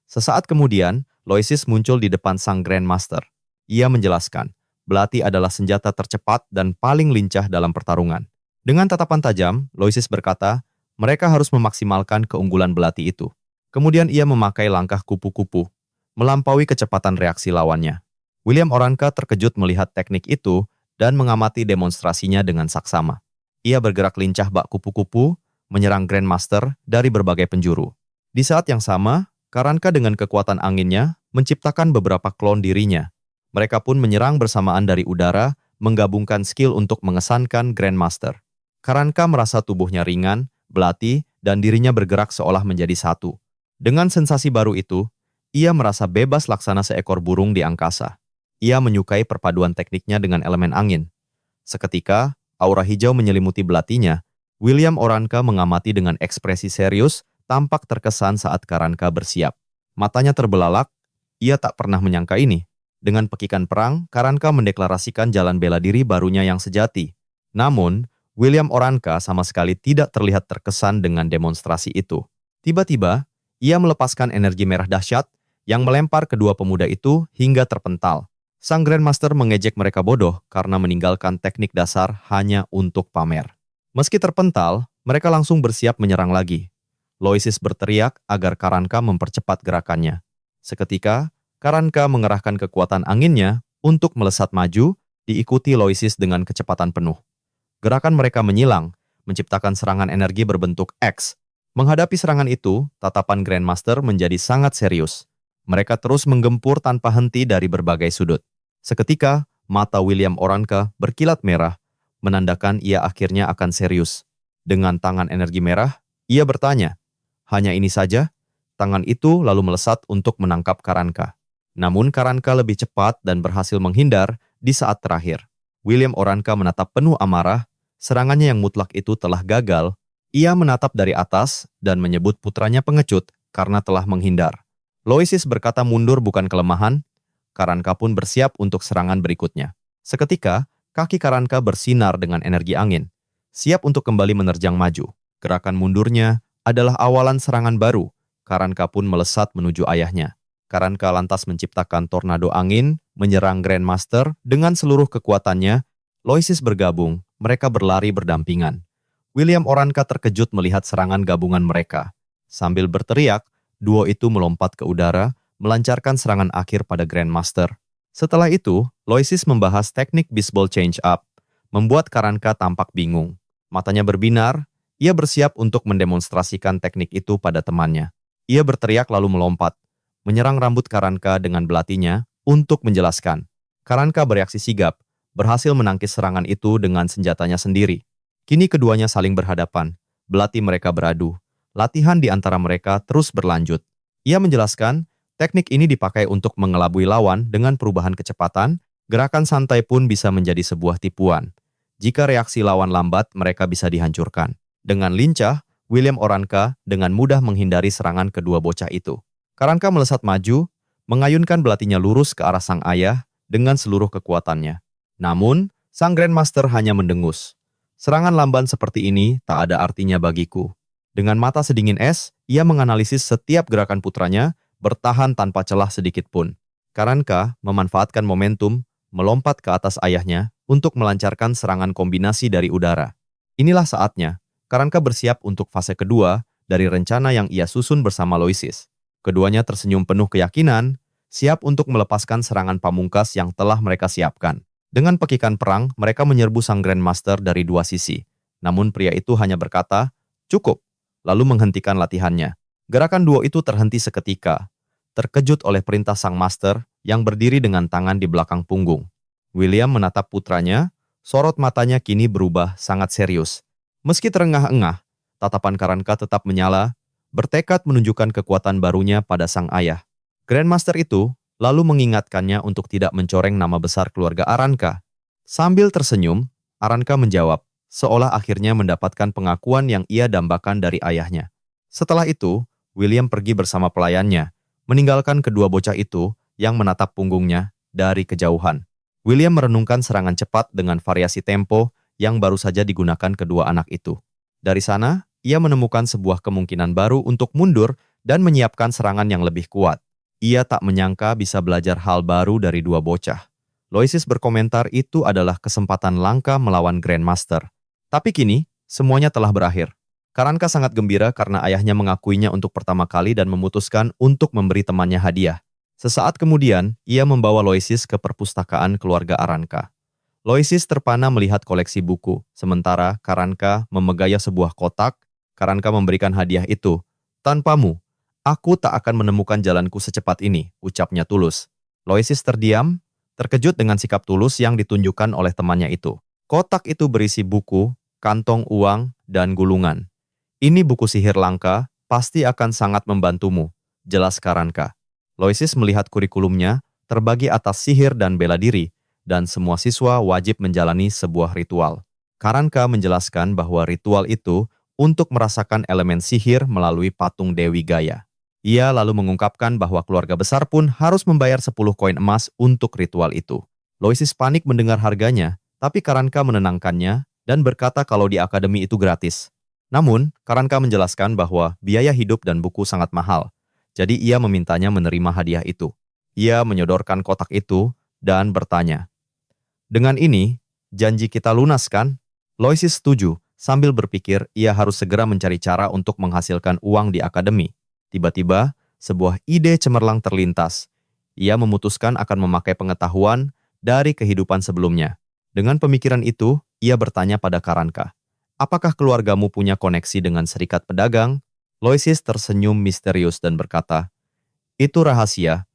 Sesaat kemudian, Loisis muncul di depan sang Grandmaster. Ia menjelaskan, belati adalah senjata tercepat dan paling lincah dalam pertarungan. Dengan tatapan tajam, Loisis berkata, mereka harus memaksimalkan keunggulan belati itu. Kemudian ia memakai langkah kupu-kupu, melampaui kecepatan reaksi lawannya. William Oranka terkejut melihat teknik itu dan mengamati demonstrasinya dengan saksama. Ia bergerak lincah bak kupu-kupu, menyerang Grandmaster dari berbagai penjuru. Di saat yang sama, Karanka dengan kekuatan anginnya menciptakan beberapa klon dirinya. Mereka pun menyerang bersamaan dari udara, menggabungkan skill untuk mengesankan Grandmaster. Karanka merasa tubuhnya ringan, belati, dan dirinya bergerak seolah menjadi satu. Dengan sensasi baru itu, ia merasa bebas laksana seekor burung di angkasa. Ia menyukai perpaduan tekniknya dengan elemen angin. Seketika, aura hijau menyelimuti belatinya. William Oranka mengamati dengan ekspresi serius, tampak terkesan saat Karanka bersiap. Matanya terbelalak, ia tak pernah menyangka ini. Dengan pekikan perang, Karanka mendeklarasikan jalan bela diri barunya yang sejati. Namun, William Oranka sama sekali tidak terlihat terkesan dengan demonstrasi itu. Tiba-tiba, ia melepaskan energi merah dahsyat yang melempar kedua pemuda itu hingga terpental. Sang Grandmaster mengejek mereka bodoh karena meninggalkan teknik dasar hanya untuk pamer. Meski terpental, mereka langsung bersiap menyerang lagi. Loisis berteriak agar Karanka mempercepat gerakannya. Seketika, Karanka mengerahkan kekuatan anginnya untuk melesat maju, diikuti Loisis dengan kecepatan penuh. Gerakan mereka menyilang, menciptakan serangan energi berbentuk X. Menghadapi serangan itu, tatapan Grandmaster menjadi sangat serius. Mereka terus menggempur tanpa henti dari berbagai sudut. Seketika, mata William Oranka berkilat merah, menandakan ia akhirnya akan serius. Dengan tangan energi merah, ia bertanya, hanya ini saja? Tangan itu lalu melesat untuk menangkap Karanka. Namun Karanka lebih cepat dan berhasil menghindar di saat terakhir. William Oranka menatap penuh amarah, serangannya yang mutlak itu telah gagal. Ia menatap dari atas dan menyebut putranya pengecut karena telah menghindar. Loisis berkata mundur bukan kelemahan, Karanka pun bersiap untuk serangan berikutnya. Seketika, kaki Karanka bersinar dengan energi angin, siap untuk kembali menerjang maju. Gerakan mundurnya adalah awalan serangan baru. Karanka pun melesat menuju ayahnya. Karanka lantas menciptakan tornado angin, menyerang Grandmaster dengan seluruh kekuatannya. Loisis bergabung, mereka berlari berdampingan. William Oranka terkejut melihat serangan gabungan mereka. Sambil berteriak, duo itu melompat ke udara, melancarkan serangan akhir pada Grandmaster. Setelah itu, Loisis membahas teknik baseball change-up, membuat Karanka tampak bingung. Matanya berbinar, ia bersiap untuk mendemonstrasikan teknik itu pada temannya. Ia berteriak lalu melompat, menyerang rambut Karanka dengan belatinya untuk menjelaskan. Karanka bereaksi sigap, berhasil menangkis serangan itu dengan senjatanya sendiri. Kini keduanya saling berhadapan, belati mereka beradu. Latihan di antara mereka terus berlanjut. Ia menjelaskan, teknik ini dipakai untuk mengelabui lawan dengan perubahan kecepatan, gerakan santai pun bisa menjadi sebuah tipuan. Jika reaksi lawan lambat, mereka bisa dihancurkan. Dengan lincah, William Oranka dengan mudah menghindari serangan kedua bocah itu. Karanka melesat maju, mengayunkan belatinya lurus ke arah sang ayah dengan seluruh kekuatannya. Namun, sang Grandmaster hanya mendengus. Serangan lamban seperti ini tak ada artinya bagiku. Dengan mata sedingin es, ia menganalisis setiap gerakan putranya, bertahan tanpa celah sedikit pun. Karanka memanfaatkan momentum, melompat ke atas ayahnya untuk melancarkan serangan kombinasi dari udara. Inilah saatnya, Karanka bersiap untuk fase kedua dari rencana yang ia susun bersama Loisis. Keduanya tersenyum penuh keyakinan, siap untuk melepaskan serangan pamungkas yang telah mereka siapkan. Dengan pekikan perang, mereka menyerbu sang Grandmaster dari dua sisi. Namun pria itu hanya berkata, "Cukup," lalu menghentikan latihannya. Gerakan duo itu terhenti seketika, terkejut oleh perintah sang master yang berdiri dengan tangan di belakang punggung. William menatap putranya, sorot matanya kini berubah sangat serius. Meski terengah-engah, tatapan Karanka tetap menyala, bertekad menunjukkan kekuatan barunya pada sang ayah. Grandmaster itu lalu mengingatkannya untuk tidak mencoreng nama besar keluarga Aranka. Sambil tersenyum, Aranka menjawab, seolah akhirnya mendapatkan pengakuan yang ia dambakan dari ayahnya. Setelah itu, William pergi bersama pelayannya, meninggalkan kedua bocah itu yang menatap punggungnya dari kejauhan. William merenungkan serangan cepat dengan variasi tempo yang baru saja digunakan kedua anak itu. Dari sana, ia menemukan sebuah kemungkinan baru untuk mundur dan menyiapkan serangan yang lebih kuat. Ia tak menyangka bisa belajar hal baru dari dua bocah. Loisis berkomentar itu adalah kesempatan langka melawan Grandmaster. Tapi kini, semuanya telah berakhir. Karanka sangat gembira karena ayahnya mengakuinya untuk pertama kali dan memutuskan untuk memberi temannya hadiah. Sesaat kemudian, ia membawa Loisis ke perpustakaan keluarga Aranka. Loisis terpana melihat koleksi buku, sementara Karanka memegaya sebuah kotak. Karanka memberikan hadiah itu. "Tanpamu, aku tak akan menemukan jalanku secepat ini," ucapnya tulus. Loisis terdiam, terkejut dengan sikap tulus yang ditunjukkan oleh temannya itu. Kotak itu berisi buku, kantong uang, dan gulungan. "Ini buku sihir langka, pasti akan sangat membantumu," jelas Karanka. Loisis melihat kurikulumnya, terbagi atas sihir dan bela diri, dan semua siswa wajib menjalani sebuah ritual. Karanka menjelaskan bahwa ritual itu untuk merasakan elemen sihir melalui patung Dewi Gaya. Ia lalu mengungkapkan bahwa keluarga besar pun harus membayar 10 koin emas untuk ritual itu. Loisis panik mendengar harganya, tapi Karanka menenangkannya dan berkata kalau di akademi itu gratis. Namun, Karanka menjelaskan bahwa biaya hidup dan buku sangat mahal, jadi ia memintanya menerima hadiah itu. Ia menyodorkan kotak itu dan bertanya, "Dengan ini, janji kita lunas kan?" Loisis setuju, sambil berpikir ia harus segera mencari cara untuk menghasilkan uang di akademi. Tiba-tiba, sebuah ide cemerlang terlintas. Ia memutuskan akan memakai pengetahuan dari kehidupan sebelumnya. Dengan pemikiran itu, ia bertanya pada Karanka, "Apakah keluargamu punya koneksi dengan serikat pedagang?" Loisis tersenyum misterius dan berkata, "Itu rahasia.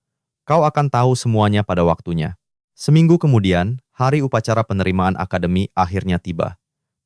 Kau akan tahu semuanya pada waktunya." Seminggu kemudian, hari upacara penerimaan akademi akhirnya tiba.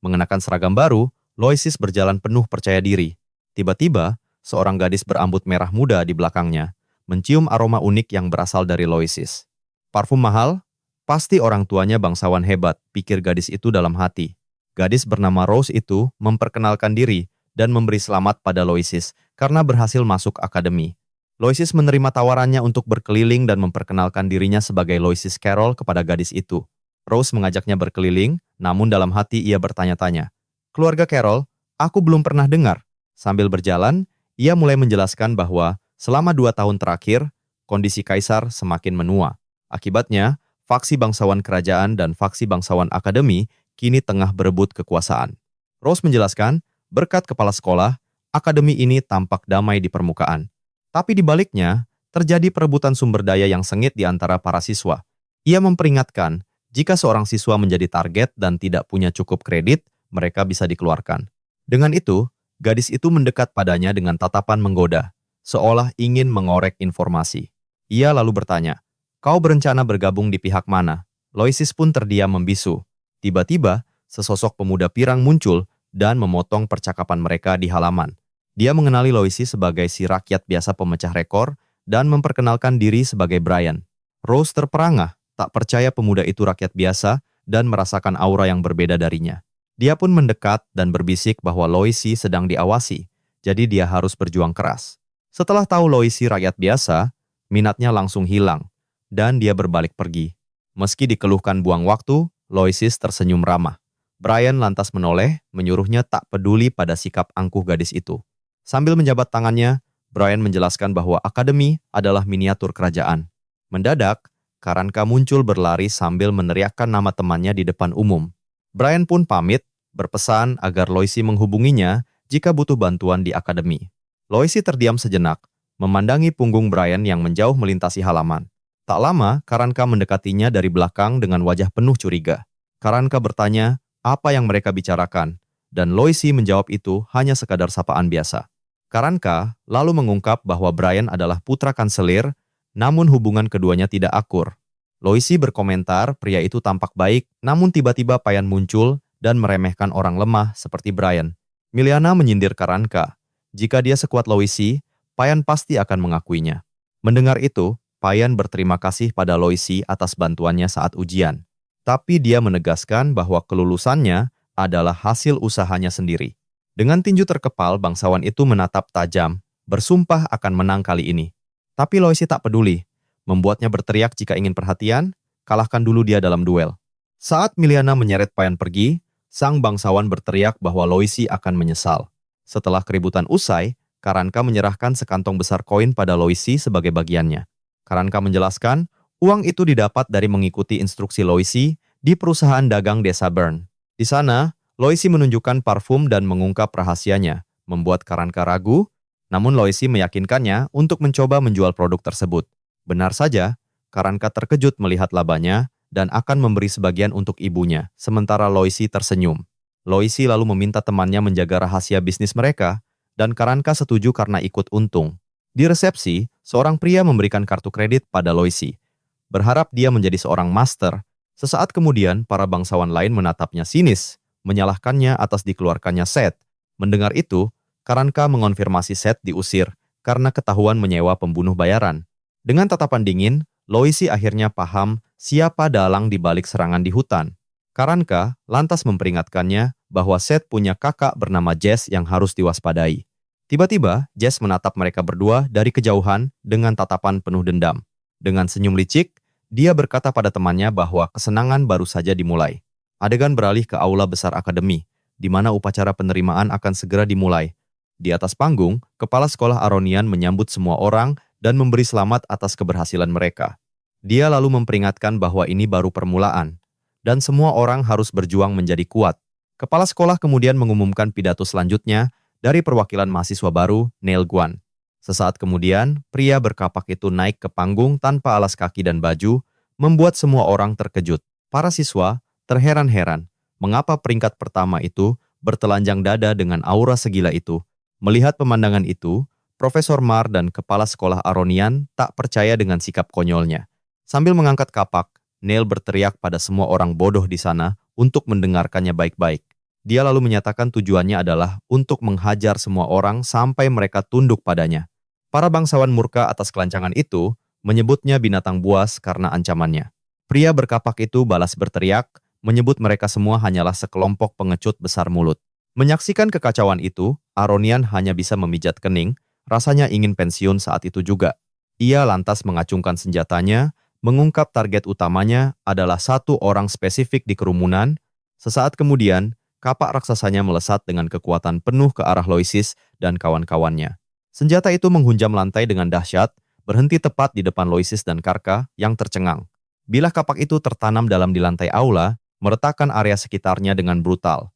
Mengenakan seragam baru, Loisis berjalan penuh percaya diri. Tiba-tiba, seorang gadis berambut merah muda di belakangnya, mencium aroma unik yang berasal dari Loisis. "Parfum mahal? Pasti orang tuanya bangsawan hebat," pikir gadis itu dalam hati. Gadis bernama Rose itu memperkenalkan diri dan memberi selamat pada Loisis karena berhasil masuk akademi. Loisis menerima tawarannya untuk berkeliling dan memperkenalkan dirinya sebagai Loisis Carroll kepada gadis itu. Rose mengajaknya berkeliling, namun dalam hati ia bertanya-tanya, "Keluarga Carroll, aku belum pernah dengar." Sambil berjalan, ia mulai menjelaskan bahwa selama 2 tahun terakhir, kondisi Kaisar semakin menua. Akibatnya, faksi bangsawan kerajaan dan faksi bangsawan akademi kini tengah berebut kekuasaan. Rose menjelaskan, berkat kepala sekolah, akademi ini tampak damai di permukaan. Tapi di baliknya, terjadi perebutan sumber daya yang sengit di antara para siswa. Ia memperingatkan, jika seorang siswa menjadi target dan tidak punya cukup kredit, mereka bisa dikeluarkan. Dengan itu, gadis itu mendekat padanya dengan tatapan menggoda, seolah ingin mengorek informasi. Ia lalu bertanya, "Kau berencana bergabung di pihak mana?" Loisis pun terdiam membisu. Tiba-tiba, sesosok pemuda pirang muncul dan memotong percakapan mereka di halaman. Dia mengenali Loisis sebagai si rakyat biasa pemecah rekor dan memperkenalkan diri sebagai Brian. Rose terperangah, tak percaya pemuda itu rakyat biasa dan merasakan aura yang berbeda darinya. Dia pun mendekat dan berbisik bahwa Loisi sedang diawasi, jadi dia harus berjuang keras. Setelah tahu Loisi rakyat biasa, minatnya langsung hilang, dan dia berbalik pergi. Meski dikeluhkan buang waktu, Loisis tersenyum ramah. Brian lantas menoleh, menyuruhnya tak peduli pada sikap angkuh gadis itu. Sambil menjabat tangannya, Brian menjelaskan bahwa akademi adalah miniatur kerajaan. Mendadak, Karanka muncul berlari sambil meneriakkan nama temannya di depan umum. Brian pun pamit, berpesan agar Loisi menghubunginya jika butuh bantuan di akademi. Loisi terdiam sejenak, memandangi punggung Brian yang menjauh melintasi halaman. Tak lama, Karanka mendekatinya dari belakang dengan wajah penuh curiga. Karanka bertanya apa yang mereka bicarakan, dan Loisi menjawab itu hanya sekadar sapaan biasa. Karanka lalu mengungkap bahwa Brian adalah putra kanselir, namun hubungan keduanya tidak akur. Loisi berkomentar pria itu tampak baik, namun tiba-tiba Payan muncul dan meremehkan orang lemah seperti Brian. Miliana menyindir Karanka. Jika dia sekuat Loisi, Payan pasti akan mengakuinya. Mendengar itu, Payan berterima kasih pada Loisi atas bantuannya saat ujian. Tapi dia menegaskan bahwa kelulusannya adalah hasil usahanya sendiri. Dengan tinju terkepal, bangsawan itu menatap tajam, bersumpah akan menang kali ini. Tapi Loisi tak peduli. Membuatnya berteriak jika ingin perhatian, kalahkan dulu dia dalam duel. Saat Miliana menyeret Payan pergi, sang bangsawan berteriak bahwa Loisi akan menyesal. Setelah keributan usai, Karanka menyerahkan sekantong besar koin pada Loisi sebagai bagiannya. Karanka menjelaskan, uang itu didapat dari mengikuti instruksi Loisi di perusahaan dagang desa Bern. Di sana, Loisi menunjukkan parfum dan mengungkap rahasianya, membuat Karanka ragu, namun Loisi meyakinkannya untuk mencoba menjual produk tersebut. Benar saja, Karanka terkejut melihat labanya dan akan memberi sebagian untuk ibunya, sementara Loisi tersenyum. Loisi lalu meminta temannya menjaga rahasia bisnis mereka, dan Karanka setuju karena ikut untung. Di resepsi, seorang pria memberikan kartu kredit pada Loisi. Berharap dia menjadi seorang master. Sesaat kemudian, para bangsawan lain menatapnya sinis, menyalahkannya atas dikeluarkannya Seth. Mendengar itu, Karanka mengonfirmasi Seth diusir karena ketahuan menyewa pembunuh bayaran. Dengan tatapan dingin, Loisi akhirnya paham siapa dalang di balik serangan di hutan. Karanka lantas memperingatkannya bahwa Seth punya kakak bernama Jess yang harus diwaspadai. Tiba-tiba, Jess menatap mereka berdua dari kejauhan dengan tatapan penuh dendam. Dengan senyum licik, dia berkata pada temannya bahwa kesenangan baru saja dimulai. Adegan beralih ke aula besar akademi, di mana upacara penerimaan akan segera dimulai. Di atas panggung, kepala sekolah Aronian menyambut semua orang dan memberi selamat atas keberhasilan mereka. Dia lalu memperingatkan bahwa ini baru permulaan, dan semua orang harus berjuang menjadi kuat. Kepala sekolah kemudian mengumumkan pidato selanjutnya dari perwakilan mahasiswa baru, Neil Guan. Sesaat kemudian, pria berkapak itu naik ke panggung tanpa alas kaki dan baju, membuat semua orang terkejut. Para siswa terheran-heran mengapa peringkat pertama itu bertelanjang dada dengan aura segila itu. Melihat pemandangan itu, Profesor Mar dan kepala sekolah Aronian tak percaya dengan sikap konyolnya. Sambil mengangkat kapak, Neil berteriak pada semua orang bodoh di sana untuk mendengarkannya baik-baik. Dia lalu menyatakan tujuannya adalah untuk menghajar semua orang sampai mereka tunduk padanya. Para bangsawan murka atas kelancangan itu menyebutnya binatang buas karena ancamannya. Pria berkapak itu balas berteriak, menyebut mereka semua hanyalah sekelompok pengecut besar mulut. Menyaksikan kekacauan itu, Aronian hanya bisa memijat kening, rasanya ingin pensiun saat itu juga. Ia lantas mengacungkan senjatanya, mengungkap target utamanya adalah satu orang spesifik di kerumunan. Sesaat kemudian, kapak raksasanya melesat dengan kekuatan penuh ke arah Loisis dan kawan-kawannya. Senjata itu menghunjam lantai dengan dahsyat, berhenti tepat di depan Loisis dan Karka yang tercengang. Bilah kapak itu tertanam dalam di lantai aula, meretakkan area sekitarnya dengan brutal.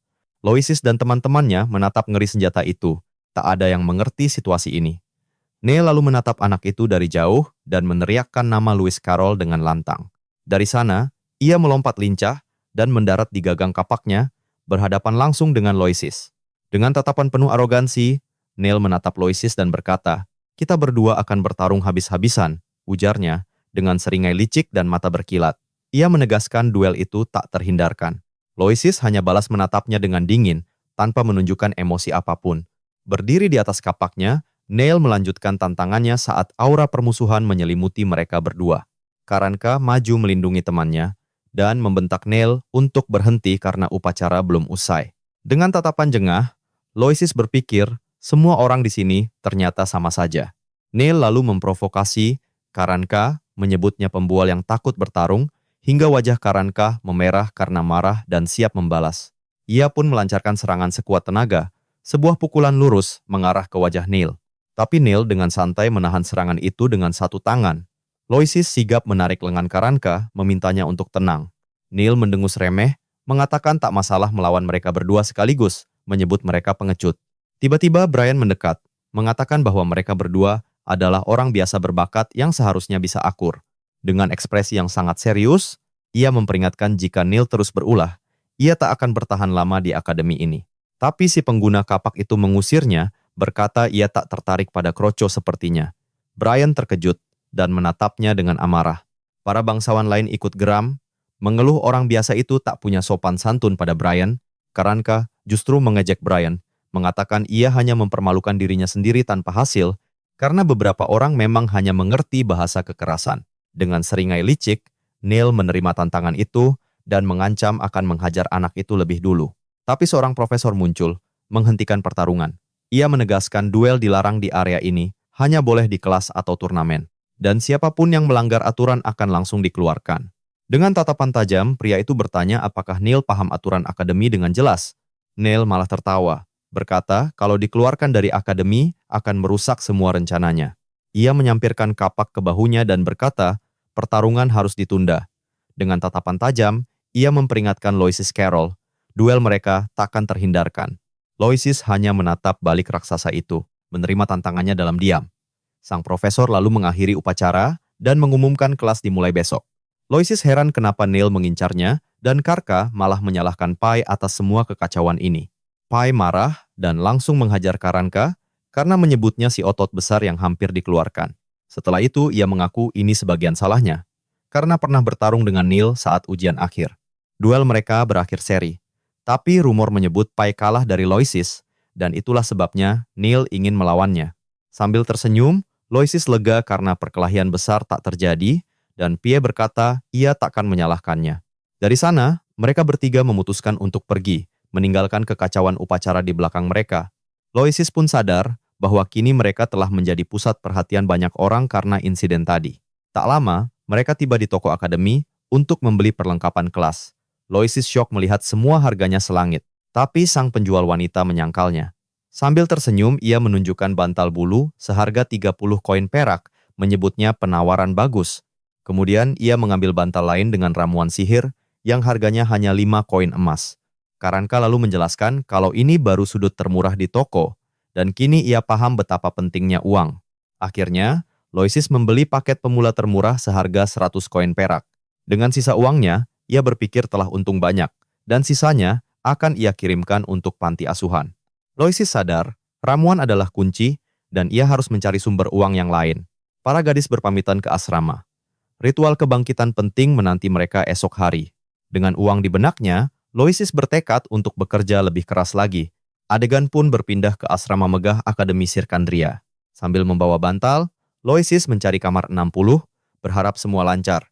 Loisis dan teman-temannya menatap ngeri senjata itu. Tak ada yang mengerti situasi ini. Neil lalu menatap anak itu dari jauh dan meneriakkan nama Lewis Carroll dengan lantang. Dari sana, ia melompat lincah dan mendarat di gagang kapaknya, berhadapan langsung dengan Loisis. Dengan tatapan penuh arogansi, Neil menatap Loisis dan berkata, "Kita berdua akan bertarung habis-habisan," ujarnya, dengan seringai licik dan mata berkilat. Ia menegaskan duel itu tak terhindarkan. Loisis hanya balas menatapnya dengan dingin, tanpa menunjukkan emosi apapun. Berdiri di atas kapaknya, Neil melanjutkan tantangannya saat aura permusuhan menyelimuti mereka berdua. Karanka maju melindungi temannya, dan membentak Neil untuk berhenti karena upacara belum usai. Dengan tatapan jengah, Loisis berpikir, semua orang di sini ternyata sama saja. Neil lalu memprovokasi Karanka, menyebutnya pembual yang takut bertarung, hingga wajah Karanka memerah karena marah dan siap membalas. Ia pun melancarkan serangan sekuat tenaga, sebuah pukulan lurus mengarah ke wajah Neil. Tapi Neil dengan santai menahan serangan itu dengan satu tangan. Loisis sigap menarik lengan Karanka, memintanya untuk tenang. Neil mendengus remeh, mengatakan tak masalah melawan mereka berdua sekaligus, menyebut mereka pengecut. Tiba-tiba Brian mendekat, mengatakan bahwa mereka berdua adalah orang biasa berbakat yang seharusnya bisa akur. Dengan ekspresi yang sangat serius, ia memperingatkan jika Neil terus berulah, ia tak akan bertahan lama di akademi ini. Tapi si pengguna kapak itu mengusirnya, berkata ia tak tertarik pada kroco sepertinya. Brian terkejut dan menatapnya dengan amarah. Para bangsawan lain ikut geram, mengeluh orang biasa itu tak punya sopan santun pada Brian. Karanka justru mengejek Brian, mengatakan ia hanya mempermalukan dirinya sendiri tanpa hasil, karena beberapa orang memang hanya mengerti bahasa kekerasan. Dengan seringai licik, Neil menerima tantangan itu dan mengancam akan menghajar anak itu lebih dulu. Tapi seorang profesor muncul, menghentikan pertarungan. Ia menegaskan duel dilarang di area ini, hanya boleh di kelas atau turnamen. Dan siapapun yang melanggar aturan akan langsung dikeluarkan. Dengan tatapan tajam, pria itu bertanya apakah Neil paham aturan akademi dengan jelas. Neil malah tertawa, berkata kalau dikeluarkan dari akademi akan merusak semua rencananya. Ia menyampirkan kapak ke bahunya dan berkata, pertarungan harus ditunda. Dengan tatapan tajam, ia memperingatkan Loisis Carroll, duel mereka takkan terhindarkan. Loisis hanya menatap balik raksasa itu, menerima tantangannya dalam diam. Sang profesor lalu mengakhiri upacara dan mengumumkan kelas dimulai besok. Loisis heran kenapa Neil mengincarnya, dan Karka malah menyalahkan Pai atas semua kekacauan ini. Pai marah dan langsung menghajar Karanka karena menyebutnya si otot besar yang hampir dikeluarkan. Setelah itu, ia mengaku ini sebagian salahnya, karena pernah bertarung dengan Neil saat ujian akhir. Duel mereka berakhir seri, tapi rumor menyebut Pai kalah dari Loisis, dan itulah sebabnya Neil ingin melawannya. Sambil tersenyum, Loisis lega karena perkelahian besar tak terjadi, dan Pie berkata ia takkan menyalahkannya. Dari sana, mereka bertiga memutuskan untuk pergi, meninggalkan kekacauan upacara di belakang mereka. Loisis pun sadar bahwa kini mereka telah menjadi pusat perhatian banyak orang karena insiden tadi. Tak lama, mereka tiba di toko akademi untuk membeli perlengkapan kelas. Loisis syok melihat semua harganya selangit, tapi sang penjual wanita menyangkalnya. Sambil tersenyum, ia menunjukkan bantal bulu seharga 30 koin perak, menyebutnya penawaran bagus. Kemudian ia mengambil bantal lain dengan ramuan sihir yang harganya hanya 5 koin emas. Karanka lalu menjelaskan kalau ini baru sudut termurah di toko, dan kini ia paham betapa pentingnya uang. Akhirnya, Loisis membeli paket pemula termurah seharga 100 koin perak. Dengan sisa uangnya, ia berpikir telah untung banyak, dan sisanya akan ia kirimkan untuk panti asuhan. Loisis sadar, ramuan adalah kunci, dan ia harus mencari sumber uang yang lain. Para gadis berpamitan ke asrama. Ritual kebangkitan penting menanti mereka esok hari. Dengan uang di benaknya, Loisis bertekad untuk bekerja lebih keras lagi. Adegan pun berpindah ke asrama megah Akademi Sirkandria. Sambil membawa bantal, Loisis mencari kamar 60, berharap semua lancar.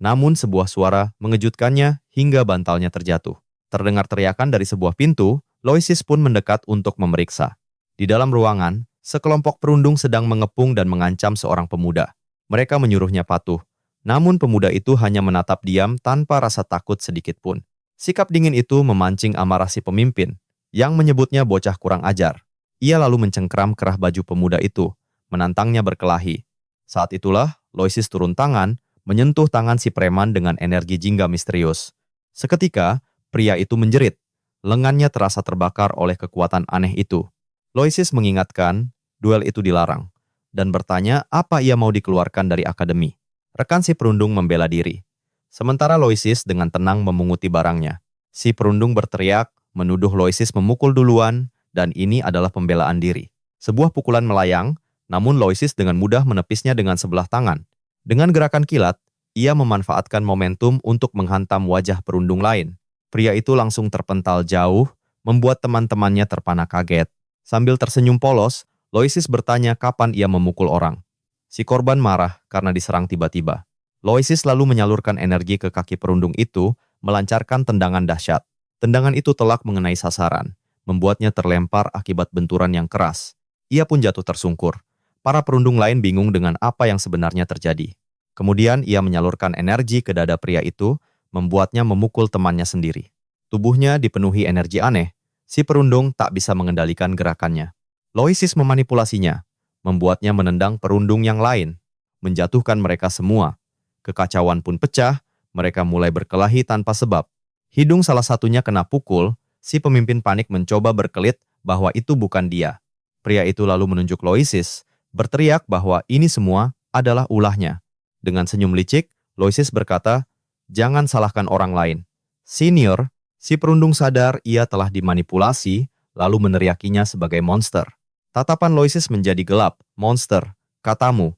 Namun sebuah suara mengejutkannya hingga bantalnya terjatuh. Terdengar teriakan dari sebuah pintu, Loisis pun mendekat untuk memeriksa. Di dalam ruangan, sekelompok perundung sedang mengepung dan mengancam seorang pemuda. Mereka menyuruhnya patuh. Namun pemuda itu hanya menatap diam tanpa rasa takut sedikit pun. Sikap dingin itu memancing amarah si pemimpin, yang menyebutnya bocah kurang ajar. Ia lalu mencengkram kerah baju pemuda itu, menantangnya berkelahi. Saat itulah, Loisis turun tangan, menyentuh tangan si preman dengan energi jingga misterius. Seketika, pria itu menjerit. Lengannya terasa terbakar oleh kekuatan aneh itu. Loisis mengingatkan, duel itu dilarang, dan bertanya apa ia mau dikeluarkan dari akademi. Rekan si perundung membela diri. Sementara Loisis dengan tenang memunguti barangnya. Si perundung berteriak, menuduh Loisis memukul duluan, dan ini adalah pembelaan diri. Sebuah pukulan melayang, namun Loisis dengan mudah menepisnya dengan sebelah tangan. Dengan gerakan kilat, ia memanfaatkan momentum untuk menghantam wajah perundung lain. Pria itu langsung terpental jauh, membuat teman-temannya terpana kaget. Sambil tersenyum polos, Loisis bertanya kapan ia memukul orang. Si korban marah karena diserang tiba-tiba. Loisis lalu menyalurkan energi ke kaki perundung itu, melancarkan tendangan dahsyat. Tendangan itu telak mengenai sasaran, membuatnya terlempar akibat benturan yang keras. Ia pun jatuh tersungkur. Para perundung lain bingung dengan apa yang sebenarnya terjadi. Kemudian ia menyalurkan energi ke dada pria itu, membuatnya memukul temannya sendiri. Tubuhnya dipenuhi energi aneh, si perundung tak bisa mengendalikan gerakannya. Loisis memanipulasinya, membuatnya menendang perundung yang lain, menjatuhkan mereka semua. Kekacauan pun pecah, mereka mulai berkelahi tanpa sebab. Hidung salah satunya kena pukul, si pemimpin panik mencoba berkelit bahwa itu bukan dia. Pria itu lalu menunjuk Loisis, berteriak bahwa ini semua adalah ulahnya. Dengan senyum licik, Loisis berkata, "Jangan salahkan orang lain. Senior," si perundung sadar ia telah dimanipulasi, lalu meneriakinya sebagai monster. Tatapan Loisis menjadi gelap. "Monster, katamu."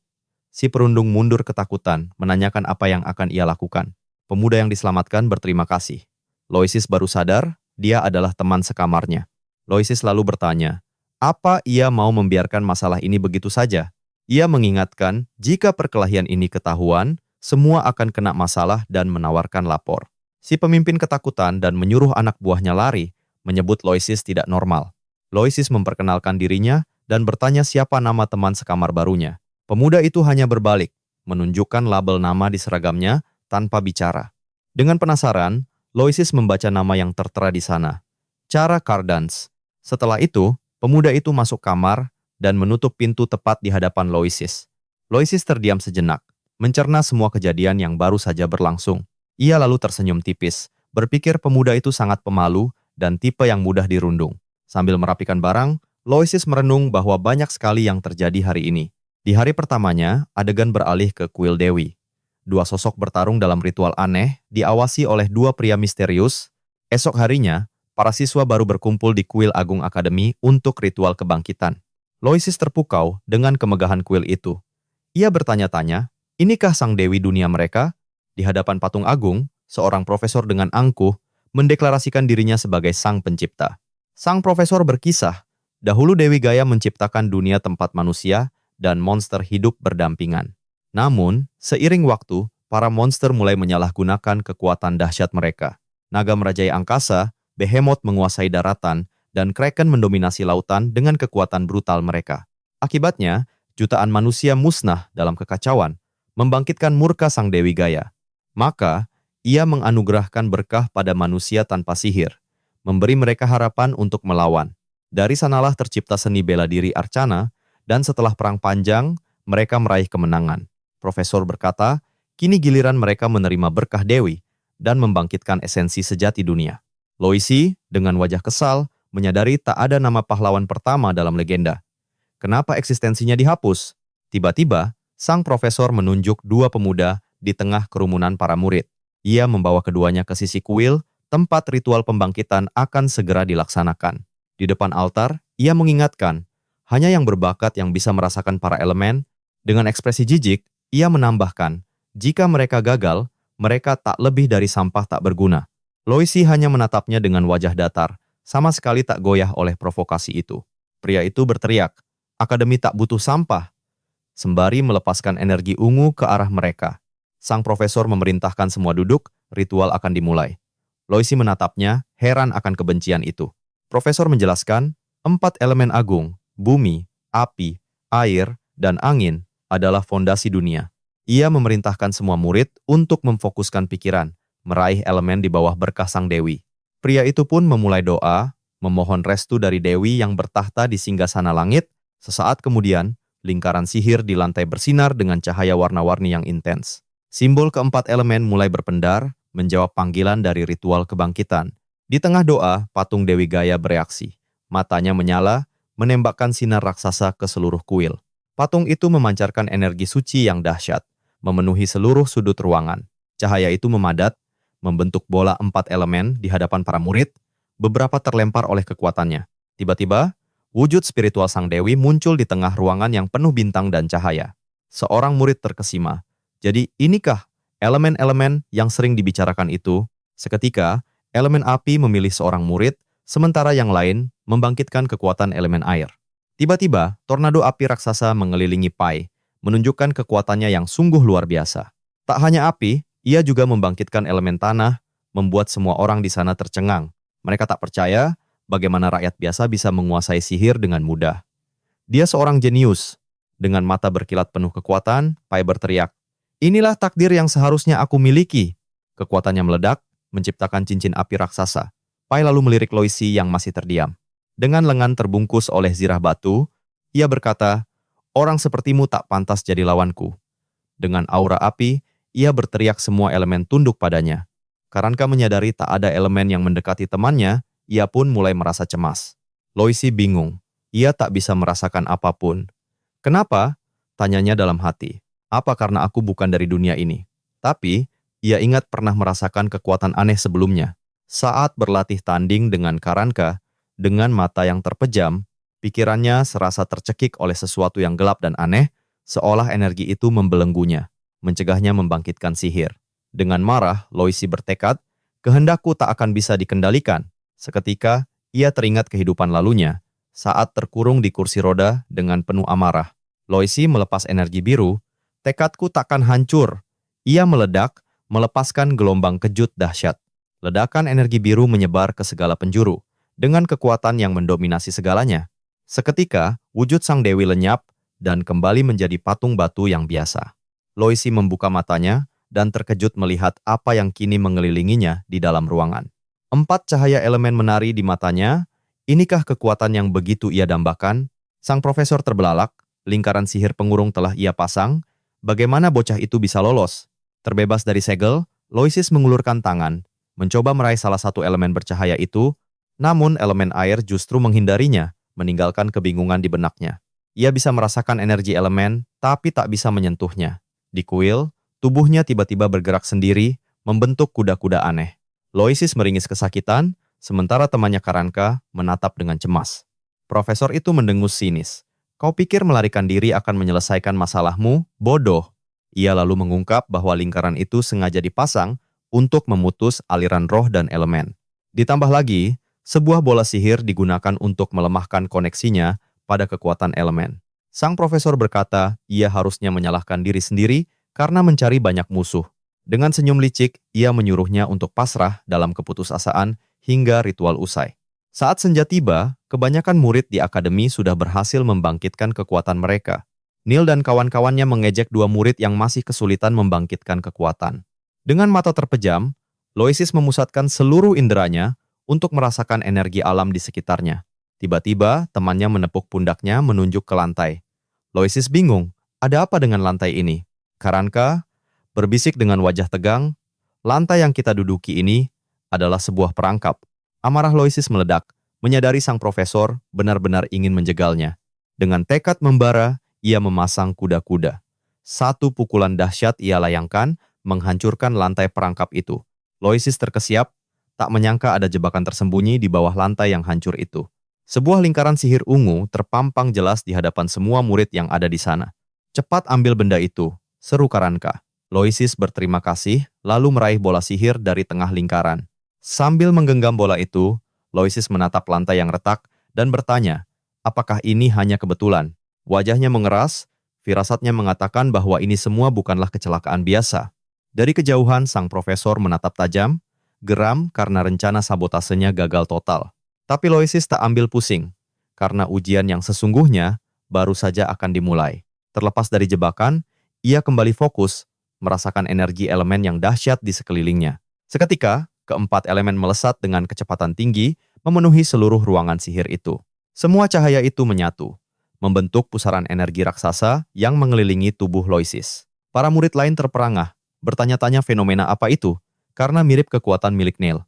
Si perundung mundur ketakutan, menanyakan apa yang akan ia lakukan. Pemuda yang diselamatkan berterima kasih. Loisis baru sadar, dia adalah teman sekamarnya. Loisis lalu bertanya, apa ia mau membiarkan masalah ini begitu saja? Ia mengingatkan, jika perkelahian ini ketahuan, semua akan kena masalah dan menawarkan lapor. Si pemimpin ketakutan dan menyuruh anak buahnya lari, menyebut Loisis tidak normal. Loisis memperkenalkan dirinya dan bertanya siapa nama teman sekamar barunya. Pemuda itu hanya berbalik, menunjukkan label nama di seragamnya tanpa bicara. Dengan penasaran, Loisis membaca nama yang tertera di sana. Cara Cardans. Setelah itu, pemuda itu masuk kamar dan menutup pintu tepat di hadapan Loisis. Loisis terdiam sejenak, mencerna semua kejadian yang baru saja berlangsung. Ia lalu tersenyum tipis, berpikir pemuda itu sangat pemalu dan tipe yang mudah dirundung. Sambil merapikan barang, Loisis merenung bahwa banyak sekali yang terjadi hari ini. Di hari pertamanya, adegan beralih ke kuil Dewi. Dua sosok bertarung dalam ritual aneh, diawasi oleh dua pria misterius. Esok harinya, para siswa baru berkumpul di kuil Agung Akademi untuk ritual kebangkitan. Loisis terpukau dengan kemegahan kuil itu. Ia bertanya-tanya, inikah sang dewi dunia mereka? Di hadapan patung agung, seorang profesor dengan angkuh mendeklarasikan dirinya sebagai sang pencipta. Sang profesor berkisah, dahulu Dewi Gaia menciptakan dunia tempat manusia dan monster hidup berdampingan. Namun, seiring waktu, para monster mulai menyalahgunakan kekuatan dahsyat mereka. Naga merajai angkasa, Behemoth menguasai daratan, dan Kraken mendominasi lautan dengan kekuatan brutal mereka. Akibatnya, jutaan manusia musnah dalam kekacauan, membangkitkan murka sang Dewi Gaia. Maka, ia menganugerahkan berkah pada manusia tanpa sihir, memberi mereka harapan untuk melawan. Dari sanalah tercipta seni bela diri Arcana, dan setelah perang panjang, mereka meraih kemenangan. Profesor berkata, kini giliran mereka menerima berkah Dewi dan membangkitkan esensi sejati dunia. Loisi, dengan wajah kesal, menyadari tak ada nama pahlawan pertama dalam legenda. Kenapa eksistensinya dihapus? Tiba-tiba, sang profesor menunjuk dua pemuda di tengah kerumunan para murid. Ia membawa keduanya ke sisi kuil, tempat ritual pembangkitan akan segera dilaksanakan. Di depan altar, ia mengingatkan, hanya yang berbakat yang bisa merasakan para elemen. Dengan ekspresi jijik, ia menambahkan, jika mereka gagal, mereka tak lebih dari sampah tak berguna. Loisi hanya menatapnya dengan wajah datar, sama sekali tak goyah oleh provokasi itu. Pria itu berteriak, akademi tak butuh sampah, sembari melepaskan energi ungu ke arah mereka. Sang profesor memerintahkan semua duduk, ritual akan dimulai. Loisi menatapnya, heran akan kebencian itu. Profesor menjelaskan, 4 elemen agung, bumi, api, air, dan angin adalah fondasi dunia. Ia memerintahkan semua murid untuk memfokuskan pikiran, meraih elemen di bawah berkah sang Dewi. Pria itu pun memulai doa, memohon restu dari Dewi yang bertahta di singgasana langit. Sesaat kemudian, lingkaran sihir di lantai bersinar dengan cahaya warna-warni yang intens. Simbol keempat elemen mulai berpendar, menjawab panggilan dari ritual kebangkitan. Di tengah doa, patung Dewi Gaia bereaksi. Matanya menyala, menembakkan sinar raksasa ke seluruh kuil. Patung itu memancarkan energi suci yang dahsyat, memenuhi seluruh sudut ruangan. Cahaya itu memadat, membentuk bola empat elemen di hadapan para murid, beberapa terlempar oleh kekuatannya. Tiba-tiba, wujud spiritual Sang Dewi muncul di tengah ruangan yang penuh bintang dan cahaya. Seorang murid terkesima. Jadi inikah elemen-elemen yang sering dibicarakan itu? Seketika, elemen api memilih seorang murid, sementara yang lain membangkitkan kekuatan elemen air. Tiba-tiba, tornado api raksasa mengelilingi Pai, menunjukkan kekuatannya yang sungguh luar biasa. Tak hanya api, ia juga membangkitkan elemen tanah, membuat semua orang di sana tercengang. Mereka tak percaya bagaimana rakyat biasa bisa menguasai sihir dengan mudah. Dia seorang jenius. Dengan mata berkilat penuh kekuatan, Pai berteriak, "Inilah takdir yang seharusnya aku miliki." Kekuatannya meledak, menciptakan cincin api raksasa. Pai lalu melirik Loisi yang masih terdiam. Dengan lengan terbungkus oleh zirah batu, ia berkata, "Orang sepertimu tak pantas jadi lawanku." Dengan aura api, ia berteriak semua elemen tunduk padanya. Karanka menyadari tak ada elemen yang mendekati temannya, ia pun mulai merasa cemas. Loisi bingung, ia tak bisa merasakan apapun. "Kenapa?" tanyanya dalam hati. "Apa karena aku bukan dari dunia ini?" Tapi, ia ingat pernah merasakan kekuatan aneh sebelumnya. Saat berlatih tanding dengan Karanka, dengan mata yang terpejam, pikirannya serasa tercekik oleh sesuatu yang gelap dan aneh, seolah energi itu membelenggunya, mencegahnya membangkitkan sihir. Dengan marah, Loisi bertekad, kehendakku tak akan bisa dikendalikan. Seketika, ia teringat kehidupan lalunya, saat terkurung di kursi roda dengan penuh amarah. Loisi melepas energi biru, tekadku takkan hancur. Ia meledak, melepaskan gelombang kejut dahsyat. Ledakan energi biru menyebar ke segala penjuru, dengan kekuatan yang mendominasi segalanya. Seketika, wujud Sang Dewi lenyap dan kembali menjadi patung batu yang biasa. Loisi membuka matanya dan terkejut melihat apa yang kini mengelilinginya di dalam ruangan. Empat cahaya elemen menari di matanya. Inikah kekuatan yang begitu ia dambakan? Sang profesor terbelalak, lingkaran sihir pengurung telah ia pasang. Bagaimana bocah itu bisa lolos? Terbebas dari segel, Loisis mengulurkan tangan, mencoba meraih salah satu elemen bercahaya itu, namun elemen air justru menghindarinya, meninggalkan kebingungan di benaknya. Ia bisa merasakan energi elemen, tapi tak bisa menyentuhnya. Di kuil, tubuhnya tiba-tiba bergerak sendiri, membentuk kuda-kuda aneh. Loisis meringis kesakitan, sementara temannya Karanka menatap dengan cemas. Profesor itu mendengus sinis. "Kau pikir melarikan diri akan menyelesaikan masalahmu? Bodoh." Ia lalu mengungkap bahwa lingkaran itu sengaja dipasang untuk memutus aliran roh dan elemen. Ditambah lagi, sebuah bola sihir digunakan untuk melemahkan koneksinya pada kekuatan elemen. Sang profesor berkata, ia harusnya menyalahkan diri sendiri karena mencari banyak musuh. Dengan senyum licik, ia menyuruhnya untuk pasrah dalam keputusasaan hingga ritual usai. Saat senja tiba, kebanyakan murid di akademi sudah berhasil membangkitkan kekuatan mereka. Neil dan kawan-kawannya mengejek dua murid yang masih kesulitan membangkitkan kekuatan. Dengan mata terpejam, Loisis memusatkan seluruh inderanya untuk merasakan energi alam di sekitarnya. Tiba-tiba, temannya menepuk pundaknya menunjuk ke lantai. Loisis bingung, ada apa dengan lantai ini? Karanka berbisik dengan wajah tegang, lantai yang kita duduki ini adalah sebuah perangkap. Amarah Loisis meledak, menyadari sang profesor benar-benar ingin menjegalnya. Dengan tekad membara, ia memasang kuda-kuda. Satu pukulan dahsyat ia layangkan, menghancurkan lantai perangkap itu. Loisis terkesiap, tak menyangka ada jebakan tersembunyi di bawah lantai yang hancur itu. Sebuah lingkaran sihir ungu terpampang jelas di hadapan semua murid yang ada di sana. "Cepat ambil benda itu," seru Karanka. Loisis berterima kasih, lalu meraih bola sihir dari tengah lingkaran. Sambil menggenggam bola itu, Loisis menatap lantai yang retak dan bertanya, apakah ini hanya kebetulan? Wajahnya mengeras, firasatnya mengatakan bahwa ini semua bukanlah kecelakaan biasa. Dari kejauhan, sang profesor menatap tajam, geram karena rencana sabotasenya gagal total. Tapi Loisis tak ambil pusing, karena ujian yang sesungguhnya baru saja akan dimulai. Terlepas dari jebakan, ia kembali fokus, merasakan energi elemen yang dahsyat di sekelilingnya. Seketika, keempat elemen melesat dengan kecepatan tinggi, memenuhi seluruh ruangan sihir itu. Semua cahaya itu menyatu, membentuk pusaran energi raksasa yang mengelilingi tubuh Loisis. Para murid lain terperangah, Bertanya-tanya fenomena apa itu, karena mirip kekuatan milik Neil.